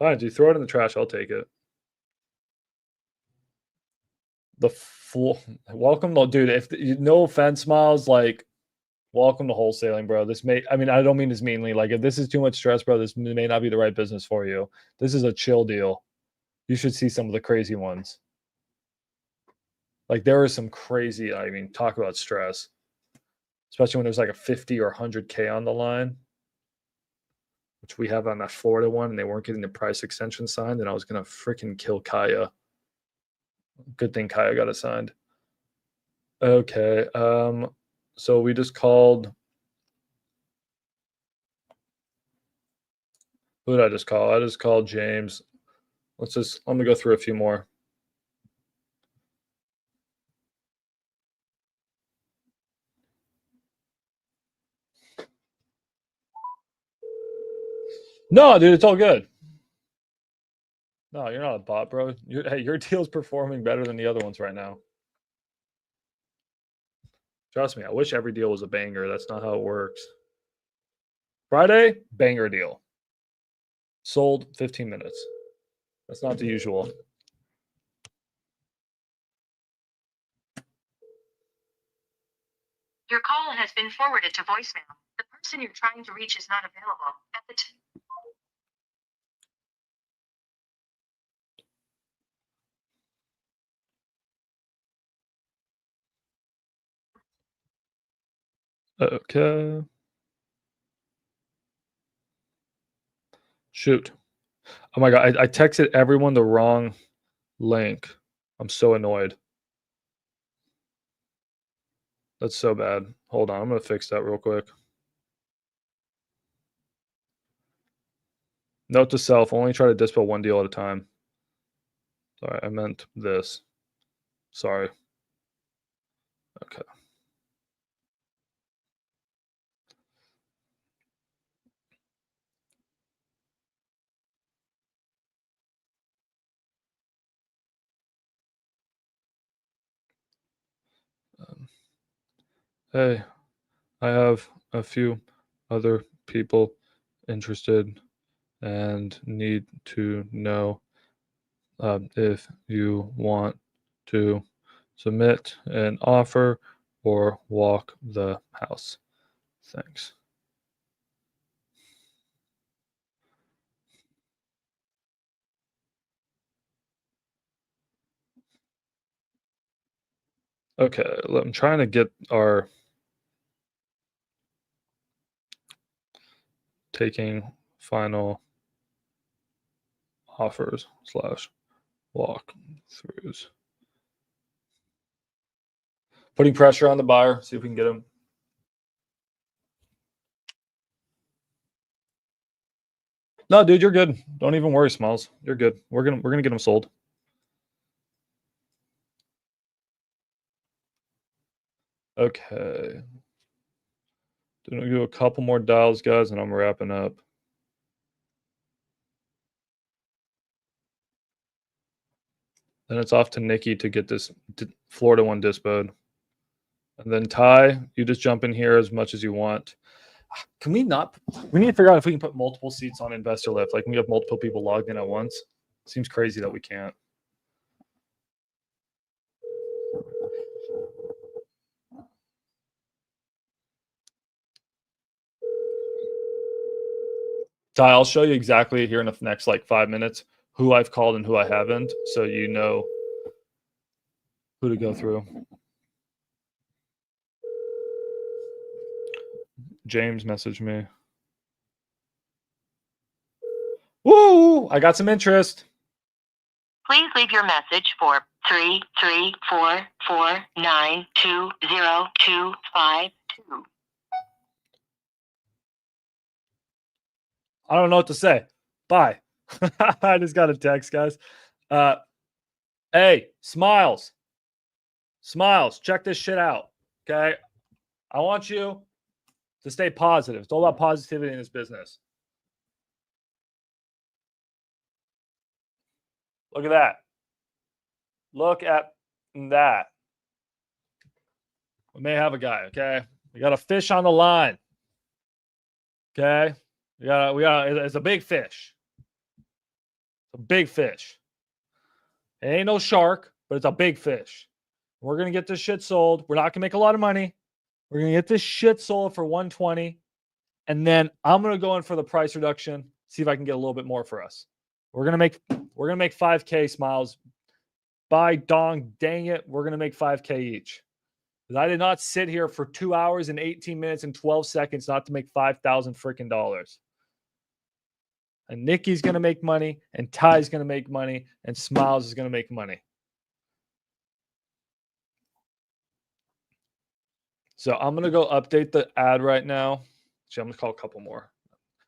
All right, you throw it in the trash. I'll take it. Welcome to, dude. If no offense, Smiles, like, welcome to wholesaling, bro. I mean, I don't mean this meanly. Like, if this is too much stress, bro, this may not be the right business for you. This is a chill deal. You should see some of the crazy ones. Like, there is some crazy, I mean, talk about stress. Especially when there's like a 50 or 100K on the line, which we have on that Florida one, and they weren't getting the price extension signed, and I was going to freaking kill Kaya. Good thing Kaya got assigned. Okay. So we just called. Who did I just call? I just called James. Let me go through a few more. No, dude, it's all good. No, you're not a bot, bro. Hey, your deal's performing better than the other ones right now. Trust me, I wish every deal was a banger. That's not how it works. Friday, banger deal. Sold 15 minutes. That's not the usual. Your call has been forwarded to voicemail. The person you're trying to reach is not available at the time. Okay. Shoot. Oh my God. I texted everyone the wrong link. I'm so annoyed. That's so bad. Hold on. I'm going to fix that real quick. Note to self, only try to dispo one deal at a time. Sorry, I meant this. Sorry. Okay. Hey, I have a few other people interested and need to know if you want to submit an offer or walk the house. Thanks. Okay, I'm trying to get our taking final offers / walkthroughs. Putting pressure on the buyer, see if we can get him. No, dude, you're good. Don't even worry, Smalls. You're good. We're gonna get him sold. Okay. Do a couple more dials, guys, and I'm wrapping up. Then it's off to Nikki to get this Florida one dispoed. And then Ty, you just jump in here as much as you want. Can we not? We need to figure out if we can put multiple seats on InvestorLift. Like, we have multiple people logged in at once. Seems crazy that we can't. Ty, I'll show you exactly here in the next like 5 minutes who I've called and who I haven't, so you know who to go through. James messaged me. Woo! I got some interest. Please leave your message for 33449202252. I don't know what to say. Bye. I just got a text, guys. Hey, Smiles. Smiles, check this shit out. Okay. I want you to stay positive. It's all about positivity in this business. Look at that. Look at that. We may have a guy, okay? We got a fish on the line. Okay? We got it's a big fish. It's a big fish. It ain't no shark, but it's a big fish. We're gonna get this shit sold. We're not gonna make a lot of money. We're gonna get this shit sold for 120. And then I'm gonna go in for the price reduction, see if I can get a little bit more for us. We're gonna make 5K, Smiles. By dong dang it, we're gonna make 5K each. Because I did not sit here for 2 hours and 18 minutes and 12 seconds not to make $5,000 freaking dollars. And Nikki's gonna make money, and Ty's gonna make money, and Smiles is gonna make money. So I'm gonna go update the ad right now. Actually, I'm gonna call a couple more.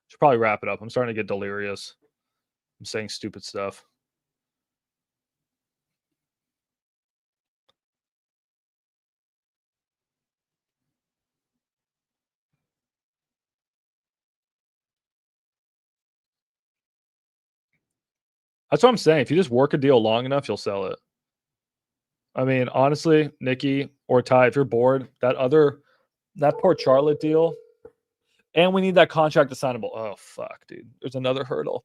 Should probably wrap it up. I'm starting to get delirious. I'm saying stupid stuff. That's what I'm saying. If you just work a deal long enough, you'll sell it. I mean, honestly, Nikki or Ty, if you're bored, that Port Charlotte deal, and we need that contract assignable. Oh, fuck, dude. There's another hurdle.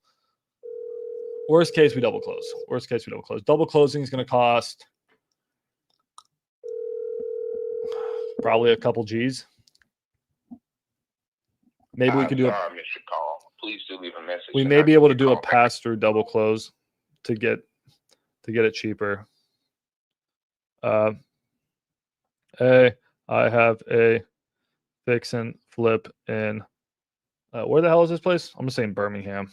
Worst case, we double close. Worst case, we double close. Double closing is going to cost probably a couple G's. Maybe we could do I missed your call. Please do leave a message. We may be able to do a pass-through double close to get it cheaper. Hey, I have a fix and flip in where the hell is this place? I'm gonna say in Birmingham.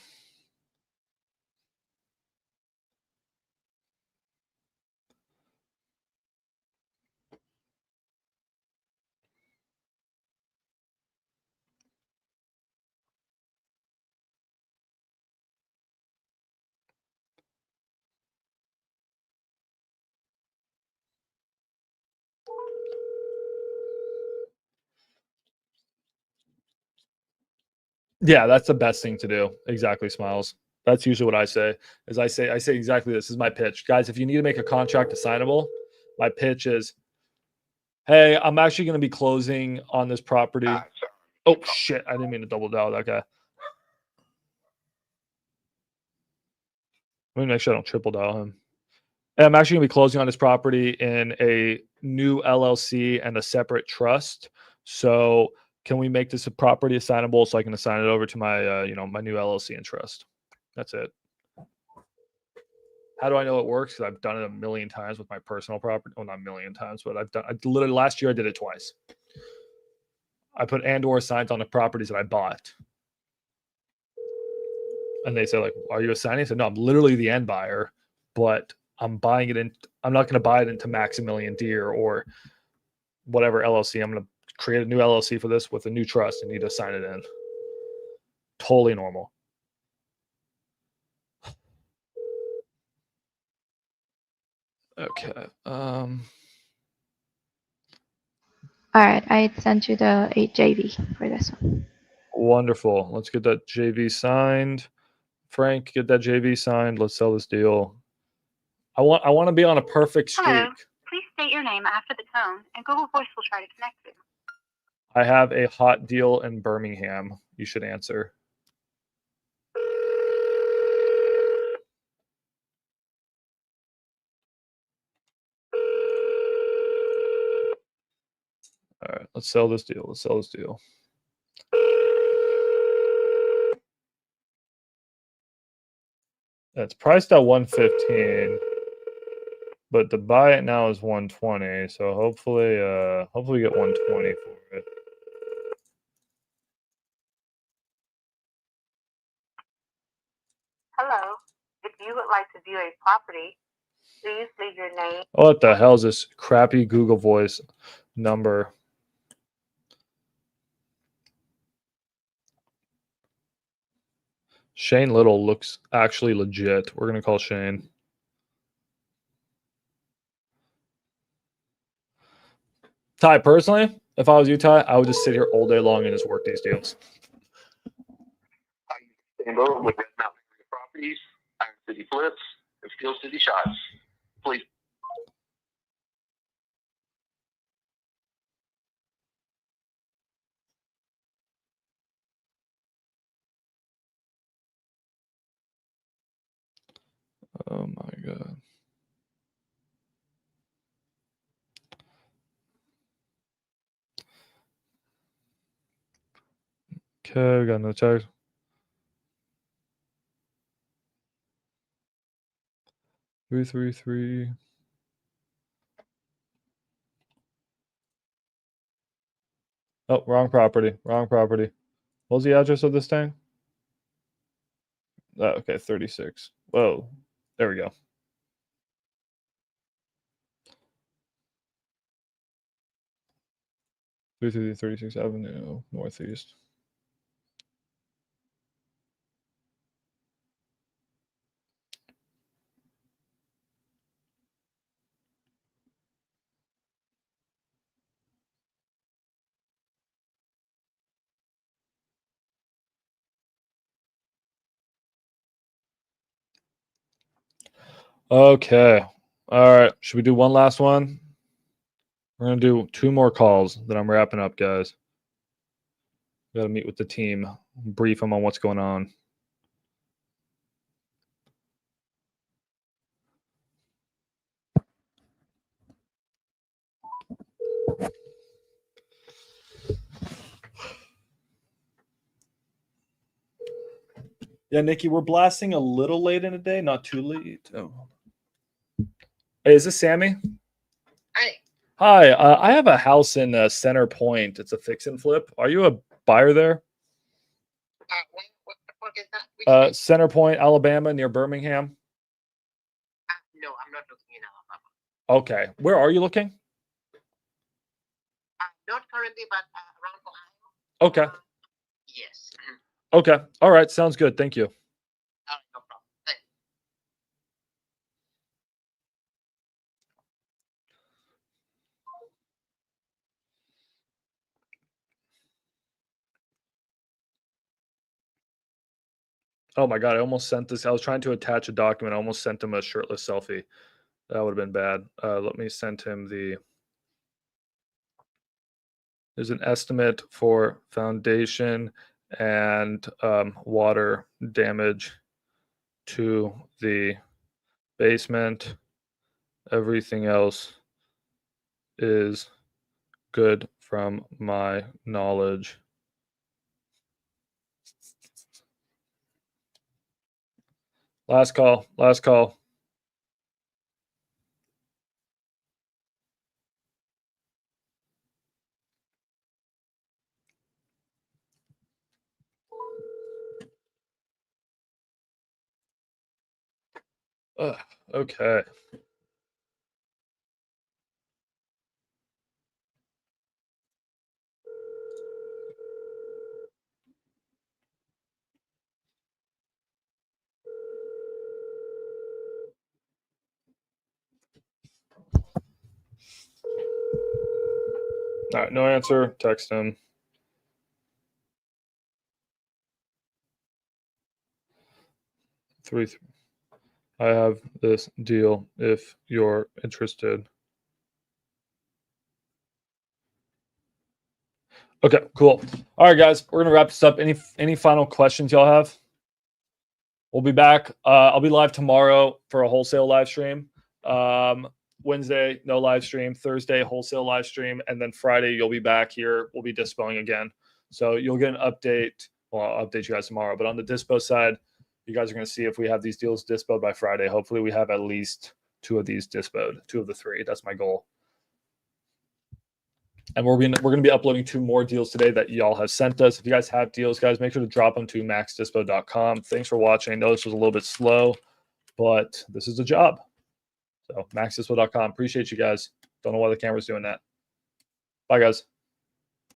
Yeah, that's the best thing to do. Exactly, Smiles. That's usually what I say. I say exactly this is my pitch. Guys, if you need to make a contract assignable, my pitch is Hey, I'm actually going to be closing on this property. Oh, shit. I didn't mean to double dial that guy. Let me make sure I don't triple dial him. And I'm actually going to be closing on this property in a new LLC and a separate trust. So can we make this a property assignable so I can assign it over to my, my new LLC and trust? That's it. How do I know it works? Because I've done it a million times with my personal property. Well, not a million times, but I literally last year I did it twice. I put and/or signs on the properties that I bought. And they say, like, are you assigning? I said, no, I'm literally the end buyer, but I'm buying it in. I'm not going to buy it into Maximilian Deer or whatever LLC. I'm going to create a new LLC for this with a new trust and need to sign it in. Totally normal. Okay. All right, I sent you the JV for this one. Wonderful. Let's get that JV signed. Frank, get that JV signed. Let's sell this deal. I want to be on a perfect streak. Hello. Please state your name after the tone, and Google Voice will try to connect you. I have a hot deal in Birmingham. You should answer. All right, let's sell this deal. Let's sell this deal. It's priced at 115, but to buy it now is 120. So hopefully we get 120 for it. Hello. If you would like to view a property, please leave your name. What the hell is this crappy Google Voice number? Shane Little looks actually legit. We're going to call Shane. Ty, personally, if I was you, Ty, I would just sit here all day long and just work these deals. Rainbow with Red Mountain Properties, Iron City Flips, and Steel City Shots. Please. Oh my God. Okay, we got no text. Three. Oh, wrong property. Wrong property. What was the address of this thing? Oh, okay, 36. Whoa. There we go. Through 36th Avenue, Northeast. Okay. All right. Should we do one last one? We're going to do 2 more calls, then I'm wrapping up, guys. Got to meet with the team, brief them on what's going on. Yeah, Nikki, we're blasting a little late in the day, not too late. Oh. Hey, is this Sammy? Hi. Hi, I have a house in Center Point. It's a fix and flip. Are you a buyer there? What is that? Center Point, Alabama, near Birmingham. No, I'm not looking in Alabama. Okay. Where are you looking? Not currently, but around Ohio. Okay. Yes. Okay. All right. Sounds good. Thank you. No problem. Thanks. Oh my God. I almost sent this. I was trying to attach a document. I almost sent him a shirtless selfie. That would have been bad. Let me send him the is an estimate for foundation and water damage to the basement. Everything else is good from my knowledge. Last call. Last call. Okay. All right, no answer. Text him. I have this deal if you're interested. Okay, cool. All right, guys, we're gonna wrap this up. Any final questions y'all have? We'll be back. I'll be live tomorrow for a wholesale live stream. Wednesday, no live stream. Thursday, wholesale live stream, and then Friday you'll be back here. We'll be dispoing again, so you'll get an update. Well, I'll update you guys tomorrow. But on the dispo side, you guys are going to see if we have these deals dispoed by Friday. Hopefully, we have at least 2 of these dispoed, 2 of the 3. That's my goal. And we're going to be uploading 2 more deals today that y'all have sent us. If you guys have deals, guys, make sure to drop them to maxdispo.com. Thanks for watching. I know this was a little bit slow, but this is a job. So maxdispo.com. Appreciate you guys. Don't know why the camera's doing that. Bye, guys.